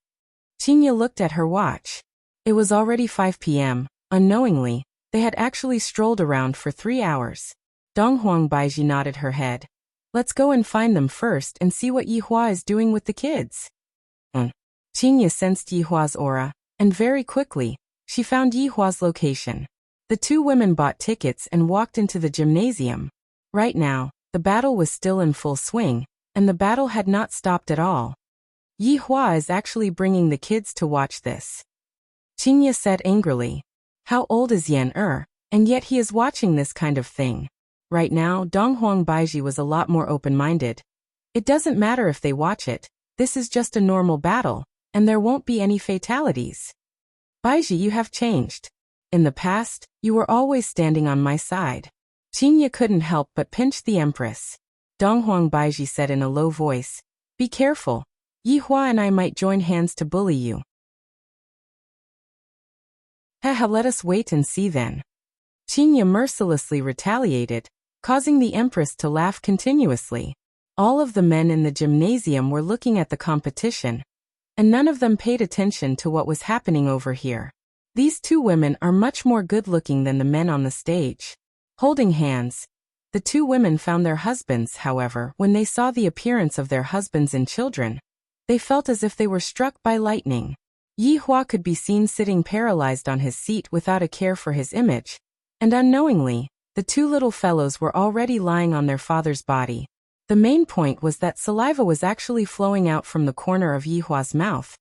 S1: Qingye looked at her watch. It was already 5 p.m. Unknowingly, they had actually strolled around for 3 hours. Donghuang Baiji nodded her head. Let's go and find them first and see what Yihua is doing with the kids. Qingye sensed Yihua's aura, and very quickly, she found Yihua's location. The two women bought tickets and walked into the gymnasium. Right now, the battle was still in full swing, and the battle had not stopped at all. Yihua is actually bringing the kids to watch this. Qingye said angrily. How old is Yan and yet he is watching this kind of thing. Right now, Donghuang Baiji was a lot more open-minded. It doesn't matter if they watch it, this is just a normal battle, and there won't be any fatalities. Baiji, you have changed. In the past, you were always standing on my side. Qingye couldn't help but pinch the empress. Donghuang Baiji said in a low voice, be careful, Yihua and I might join hands to bully you. Haha, let us wait and see then. Qingye mercilessly retaliated, causing the Empress to laugh continuously. All of the men in the gymnasium were looking at the competition, and none of them paid attention to what was happening over here. These two women are much more good-looking than the men on the stage. Holding hands, the two women found their husbands. However, when they saw the appearance of their husbands and children, they felt as if they were struck by lightning. Yi Hua could be seen sitting paralyzed on his seat without a care for his image, and unknowingly, the two little fellows were already lying on their father's body. The main point was that saliva was actually flowing out from the corner of Yi Hua's mouth.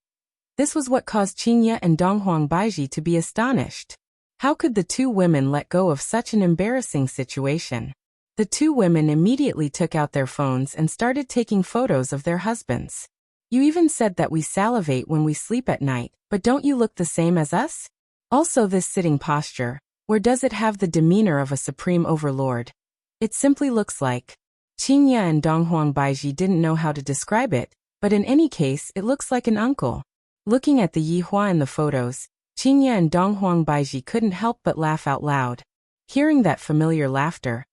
S1: This was what caused Qingye and Donghuang Baiji to be astonished. How could the two women let go of such an embarrassing situation? The two women immediately took out their phones and started taking photos of their husbands. You even said that we salivate when we sleep at night, but don't you look the same as us? Also, this sitting posture, where does it have the demeanor of a supreme overlord? It simply looks like. Qingye and Donghuang Baiji didn't know how to describe it, but in any case it looks like an uncle. Looking at the Yi Hua in the photos, Qingye and Donghuang Baiji couldn't help but laugh out loud. Hearing that familiar laughter,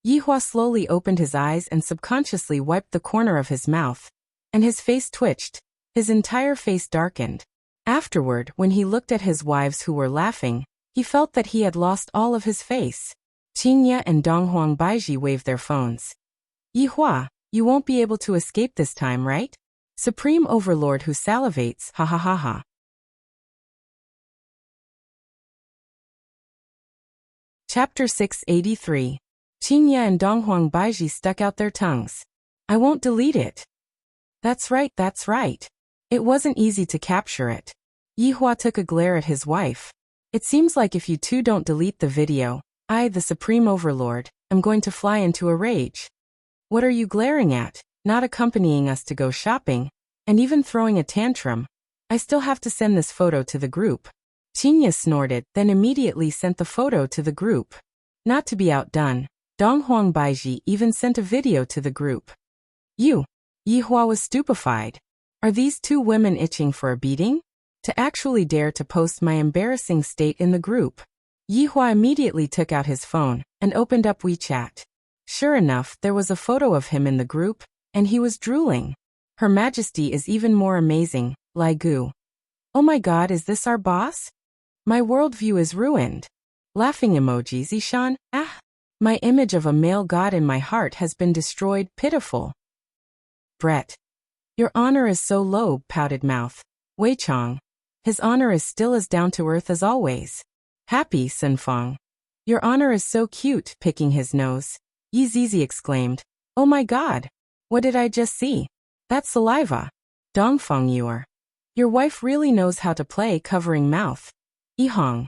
S1: Yi Hua slowly opened his eyes and subconsciously wiped the corner of his mouth, and his face twitched. His entire face darkened. Afterward, when he looked at his wives who were laughing, he felt that he had lost all of his face. Qingye and Donghuang Baiji waved their phones. Yi Hua, you won't be able to escape this time, right? Supreme Overlord who salivates, ha ha ha ha. Chapter 683. Qingye and Donghuang Baiji stuck out their tongues. I won't delete it. That's right, that's right. It wasn't easy to capture it. Yi Hua took a glare at his wife. It seems like if you two don't delete the video, I, the Supreme Overlord, am going to fly into a rage. What are you glaring at? Not accompanying us to go shopping, and even throwing a tantrum. I still have to send this photo to the group. Qingye snorted, then immediately sent the photo to the group. Not to be outdone, Donghuang Baiji even sent a video to the group. You. Yi Hua was stupefied. Are these two women itching for a beating? To actually dare to post my embarrassing state in the group. Yi Hua immediately took out his phone and opened up WeChat. Sure enough, there was a photo of him in the group, and he was drooling. Her Majesty is even more amazing, Lai Gu. Oh my god, is this our boss? My worldview is ruined. Laughing emoji Zishan, ah. My image of a male god in my heart has been destroyed, pitiful. Brett. Your honor is so low, pouted mouth. Wei Chong. His honor is still as down-to-earth as always. Happy, Sun Fong. Your honor is so cute, picking his nose. Yi Zizi exclaimed. Oh my god. What did I just see? That's saliva. Dongfeng Yuer. Your wife really knows how to play covering mouth. Yihong.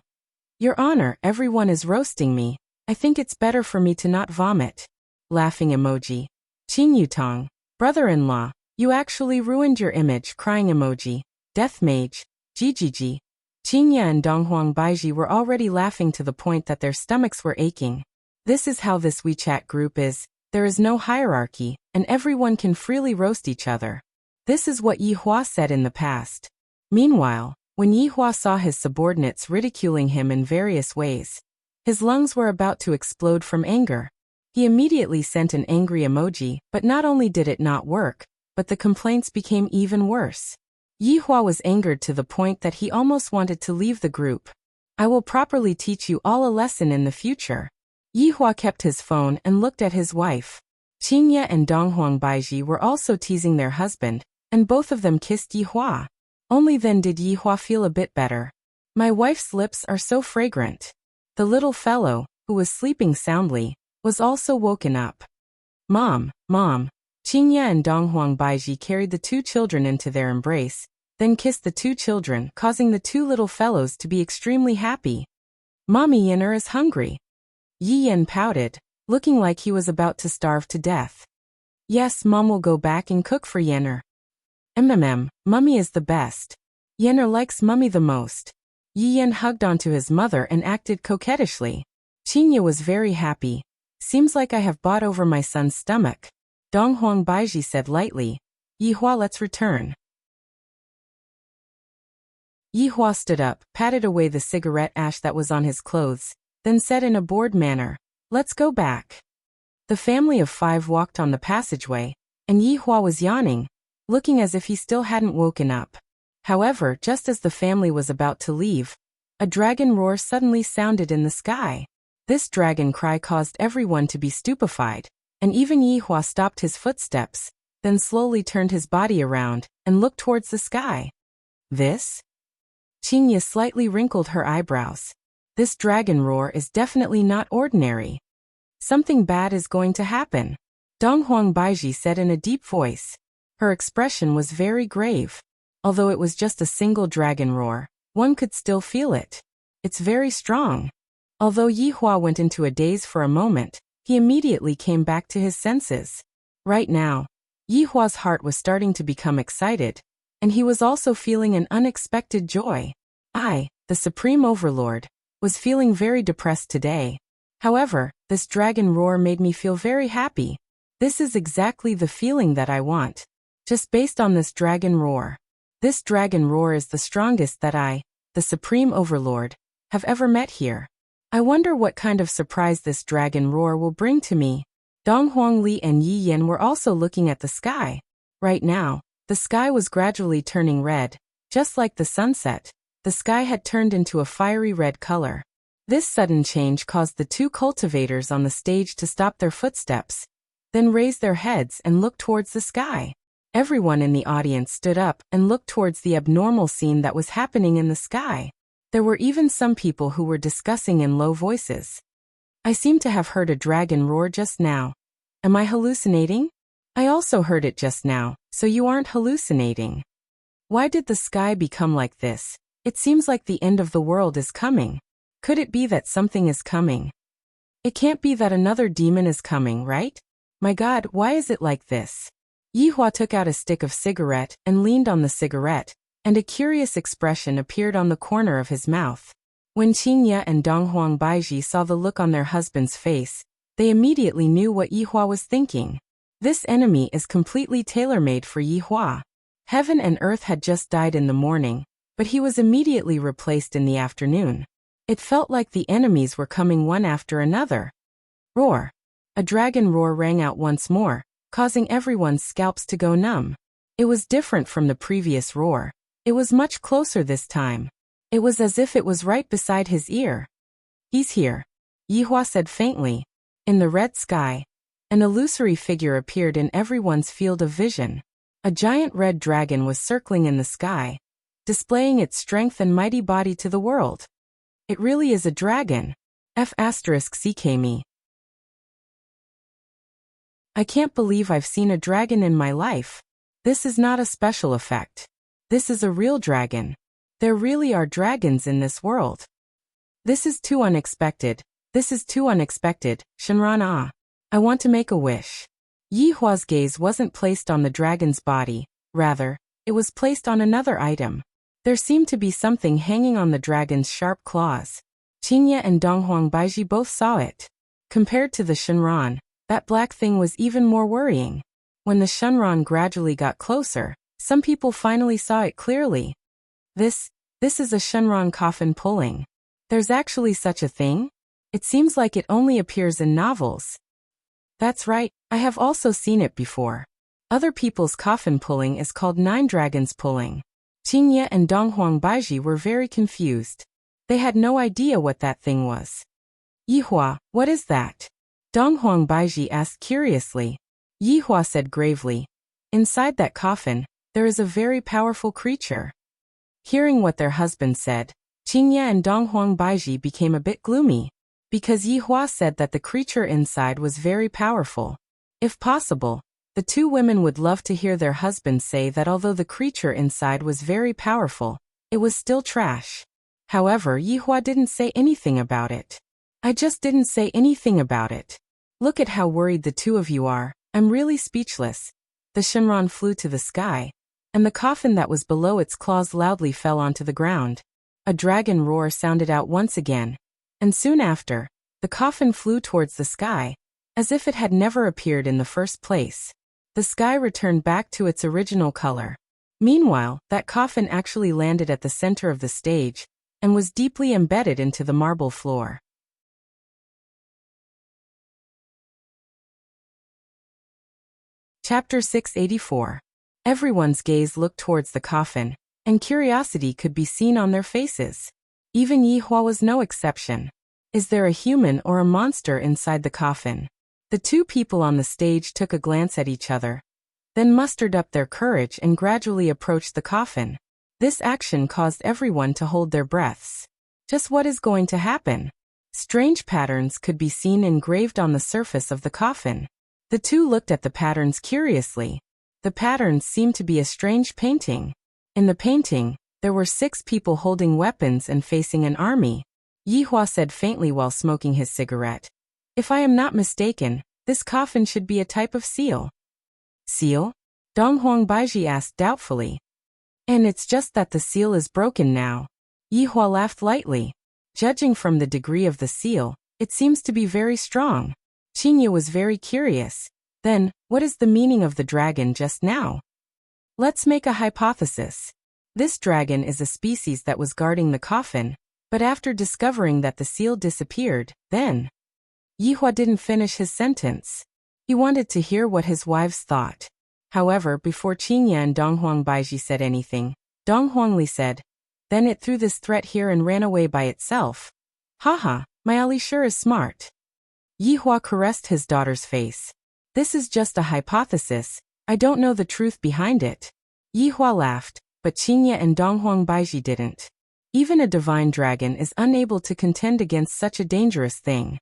S1: Your honor, everyone is roasting me. I think it's better for me to not vomit. Laughing emoji. Qing Yutong. Brother-in-law, you actually ruined your image, crying emoji. Death mage. Jijiji. Qingye and Donghuang Baiji were already laughing to the point that their stomachs were aching. This is how this WeChat group is. There is no hierarchy, and everyone can freely roast each other. This is what Yi Hua said in the past. Meanwhile, when Yi Hua saw his subordinates ridiculing him in various ways, his lungs were about to explode from anger. He immediately sent an angry emoji, but not only did it not work, but the complaints became even worse. Yi Hua was angered to the point that he almost wanted to leave the group. I will properly teach you all a lesson in the future. Yi Hua kept his phone and looked at his wife. Qingye and Donghuang Baiji were also teasing their husband, and both of them kissed Yi Hua. Only then did Yi Hua feel a bit better. My wife's lips are so fragrant. The little fellow, who was sleeping soundly, was also woken up. Mom, Mom. Qingye and Donghuang Baiji carried the two children into their embrace, then kissed the two children, causing the two little fellows to be extremely happy. Mommy Yenner is hungry. Yi Yen pouted, looking like he was about to starve to death. Yes, Mom will go back and cook for Yenner. Mummy is the best. Yenner likes Mummy the most. Yi Yen hugged onto his mother and acted coquettishly. Qingye was very happy. Seems like I have bought over my son's stomach. Donghuang Baiji said lightly. Yi Hua, let's return. Yi Hua stood up, patted away the cigarette ash that was on his clothes, then said in a bored manner, let's go back. The family of 5 walked on the passageway, and Yi Hua was yawning, looking as if he still hadn't woken up. However, just as the family was about to leave, a dragon roar suddenly sounded in the sky. This dragon cry caused everyone to be stupefied, and even Yi Hua stopped his footsteps, then slowly turned his body around and looked towards the sky. This? Qingye slightly wrinkled her eyebrows. This dragon roar is definitely not ordinary. Something bad is going to happen, Donghuang Baiji said in a deep voice. Her expression was very grave. Although it was just a single dragon roar, one could still feel it. It's very strong. Although Yi Hua went into a daze for a moment, he immediately came back to his senses. Right now, Yi Hua's heart was starting to become excited, and he was also feeling an unexpected joy. I, the Supreme Overlord, was feeling very depressed today. However, this dragon roar made me feel very happy. This is exactly the feeling that I want. Just based on this dragon roar. This dragon roar is the strongest that I, the Supreme Overlord, have ever met here. I wonder what kind of surprise this dragon roar will bring to me. Donghuang Li and Yi Yan were also looking at the sky. Right now, the sky was gradually turning red. Just like the sunset, the sky had turned into a fiery red color. This sudden change caused the 2 cultivators on the stage to stop their footsteps, then raise their heads and look towards the sky. Everyone in the audience stood up and looked towards the abnormal scene that was happening in the sky. There were even some people who were discussing in low voices. I seem to have heard a dragon roar just now. Am I hallucinating? I also heard it just now, so you aren't hallucinating. Why did the sky become like this? It seems like the end of the world is coming. Could it be that something is coming? It can't be that another demon is coming, right? My God, why is it like this? Yi Hua took out a stick of cigarette and leaned on the cigarette, and a curious expression appeared on the corner of his mouth. When Qingye and Donghuang Baiji saw the look on their husband's face, they immediately knew what Yi Hua was thinking. This enemy is completely tailor-made for Yi Hua. Heaven and earth had just died in the morning, but he was immediately replaced in the afternoon. It felt like the enemies were coming one after another. Roar! A dragon roar rang out once more, causing everyone's scalps to go numb. It was different from the previous roar. It was much closer this time. It was as if it was right beside his ear. He's here, Yi Hua said faintly. In the red sky, an illusory figure appeared in everyone's field of vision. A giant red dragon was circling in the sky, displaying its strength and mighty body to the world. It really is a dragon. F***CK I can't believe I've seen a dragon in my life. This is not a special effect. This is a real dragon. There really are dragons in this world. This is too unexpected. This is too unexpected, Shenron Ah. I want to make a wish. Yi Hua's gaze wasn't placed on the dragon's body, rather, it was placed on another item. There seemed to be something hanging on the dragon's sharp claws. Qingye and Donghuang Baiji both saw it. Compared to the Shenron, that black thing was even more worrying. When the Shenron gradually got closer, some people finally saw it clearly. This is a Shenron coffin pulling. There's actually such a thing? It seems like it only appears in novels. That's right, I have also seen it before. Other people's coffin pulling is called 9 dragons pulling. Qingye and Donghuang Baiji were very confused. They had no idea what that thing was. Yi Hua, what is that? Donghuang Baiji asked curiously. Yi Hua said gravely, inside that coffin, there is a very powerful creature. Hearing what their husband said, Qingye and Donghuang Baiji became a bit gloomy, because Yi Hua said that the creature inside was very powerful. If possible, the 2 women would love to hear their husbands say that although the creature inside was very powerful, it was still trash. However, Yi Hua didn't say anything about it. I just didn't say anything about it. Look at how worried the 2 of you are. I'm really speechless. The Shenron flew to the sky, and the coffin that was below its claws loudly fell onto the ground. A dragon roar sounded out once again, and soon after, the coffin flew towards the sky, as if it had never appeared in the first place. The sky returned back to its original color. Meanwhile, that coffin actually landed at the center of the stage, and was deeply embedded into the marble floor. Chapter 684. Everyone's gaze looked towards the coffin, and curiosity could be seen on their faces. Even Yi Hua was no exception. Is there a human or a monster inside the coffin? The two people on the stage took a glance at each other, then mustered up their courage and gradually approached the coffin. This action caused everyone to hold their breaths. Just what is going to happen? Strange patterns could be seen engraved on the surface of the coffin. The two looked at the patterns curiously. The patterns seemed to be a strange painting. In the painting, there were 6 people holding weapons and facing an army. Yi Hua said faintly while smoking his cigarette. If I am not mistaken, this coffin should be a type of seal. Seal? Donghuang Baiji asked doubtfully. And it's just that the seal is broken now. Yi Hua laughed lightly. Judging from the degree of the seal, it seems to be very strong. Qingye was very curious. Then, what is the meaning of the dragon just now? Let's make a hypothesis. This dragon is a species that was guarding the coffin, but after discovering that the seal disappeared, then... Yi Hua didn't finish his sentence. He wanted to hear what his wives thought. However, before Qingye and Donghuang Baiji said anything, Donghuang Li said, then it threw this threat here and ran away by itself. Haha, my Ali sure is smart. Yi Hua caressed his daughter's face. This is just a hypothesis, I don't know the truth behind it. Yi Hua laughed, but Qingye and Donghuang Baiji didn't. Even a divine dragon is unable to contend against such a dangerous thing.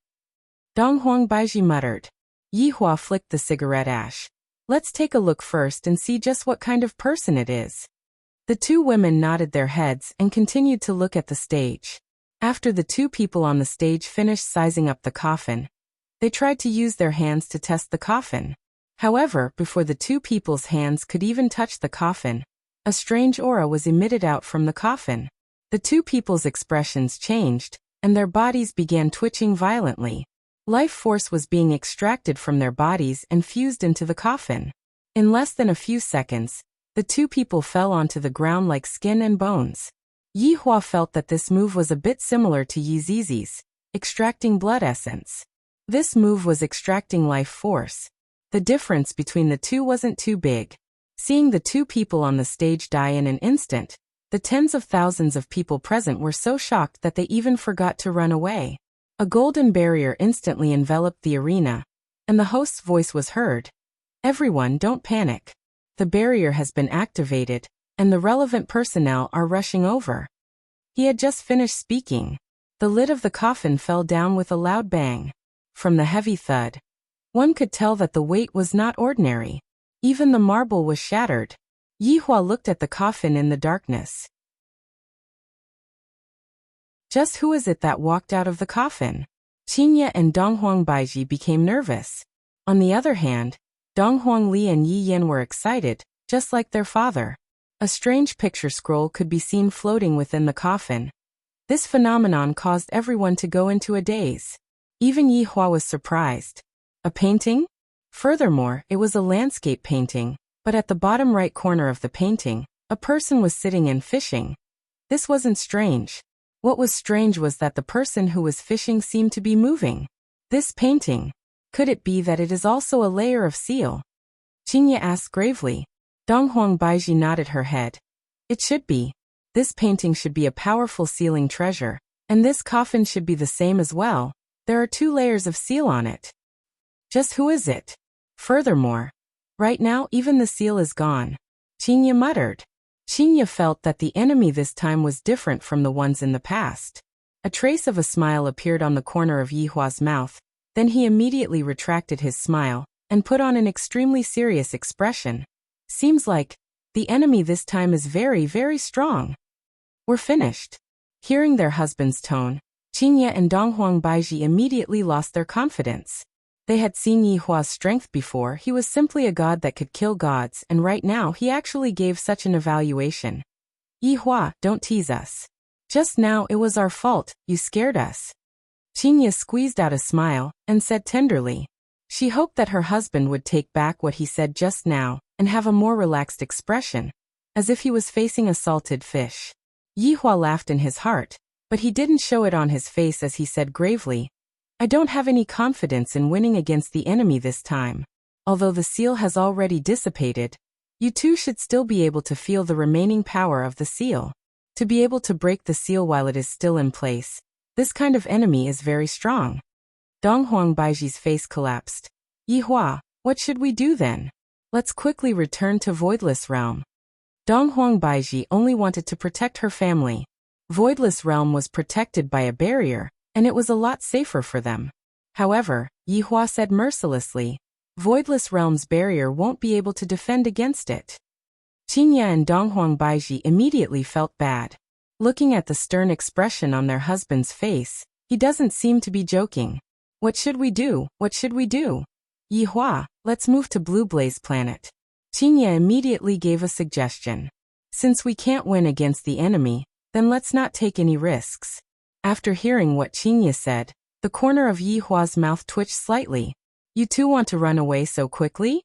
S1: Donghuang Baiji muttered. Yi Hua flicked the cigarette ash. Let's take a look first and see just what kind of person it is. The two women nodded their heads and continued to look at the stage. After the two people on the stage finished sizing up the coffin, they tried to use their hands to test the coffin. However, before the two people's hands could even touch the coffin, a strange aura was emitted out from the coffin. The two people's expressions changed, and their bodies began twitching violently. Life force was being extracted from their bodies and fused into the coffin. In less than a few seconds, the two people fell onto the ground like skin and bones. Yi Hua felt that this move was a bit similar to Yi Zizi's, extracting blood essence. This move was extracting life force. The difference between the two wasn't too big. Seeing the two people on the stage die in an instant, the tens of thousands of people present were so shocked that they even forgot to run away. A golden barrier instantly enveloped the arena, and the host's voice was heard. Everyone, don't panic. The barrier has been activated, and the relevant personnel are rushing over. He had just finished speaking. The lid of the coffin fell down with a loud bang. From the heavy thud, one could tell that the weight was not ordinary. Even the marble was shattered. Yi Hua looked at the coffin in the darkness. Just who is it that walked out of the coffin? Qingye and Donghuang Baiji became nervous. On the other hand, Donghuang Li and Yi Yan were excited, just like their father. A strange picture scroll could be seen floating within the coffin. This phenomenon caused everyone to go into a daze. Even Yi Hua was surprised. A painting? Furthermore, it was a landscape painting, but at the bottom right corner of the painting, a person was sitting and fishing. This wasn't strange. What was strange was that the person who was fishing seemed to be moving. This painting, could it be that it is also a layer of seal? Qingye asked gravely. Donghuang Baiji nodded her head. It should be. This painting should be a powerful sealing treasure, and this coffin should be the same as well. There are 2 layers of seal on it. Just who is it? Furthermore, right now even the seal is gone. Qingye muttered. Qingye felt that the enemy this time was different from the ones in the past. A trace of a smile appeared on the corner of Yi Hua's mouth, then he immediately retracted his smile and put on an extremely serious expression. Seems like the enemy this time is very, very strong. We're finished. Hearing their husband's tone, Qingye and Donghuang Baiji immediately lost their confidence. They had seen Yi Hua's strength before. He was simply a god that could kill gods, and right now he actually gave such an evaluation. Yi Hua, don't tease us. Just now it was our fault, you scared us. Qingye squeezed out a smile and said tenderly. She hoped that her husband would take back what he said just now and have a more relaxed expression, as if he was facing a salted fish. Yi Hua laughed in his heart, but he didn't show it on his face as he said gravely, I don't have any confidence in winning against the enemy this time. Although the seal has already dissipated, you two should still be able to feel the remaining power of the seal. To be able to break the seal while it is still in place, this kind of enemy is very strong. Dong Huang Baiji's face collapsed. Yi Hua, what should we do then? Let's quickly return to Voidless Realm. Dong Huang Baiji only wanted to protect her family. Voidless Realm was protected by a barrier, and it was a lot safer for them. However, Yi Hua said mercilessly, Voidless Realm's barrier won't be able to defend against it. Qingya and Dong Huang Baiji immediately felt bad. Looking at the stern expression on their husband's face, he doesn't seem to be joking. What should we do? What should we do? Yi Hua, let's move to Blue Blaze Planet. Qingya immediately gave a suggestion. Since we can't win against the enemy, then let's not take any risks. After hearing what Qingya said, the corner of Yi Hua's mouth twitched slightly. You two want to run away so quickly?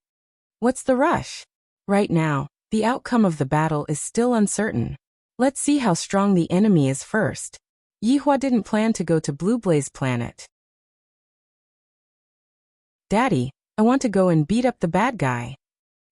S1: What's the rush? Right now, the outcome of the battle is still uncertain. Let's see how strong the enemy is first. Yi Hua didn't plan to go to Blue Blaze Planet. Daddy, I want to go and beat up the bad guy.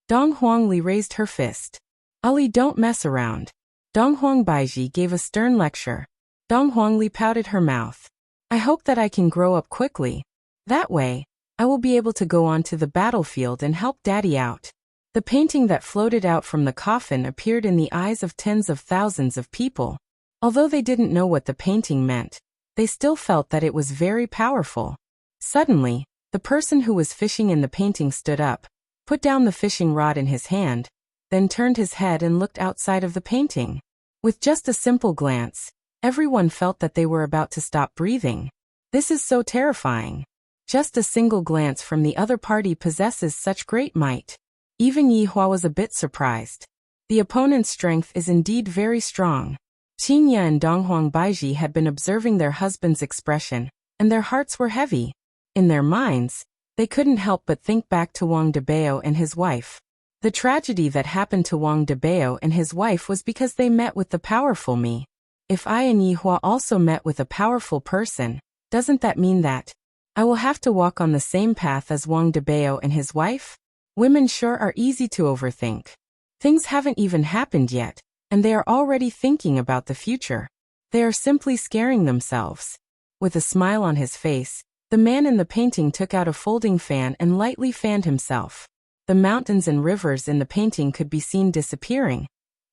S1: Dong Huangli raised her fist. Ali, don't mess around. Dong Huang Baiji gave a stern lecture. Dong Huangli pouted her mouth. I hope that I can grow up quickly. That way, I will be able to go on to the battlefield and help Daddy out. The painting that floated out from the coffin appeared in the eyes of tens of thousands of people. Although they didn't know what the painting meant, they still felt that it was very powerful. Suddenly, the person who was fishing in the painting stood up, put down the fishing rod in his hand, then turned his head and looked outside of the painting. With just a simple glance, everyone felt that they were about to stop breathing. This is so terrifying. Just a single glance from the other party possesses such great might. Even Yi Hua was a bit surprised. The opponent's strength is indeed very strong. Qingya and Dong Huang Baiji had been observing their husband's expression, and their hearts were heavy. In their minds, they couldn't help but think back to Wang Debao and his wife. The tragedy that happened to Wang Debao and his wife was because they met with the powerful me. If I and Yi Hua also met with a powerful person, doesn't that mean that I will have to walk on the same path as Wang Debao and his wife? Women sure are easy to overthink. Things haven't even happened yet, and they are already thinking about the future. They are simply scaring themselves. With a smile on his face, the man in the painting took out a folding fan and lightly fanned himself. The mountains and rivers in the painting could be seen disappearing,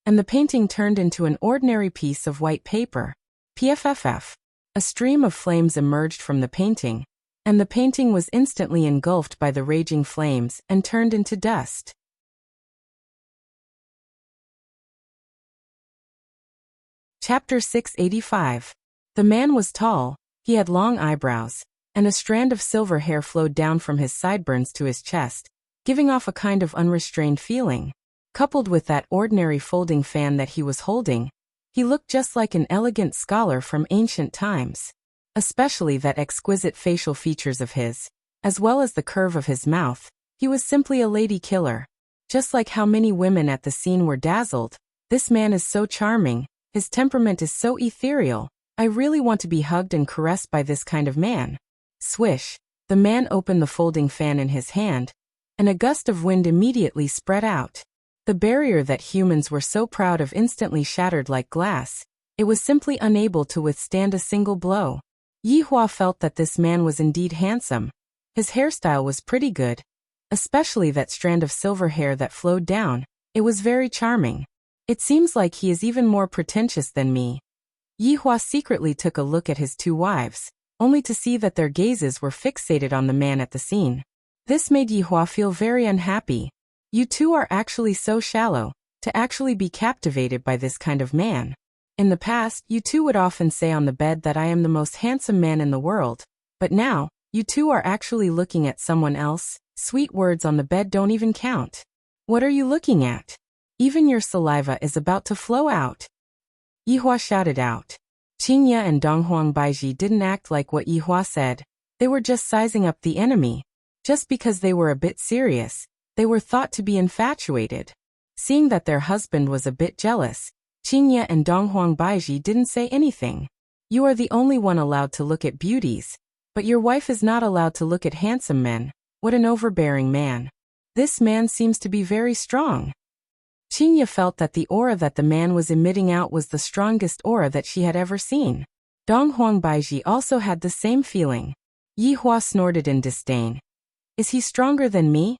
S1: and the painting turned into an ordinary piece of white paper. PFFF. A stream of flames emerged from the painting, and the painting was instantly engulfed by the raging flames and turned into dust. Chapter 685. The man was tall, he had long eyebrows, and a strand of silver hair flowed down from his sideburns to his chest, giving off a kind of unrestrained feeling. Coupled with that ordinary folding fan that he was holding, he looked just like an elegant scholar from ancient times. Especially that exquisite facial features of his, as well as the curve of his mouth, he was simply a lady killer. Just like how many women at the scene were dazzled, this man is so charming, his temperament is so ethereal, I really want to be hugged and caressed by this kind of man. Swish, the man opened the folding fan in his hand, and a gust of wind immediately spread out. The barrier that humans were so proud of instantly shattered like glass. It was simply unable to withstand a single blow. Yi Hua felt that this man was indeed handsome. His hairstyle was pretty good, especially that strand of silver hair that flowed down. It was very charming. It seems like he is even more pretentious than me. Yi Hua secretly took a look at his two wives, only to see that their gazes were fixated on the man at the scene. This made Yi Hua feel very unhappy. You two are actually so shallow, to actually be captivated by this kind of man. In the past, you two would often say on the bed that I am the most handsome man in the world, but now, you two are actually looking at someone else. Sweet words on the bed don't even count. What are you looking at? Even your saliva is about to flow out. Yi Hua shouted out. Qingya and Dong Huang Baiji didn't act like what Yi Hua said. They were just sizing up the enemy. Just because they were a bit serious, they were thought to be infatuated. Seeing that their husband was a bit jealous, Qingya and Dong Huang Baiji didn't say anything. You are the only one allowed to look at beauties, but your wife is not allowed to look at handsome men. What an overbearing man. This man seems to be very strong. Qingye felt that the aura that the man was emitting out was the strongest aura that she had ever seen. Dong Huangbaiji also had the same feeling. Yi Hua snorted in disdain. Is he stronger than me?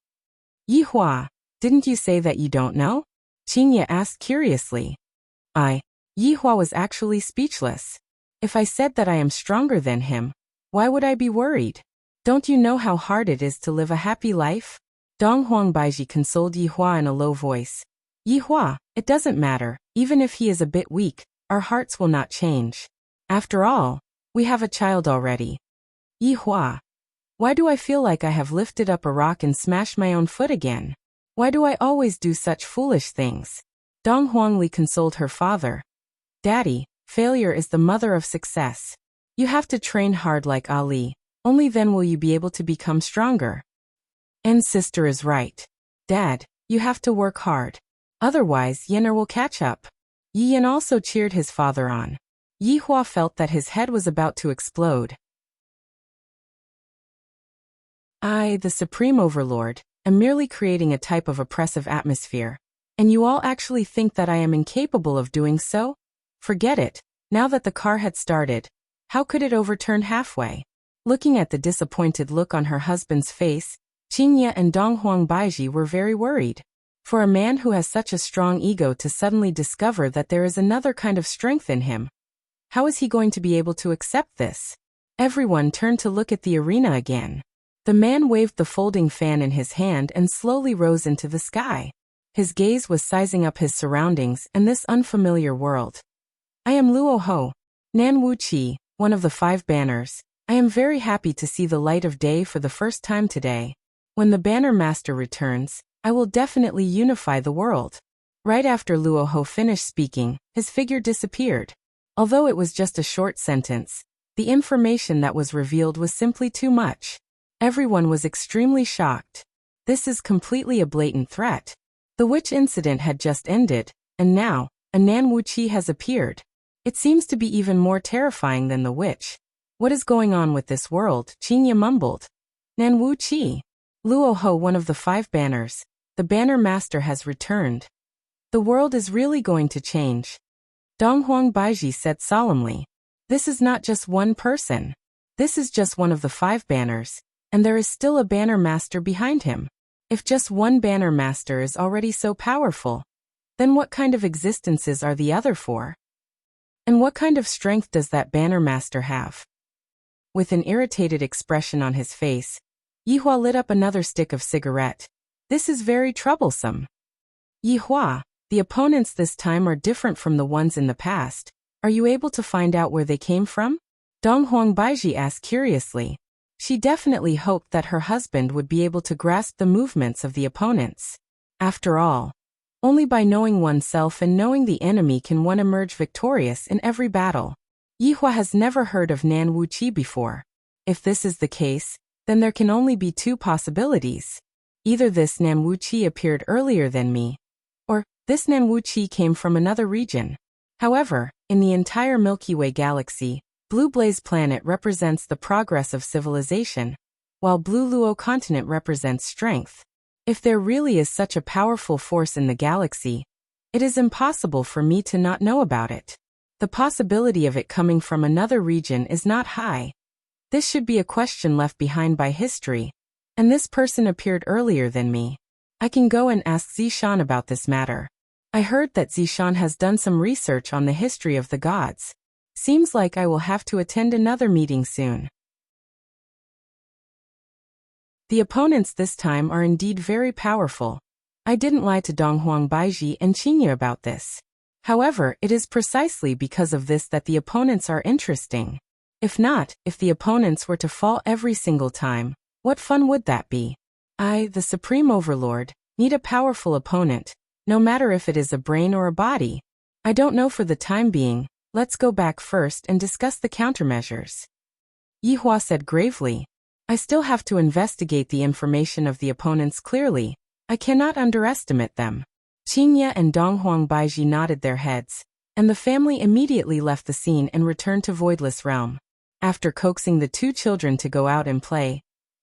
S1: Yi Hua, didn't you say that you don't know? Qingye asked curiously. Yi Hua was actually speechless. If I said that I am stronger than him, why would I be worried? Don't you know how hard it is to live a happy life? Dong Huangbaiji consoled Yi Hua in a low voice. Yi Hua, it doesn't matter, even if he is a bit weak, our hearts will not change. After all, we have a child already. Yi Hua, why do I feel like I have lifted up a rock and smashed my own foot again? Why do I always do such foolish things? Dong Huangli consoled her father. Daddy, failure is the mother of success. You have to train hard like Ali, only then will you be able to become stronger. And sister is right. Dad, you have to work hard. Otherwise, Yener will catch up. Yi Yan also cheered his father on. Yi Hua felt that his head was about to explode. I, the Supreme Overlord, am merely creating a type of oppressive atmosphere. And you all actually think that I am incapable of doing so? Forget it. Now that the car had started, how could it overturn halfway? Looking at the disappointed look on her husband's face, Qingye and Dong Huangbaiji were very worried. For a man who has such a strong ego to suddenly discover that there is another kind of strength in him, how is he going to be able to accept this? Everyone turned to look at the arena again. The man waved the folding fan in his hand and slowly rose into the sky. His gaze was sizing up his surroundings and this unfamiliar world. I am Luo Ho, Nan Wu Qi, one of the 5 banners. I am very happy to see the light of day for the first time today. When the banner master returns, I will definitely unify the world. Right after Luo Ho finished speaking, his figure disappeared. Although it was just a short sentence, the information that was revealed was simply too much. Everyone was extremely shocked. This is completely a blatant threat. The witch incident had just ended, and now, a Nan Wu Qi has appeared. It seems to be even more terrifying than the witch. What is going on with this world? Qingye mumbled. Nan Wu Qi. Luo Ho, one of the 5 banners. The banner master has returned. The world is really going to change. Dong Huangbaiji said solemnly. This is not just one person. This is just one of the 5 banners, and there is still a banner master behind him. If just one banner master is already so powerful, then what kind of existences are the other 4? And what kind of strength does that banner master have? With an irritated expression on his face, Yi Hua lit up another stick of cigarette. This is very troublesome. Yi Hua, the opponents this time are different from the ones in the past. Are you able to find out where they came from? Dong Huangbaiji asked curiously. She definitely hoped that her husband would be able to grasp the movements of the opponents. After all, only by knowing oneself and knowing the enemy can one emerge victorious in every battle. Yi Hua has never heard of Nan Wu Qi before. If this is the case, then there can only be 2 possibilities. Either this Nan Wu Qi appeared earlier than me, or this Nan Wu Qi came from another region. However, in the entire Milky Way galaxy, Blue Blaze planet represents the progress of civilization, while Blue Luo continent represents strength. If there really is such a powerful force in the galaxy, it is impossible for me to not know about it. The possibility of it coming from another region is not high. This should be a question left behind by history, and this person appeared earlier than me. I can go and ask Zishan about this matter. I heard that Zishan has done some research on the history of the gods. Seems like I will have to attend another meeting soon. The opponents this time are indeed very powerful. I didn't lie to Dong Huangbaiji and Qingye about this. However, it is precisely because of this that the opponents are interesting. If not, if the opponents were to fall every single time, what fun would that be? I, the Supreme Overlord, need a powerful opponent, no matter if it is a brain or a body. I don't know for the time being. Let's go back first and discuss the countermeasures. Yi Hua said gravely. I still have to investigate the information of the opponents clearly. I cannot underestimate them. Qingye and Dong Huangbaiji nodded their heads, and the family immediately left the scene and returned to Voidless Realm. After coaxing the 2 children to go out and play,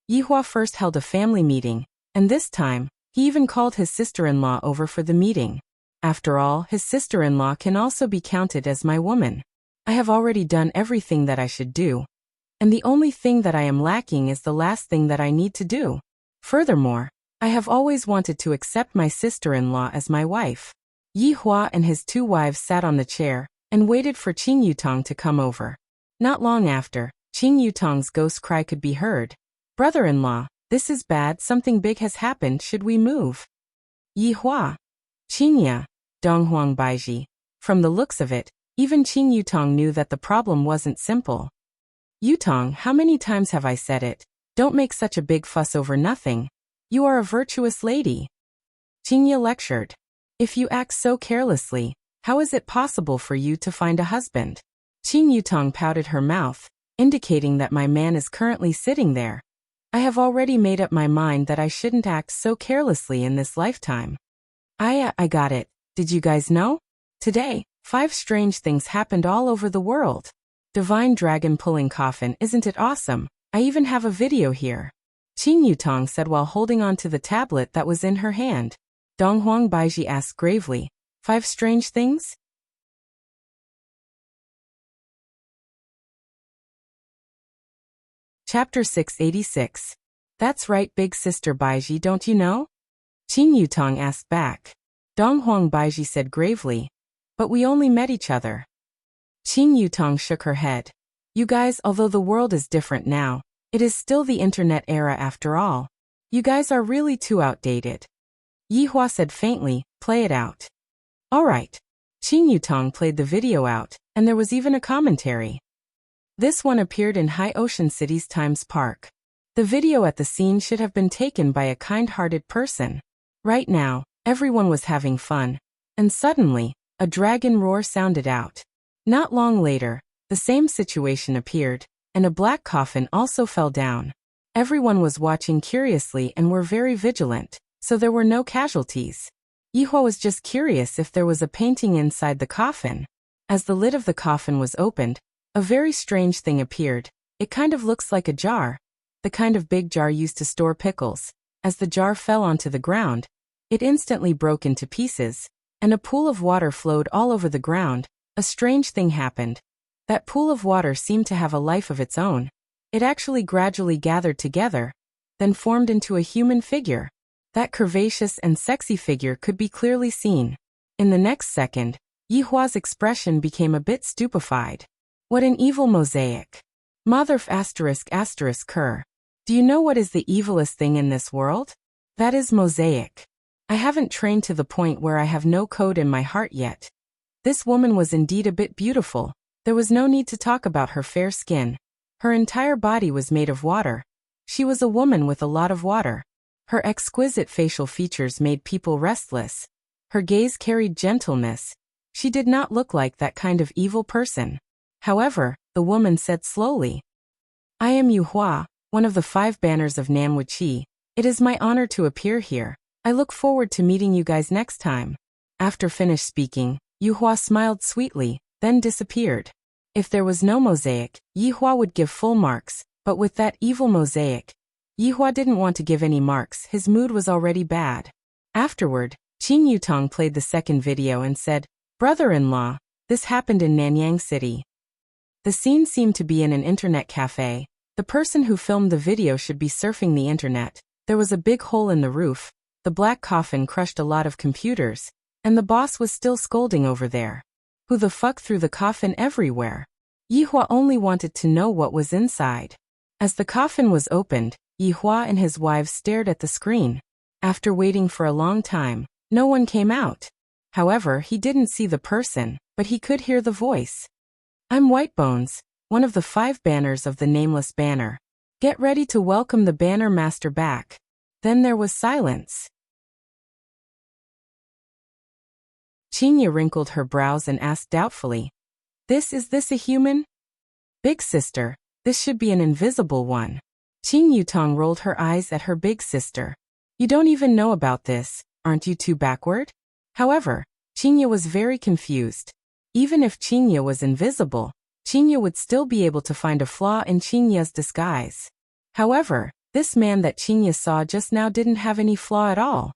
S1: Yi Hua first held a family meeting, and this time, He even called his sister-in-law over for the meeting. After all, his sister-in-law can also be counted as my woman. I have already done everything that I should do. And the only thing that I am lacking is the last thing that I need to do. Furthermore, I have always wanted to accept my sister-in-law as my wife. Yi Hua and his 2 wives sat on the chair and waited for Qing Yutong to come over. Not long after, Qing Yutong's ghost cry could be heard. Brother-in-law, this is bad, something big has happened, should we move? Yi Hua. Qingya, Donghuang Baiji. From the looks of it, even Qing Yutong knew that the problem wasn't simple. Yutong, how many times have I said it? Don't make such a big fuss over nothing. You are a virtuous lady. Qingya lectured. If you act so carelessly, how is it possible for you to find a husband? Qing Yutong pouted her mouth, indicating that my man is currently sitting there. I have already made up my mind that I shouldn't act so carelessly in this lifetime. I got it. Did you guys know? Today, 5 strange things happened all over the world. Divine dragon pulling coffin, isn't it awesome? I even have a video here. Qing Yutong said while holding on to the tablet that was in her hand. Donghuang Baiji asked gravely, 5 strange things? Chapter 686. That's right, big sister Baiji, don't you know? Qing Yutong asked back. Donghuang Baiji said gravely, but we only met each other. Qing Yutong shook her head. You guys, although the world is different now, it is still the internet era after all. You guys are really too outdated. Yi Hua said faintly, play it out. Alright. Qing Yutong played the video out, and there was even a commentary. This one appeared in High Ocean City's Times Park. The video at the scene should have been taken by a kind-hearted person. Right now, everyone was having fun. And suddenly, a dragon roar sounded out. Not long later, the same situation appeared, and a black coffin also fell down. Everyone was watching curiously and were very vigilant, so there were no casualties. Yihua was just curious if there was a painting inside the coffin. As the lid of the coffin was opened, a very strange thing appeared. It kind of looks like a jar, the kind of big jar used to store pickles. As the jar fell onto the ground, it instantly broke into pieces, and a pool of water flowed all over the ground. A strange thing happened. That pool of water seemed to have a life of its own. It actually gradually gathered together, then formed into a human figure. That curvaceous and sexy figure could be clearly seen. In the next second, Yihua's expression became a bit stupefied. What an evil mosaic. Motherf *****. Do you know what is the evilest thing in this world? That is mosaic. I haven't trained to the point where I have no code in my heart yet. This woman was indeed a bit beautiful. There was no need to talk about her fair skin. Her entire body was made of water. She was a woman with a lot of water. Her exquisite facial features made people restless. Her gaze carried gentleness. She did not look like that kind of evil person. However, the woman said slowly, I am Yu Hua, one of the 5 banners of Nanwuqi. It is my honor to appear here. I look forward to meeting you guys next time. After finished speaking, Yu Hua smiled sweetly, then disappeared. If there was no mosaic, Yi Hua would give full marks, but with that evil mosaic, Yi Hua didn't want to give any marks, his mood was already bad. Afterward, Qing Yutong played the second video and said, Brother-in-law, this happened in Nanyang City. The scene seemed to be in an internet cafe. The person who filmed the video should be surfing the internet. There was a big hole in the roof. The black coffin crushed a lot of computers, and the boss was still scolding over there. Who the fuck threw the coffin everywhere? Yihua only wanted to know what was inside. As the coffin was opened, Yihua and his wives stared at the screen. After waiting for a long time, no one came out. However, he didn't see the person, but he could hear the voice. I'm Whitebones, one of the 5 banners of the Nameless Banner. Get ready to welcome the Banner Master back. Then there was silence. Qingya wrinkled her brows and asked doubtfully, Is this a human? Big sister, this should be an invisible one. Qing Yutong rolled her eyes at her big sister. You don't even know about this, aren't you too backward? However, Qingya was very confused. Even if Qingya was invisible, Qingya would still be able to find a flaw in Qingya's disguise. However, this man that Qingya saw just now didn't have any flaw at all.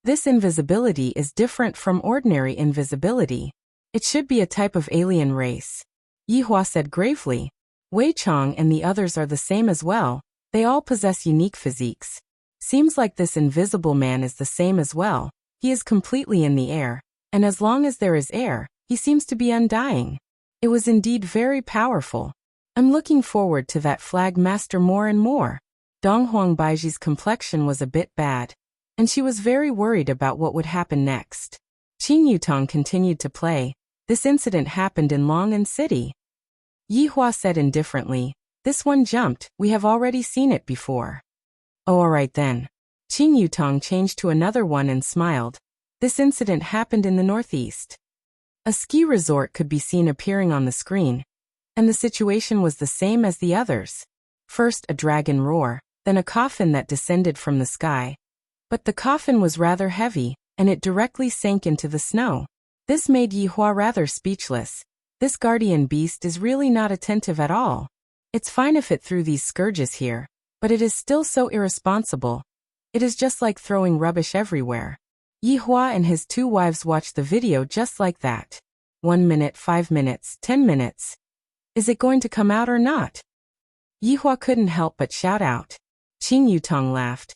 S1: This invisibility is different from ordinary invisibility. It should be a type of alien race. Yihua said gravely. Wei Chong and the others are the same as well. They all possess unique physiques. Seems like this invisible man is the same as well. He is completely in the air, and as long as there is air, he seems to be undying. It was indeed very powerful. I'm looking forward to that flag master more and more. Donghuang Baiji's complexion was a bit bad, and she was very worried about what would happen next. Qing Yutong continued to play. This incident happened in Long'an City. Yihua said indifferently, this one jumped, we have already seen it before. Oh, alright then. Qing Yutong changed to another one and smiled. This incident happened in the northeast. A ski resort could be seen appearing on the screen, and the situation was the same as the others. First a dragon roar, then a coffin that descended from the sky. But the coffin was rather heavy, and it directly sank into the snow. This made Yihua rather speechless. This guardian beast is really not attentive at all. It's fine if it threw these scourges here, but it is still so irresponsible. It is just like throwing rubbish everywhere. Yihua and his 2 wives watched the video just like that. 1 minute, 5 minutes, 10 minutes. Is it going to come out or not? Yihua couldn't help but shout out. Qing Yutong laughed.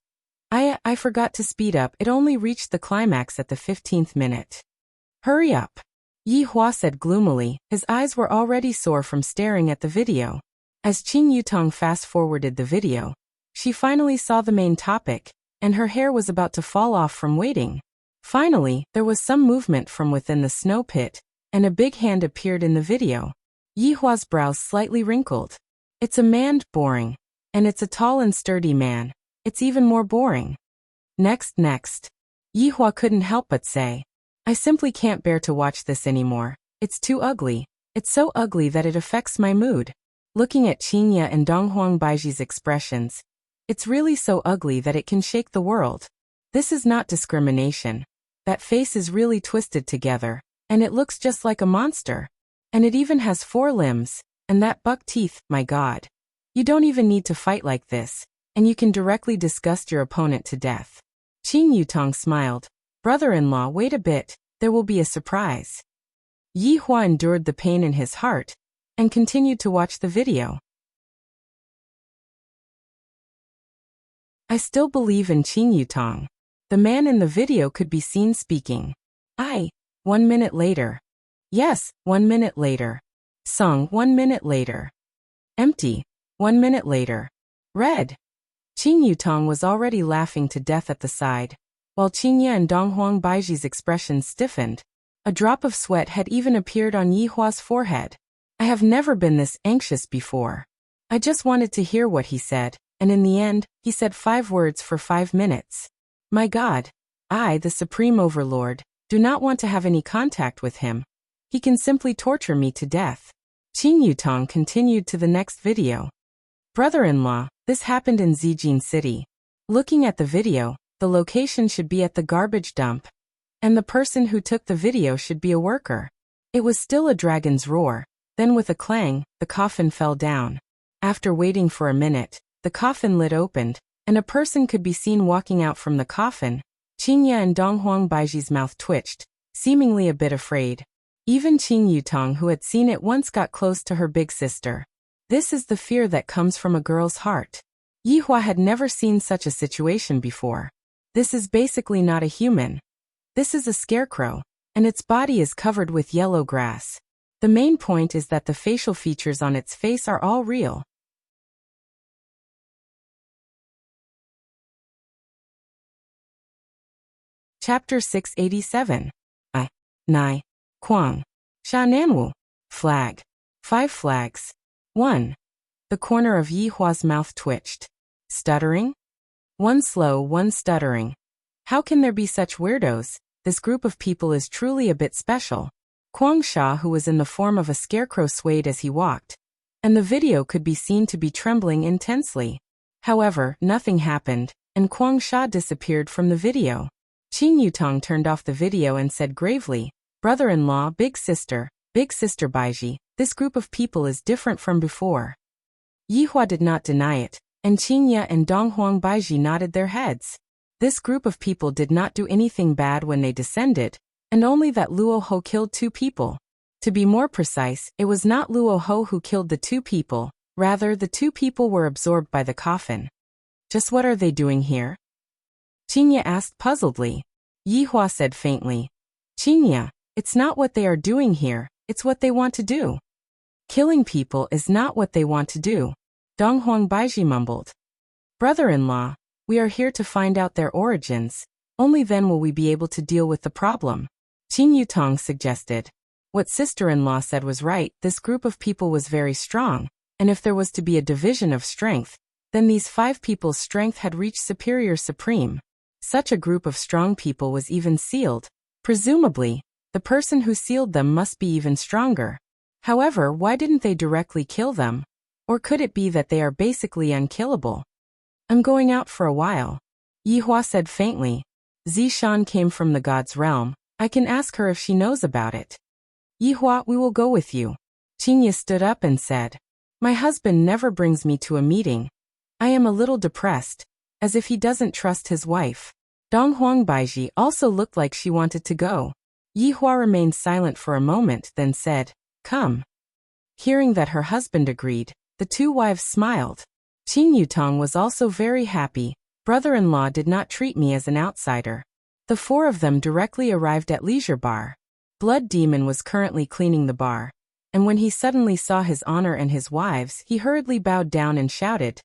S1: I forgot to speed up, it only reached the climax at the 15th minute. Hurry up. Yihua said gloomily, his eyes were already sore from staring at the video. As Qing Yutong fast-forwarded the video, she finally saw the main topic, and her hair was about to fall off from waiting. Finally, there was some movement from within the snow pit, and a big hand appeared in the video. Yihua's brows slightly wrinkled. It's a man, boring. And it's a tall and sturdy man. It's even more boring. Next. Yihua couldn't help but say. I simply can't bear to watch this anymore. It's too ugly. It's so ugly that it affects my mood. Looking at Qingya and Donghuang Baiji's expressions, it's really so ugly that it can shake the world. This is not discrimination. That face is really twisted together, and it looks just like a monster. And it even has 4 limbs, and that buck teeth, my god. You don't even need to fight like this, and you can directly disgust your opponent to death. Qing Yutong smiled. Brother-in-law, wait a bit, there will be a surprise. Yihua endured the pain in his heart, and continued to watch the video. I still believe in Qing Yutong. The man in the video could be seen speaking. 1 minute later. Yes, 1 minute later. Sung, 1 minute later. Empty. 1 minute later. Red. Qing Yutong was already laughing to death at the side, while Qingya and Donghuang Baiji's expressions stiffened. A drop of sweat had even appeared on Yihua's forehead. I have never been this anxious before. I just wanted to hear what he said, and in the end, he said 5 words for 5 minutes. My god. I, the Supreme Overlord, do not want to have any contact with him. He can simply torture me to death. Qing Yutong continued to the next video. Brother-in-law, this happened in Zijin City. Looking at the video, the location should be at the garbage dump, and the person who took the video should be a worker. It was still a dragon's roar. Then with a clang, the coffin fell down. After waiting for a minute, the coffin lid opened, and a person could be seen walking out from the coffin. Qingya and Donghuang Baiji's mouth twitched, seemingly a bit afraid. Even Qing Yutong, who had seen it once, got close to her big sister. This is the fear that comes from a girl's heart. Yihua had never seen such a situation before. This is basically not a human. This is a scarecrow, and its body is covered with yellow grass. The main point is that the facial features on its face are all real. Chapter 687. Nai. Quang. Sha Nanwu. Flag. 5 flags. 1. The corner of Yihua's mouth twitched. Stuttering? 1 slow, 1 stuttering. How can there be such weirdos? This group of people is truly a bit special. Quang Sha, who was in the form of a scarecrow, swayed as he walked, and the video could be seen to be trembling intensely. However, nothing happened, and Quang Sha disappeared from the video. Qing Yutong turned off the video and said gravely, Brother-in-law, big sister Baiji, this group of people is different from before. Yihua did not deny it, and Qingya and Donghuang Baiji nodded their heads. This group of people did not do anything bad when they descended, and only that Luo Ho killed 2 people. To be more precise, it was not Luo Ho who killed the 2 people, rather the 2 people were absorbed by the coffin. Just what are they doing here? Qinya asked puzzledly. Yihua said faintly. Qinya, it's not what they are doing here, it's what they want to do. Killing people is not what they want to do. Donghuang Baiji mumbled. Brother-in-law, we are here to find out their origins, only then will we be able to deal with the problem. Qin Yutong suggested. What sister-in-law said was right, this group of people was very strong, and if there was to be a division of strength, then these 5 people's strength had reached superior supreme. Such a group of strong people was even sealed. Presumably, the person who sealed them must be even stronger. However, why didn't they directly kill them? Or could it be that they are basically unkillable? I'm going out for a while. Yihua said faintly. Zishan came from the god's realm. I can ask her if she knows about it. Yihua, we will go with you. Qinya stood up and said. My husband never brings me to a meeting. I am a little depressed, as if he doesn't trust his wife. Donghuang Baiji also looked like she wanted to go. Yihua remained silent for a moment, then said, Come. Hearing that her husband agreed, the 2 wives smiled. Qin Yutong was also very happy. Brother-in-law did not treat me as an outsider. The 4 of them directly arrived at Leisure Bar. Blood Demon was currently cleaning the bar, and when he suddenly saw his honor and his wives, he hurriedly bowed down and shouted,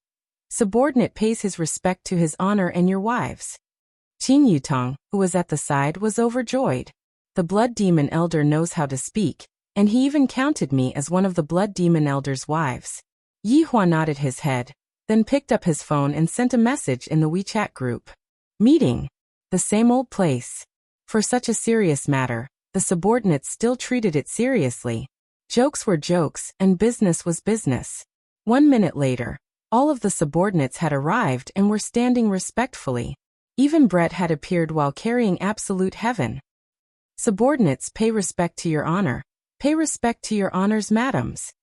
S1: Subordinate pays his respect to his honor and your wives. Qin Yutong, who was at the side, was overjoyed. The Blood Demon Elder knows how to speak, and he even counted me as one of the Blood Demon Elder's wives. Yihua nodded his head, then picked up his phone and sent a message in the WeChat group. Meeting. The same old place. For such a serious matter, the subordinates still treated it seriously. Jokes were jokes, and business was business. 1 minute later, all of the subordinates had arrived and were standing respectfully. Even Brett had appeared while carrying absolute heaven. Subordinates, pay respect to your honor. Pay respect to your honors, madams.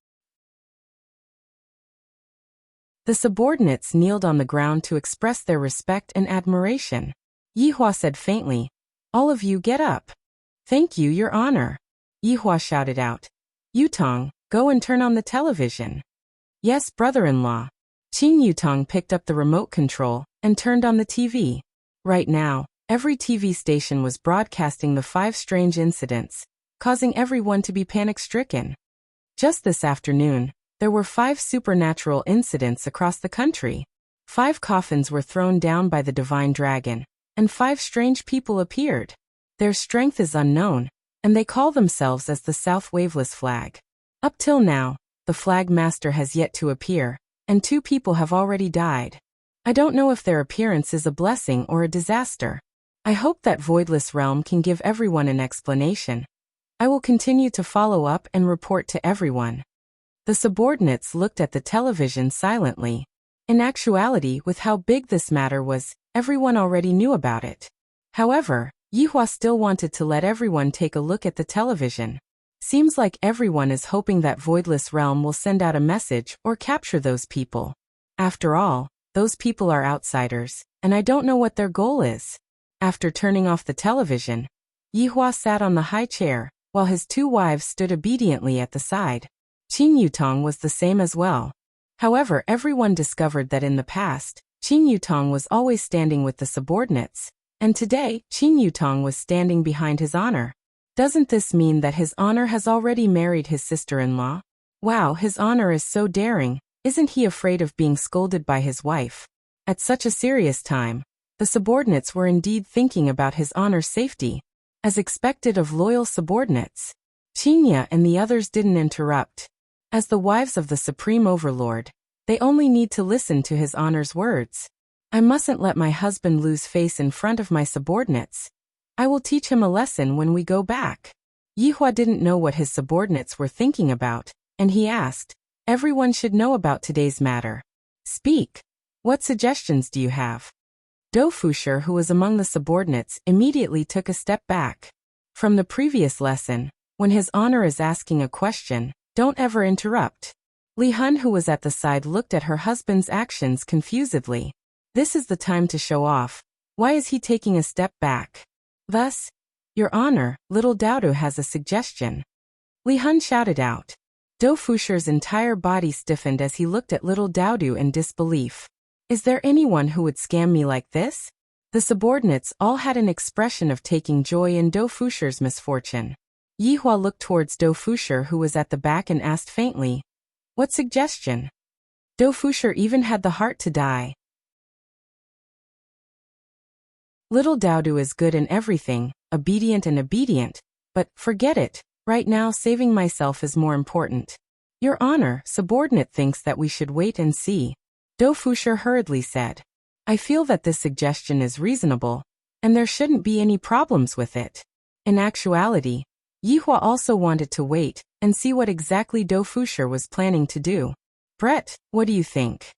S1: The subordinates kneeled on the ground to express their respect and admiration. Yihua said faintly, All of you get up. Thank you, your honor. Yihua shouted out. Yutong, go and turn on the television. Yes, brother-in-law. Qin Yutong picked up the remote control and turned on the TV. Right now, every TV station was broadcasting the 5 strange incidents, causing everyone to be panic-stricken. Just this afternoon, there were 5 supernatural incidents across the country. 5 coffins were thrown down by the divine dragon, and 5 strange people appeared. Their strength is unknown, and they call themselves as the South Waveless Flag. Up till now, the Flag Master has yet to appear, and 2 people have already died. I don't know if their appearance is a blessing or a disaster. I hope that Voidless Realm can give everyone an explanation. I will continue to follow up and report to everyone. The subordinates looked at the television silently. In actuality, with how big this matter was, everyone already knew about it. However, Yihua still wanted to let everyone take a look at the television. Seems like everyone is hoping that Voidless Realm will send out a message or capture those people. After all, those people are outsiders, and I don't know what their goal is. After turning off the television, Yihua sat on the high chair, while his 2 wives stood obediently at the side. Qin Yutong was the same as well. However, everyone discovered that in the past, Qin Yutong was always standing with the subordinates, and today, Qin Yutong was standing behind his honor. Doesn't this mean that his honor has already married his sister-in-law? Wow, his honor is so daring. Isn't he afraid of being scolded by his wife? At such a serious time, the subordinates were indeed thinking about his honor's safety, as expected of loyal subordinates. Qinya and the others didn't interrupt. As the wives of the Supreme Overlord, they only need to listen to his honor's words. I mustn't let my husband lose face in front of my subordinates. I will teach him a lesson when we go back. Yihua didn't know what his subordinates were thinking about, and he asked, Everyone should know about today's matter. Speak. What suggestions do you have? Do Fusher, who was among the subordinates, immediately took a step back. From the previous lesson, when his honor is asking a question, don't ever interrupt. Li Hun, who was at the side, looked at her husband's actions confusedly. This is the time to show off. Why is he taking a step back? Thus, Your Honor, little Daodu has a suggestion. Li Hun shouted out. Do Fusher's entire body stiffened as he looked at little Daodu in disbelief. Is there anyone who would scam me like this? The subordinates all had an expression of taking joy in Do Fusher's misfortune. Yihua looked towards Do Fusher, who was at the back, and asked faintly, What suggestion? Do Fusher even had the heart to die. Little Daodu is good in everything, obedient, but forget it. Right now saving myself is more important. Your Honor, subordinate thinks that we should wait and see. Do Fusher hurriedly said. I feel that this suggestion is reasonable, and there shouldn't be any problems with it. In actuality, Yihua also wanted to wait and see what exactly Do Fusher was planning to do. Brett, what do you think?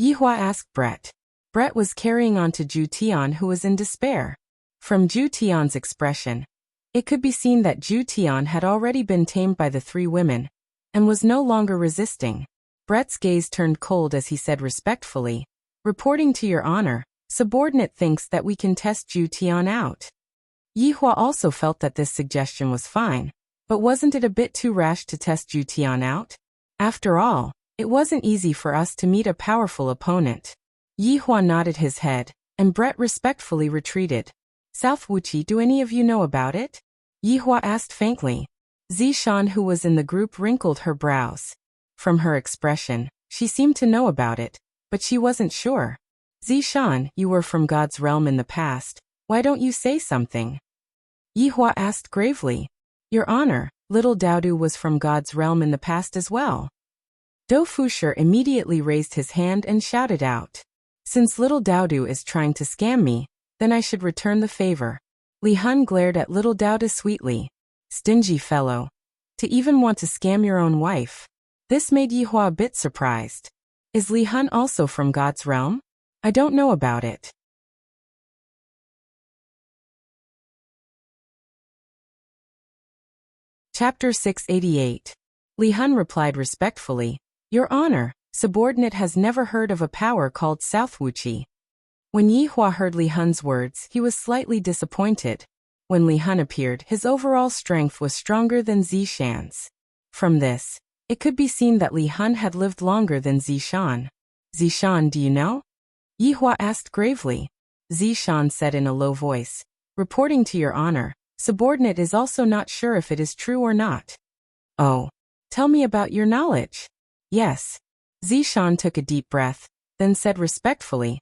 S1: Yihua asked Brett. Brett was carrying on to Zhu Tian, who was in despair. From Zhu Tian's expression, it could be seen that Zhu Tian had already been tamed by the three women and was no longer resisting. Brett's gaze turned cold as he said respectfully, Reporting to Your Honor, subordinate thinks that we can test Zhu Tian out. Yihua also felt that this suggestion was fine, but wasn't it a bit too rash to test Zhu Tian out? After all, it wasn't easy for us to meet a powerful opponent. Yihua nodded his head, and Brett respectfully retreated. South Wuqi, do any of you know about it? Yihua asked faintly. Zishan, who was in the group, wrinkled her brows. From her expression, she seemed to know about it, but she wasn't sure. Zishan, you were from God's realm in the past. Why don't you say something? Yihua asked gravely. Your Honor, little Daodu was from God's realm in the past as well. Do Fusher immediately raised his hand and shouted out. Since little Daodu is trying to scam me, then I should return the favor. Li Hun glared at little Daodu sweetly. Stingy fellow. To even want to scam your own wife. This made Yihua a bit surprised. Is Li Hun also from God's realm? I don't know about it. Chapter 688. Li Hun replied respectfully, Your Honor, subordinate has never heard of a power called South Wuqi. When Yihua heard Li Hun's words, he was slightly disappointed. When Li Hun appeared, his overall strength was stronger than Zishan's. From this, it could be seen that Li Hun had lived longer than Zishan. Zishan, do you know? Yihua asked gravely. Zishan said in a low voice, Reporting to Your Honor, subordinate is also not sure if it is true or not. Oh. Tell me about your knowledge. Yes. Zishan took a deep breath, then said respectfully,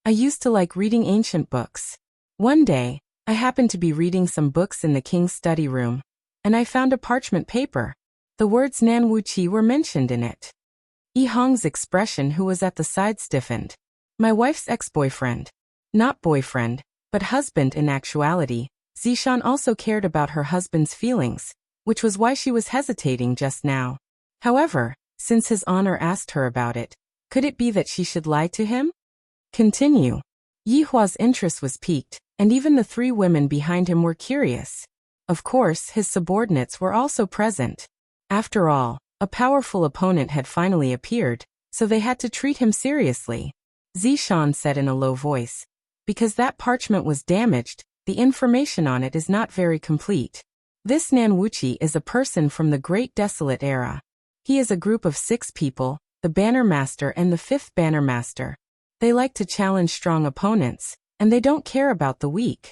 S1: I used to like reading ancient books. One day, I happened to be reading some books in the king's study room, and I found a parchment paper. The words Nan Wuqi were mentioned in it. Yi Hong's expression, who was at the side, stiffened. My wife's ex-boyfriend. Not boyfriend, but husband in actuality. Zishan also cared about her husband's feelings, which was why she was hesitating just now. However, since His Honor asked her about it, could it be that she should lie to him? Continue. Yihua's interest was piqued, and even the three women behind him were curious. Of course, his subordinates were also present. After all, a powerful opponent had finally appeared, so they had to treat him seriously. Zishan said in a low voice, Because that parchment was damaged, the information on it is not very complete. This Nan Wuqi is a person from the Great Desolate Era. He is a group of 6 people, the Banner Master and the 5th Banner Master. They like to challenge strong opponents, and they don't care about the weak.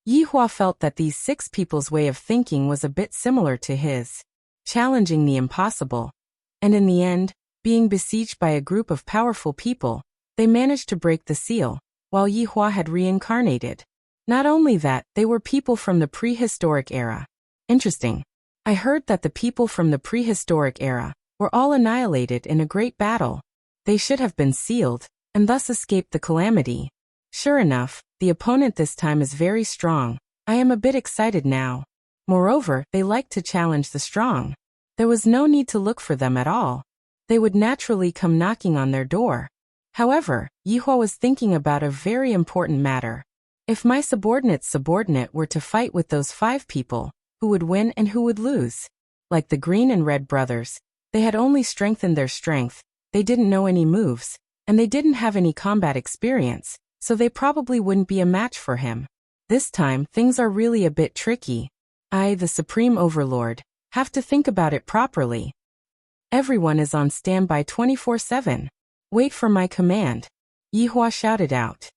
S1: Yihua felt that these 6 people's way of thinking was a bit similar to his, challenging the impossible. And in the end, being besieged by a group of powerful people, they managed to break the seal, while Yihua had reincarnated. Not only that, they were people from the prehistoric era. Interesting. I heard that the people from the prehistoric era were all annihilated in a great battle. They should have been sealed, and thus escaped the calamity. Sure enough, the opponent this time is very strong. I am a bit excited now. Moreover, they like to challenge the strong. There was no need to look for them at all. They would naturally come knocking on their door. However, Yihua was thinking about a very important matter. If my subordinate's subordinate were to fight with those 5 people, who would win and who would lose? Like the Green and Red brothers, they had only strengthened their strength, they didn't know any moves, and they didn't have any combat experience, so they probably wouldn't be a match for him. This time, things are really a bit tricky. I, the Supreme Overlord, have to think about it properly. Everyone is on standby 24/7. Wait for my command. Yihua shouted out.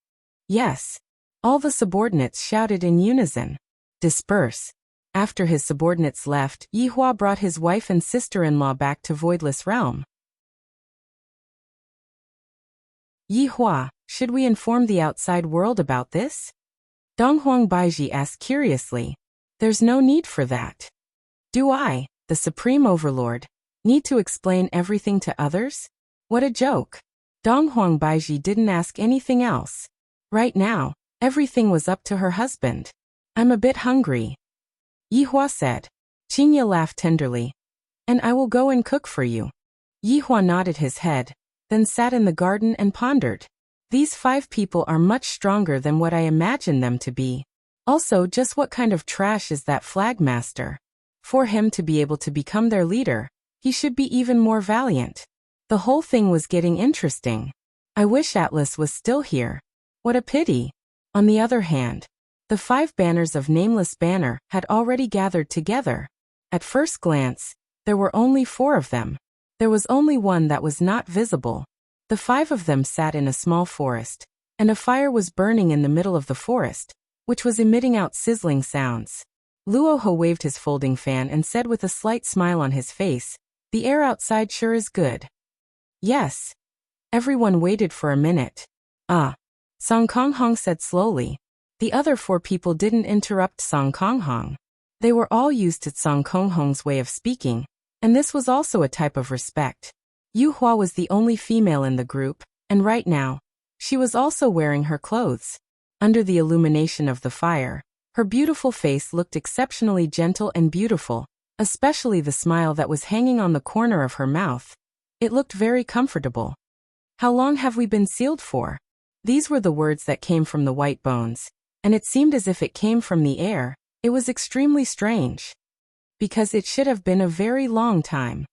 S1: Yes. All the subordinates shouted in unison. Disperse. After his subordinates left, Yihua brought his wife and sister-in-law back to Voidless Realm. Yihua, should we inform the outside world about this? Donghuang Baiji asked curiously. There's no need for that. Do I, the Supreme Overlord, need to explain everything to others? What a joke. Donghuang Baiji didn't ask anything else. Right now, everything was up to her husband. I'm a bit hungry. Yihua said. Qingya laughed tenderly. And I will go and cook for you. Yihua nodded his head, then sat in the garden and pondered. These 5 people are much stronger than what I imagined them to be. Also, just what kind of trash is that flagmaster? For him to be able to become their leader, he should be even more valiant. The whole thing was getting interesting. I wish Atlas was still here. What a pity. On the other hand, the 5 banners of Nameless Banner had already gathered together. At first glance, there were only 4 of them. There was only one that was not visible. The 5 of them sat in a small forest, and a fire was burning in the middle of the forest, which was emitting out sizzling sounds. Luoho waved his folding fan and said with a slight smile on his face, the air outside sure is good. Yes. Everyone waited for a minute. Song Konghong said slowly. The other 4 people didn't interrupt Song Konghong. They were all used to Song Konghong's way of speaking, and this was also a type of respect. Yu Hua was the only female in the group, and right now, she was also wearing her clothes. Under the illumination of the fire, her beautiful face looked exceptionally gentle and beautiful, especially the smile that was hanging on the corner of her mouth. It looked very comfortable. How long have we been sealed for? These were the words that came from the white bones, and it seemed as if it came from the air. It was extremely strange. Because it should have been a very long time.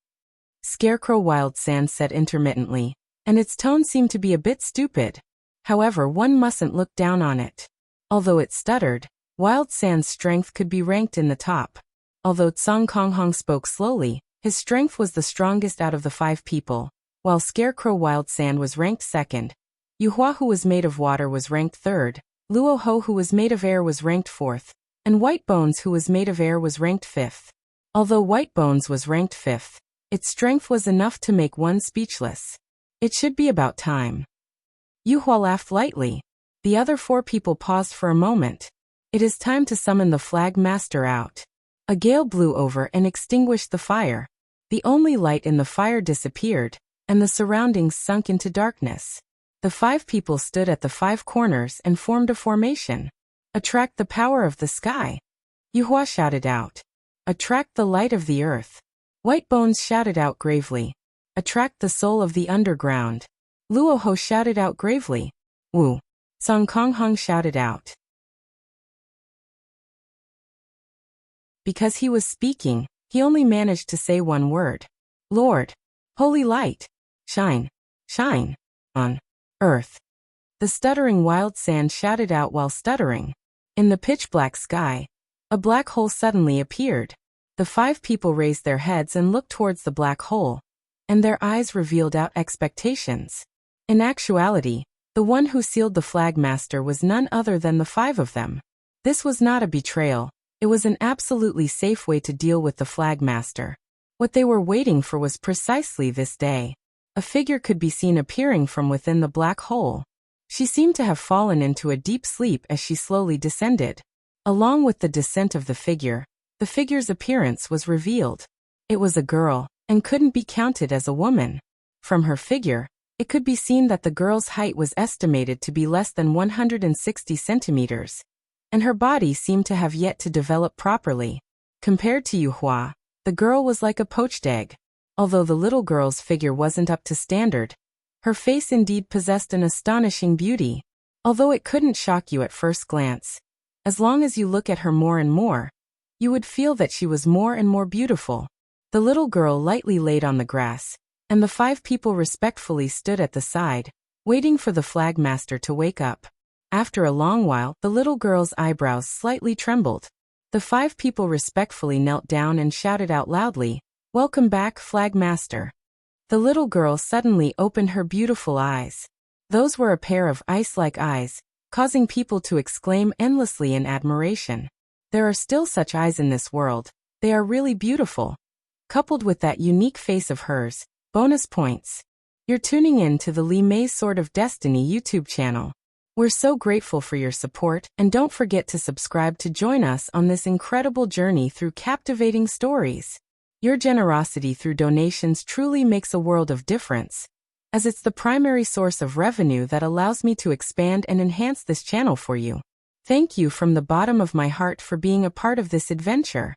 S1: Scarecrow Wild Sand said intermittently, and its tone seemed to be a bit stupid. However, one mustn't look down on it. Although it stuttered, Wild Sand's strength could be ranked in the top. Although Tsang Konghong spoke slowly, his strength was the strongest out of the 5 people, while Scarecrow Wild Sand was ranked second. Yuhua, who was made of water, was ranked third, Luoho, who was made of air, was ranked fourth, and White Bones, who was made of air, was ranked fifth. Although White Bones was ranked fifth, its strength was enough to make one speechless. It should be about time. Yuhua laughed lightly. The other 4 people paused for a moment. It is time to summon the Flag Master out. A gale blew over and extinguished the fire. The only light in the fire disappeared, and the surroundings sunk into darkness. The 5 people stood at the 5 corners and formed a formation. Attract the power of the sky. Yuhua shouted out. Attract the light of the earth. White Bones shouted out gravely. Attract the soul of the underground. Luoho shouted out gravely. Wu. Song Konghong shouted out. Because he was speaking, he only managed to say one word. Lord. Holy light. Shine. Shine. On. Earth. The stuttering Wild Sand shouted out while stuttering. In the pitch-black sky, a black hole suddenly appeared. The 5 people raised their heads and looked towards the black hole, and their eyes revealed out expectations. In actuality, the one who sealed the Flag Master was none other than the 5 of them. This was not a betrayal, it was an absolutely safe way to deal with the Flag Master. What they were waiting for was precisely this day. A figure could be seen appearing from within the black hole. She seemed to have fallen into a deep sleep as she slowly descended. Along with the descent of the figure's appearance was revealed. It was a girl, and couldn't be counted as a woman. From her figure, it could be seen that the girl's height was estimated to be less than 160 centimeters, and her body seemed to have yet to develop properly. Compared to Yuhua, the girl was like a poached egg. Although the little girl's figure wasn't up to standard, her face indeed possessed an astonishing beauty. Although it couldn't shock you at first glance, as long as you look at her more and more, you would feel that she was more and more beautiful. The little girl lightly laid on the grass, and the 5 people respectfully stood at the side, waiting for the Flag Master to wake up. After a long while, the little girl's eyebrows slightly trembled. The 5 people respectfully knelt down and shouted out loudly, "Welcome back, Flag Master." The little girl suddenly opened her beautiful eyes. Those were a pair of ice-like eyes, causing people to exclaim endlessly in admiration. There are still such eyes in this world. They are really beautiful. Coupled with that unique face of hers, bonus points. You're tuning in to the Li Mei's Sword of Destiny YouTube channel. We're so grateful for your support, and don't forget to subscribe to join us on this incredible journey through captivating stories. Your generosity through donations truly makes a world of difference, as it's the primary source of revenue that allows me to expand and enhance this channel for you. Thank you from the bottom of my heart for being a part of this adventure.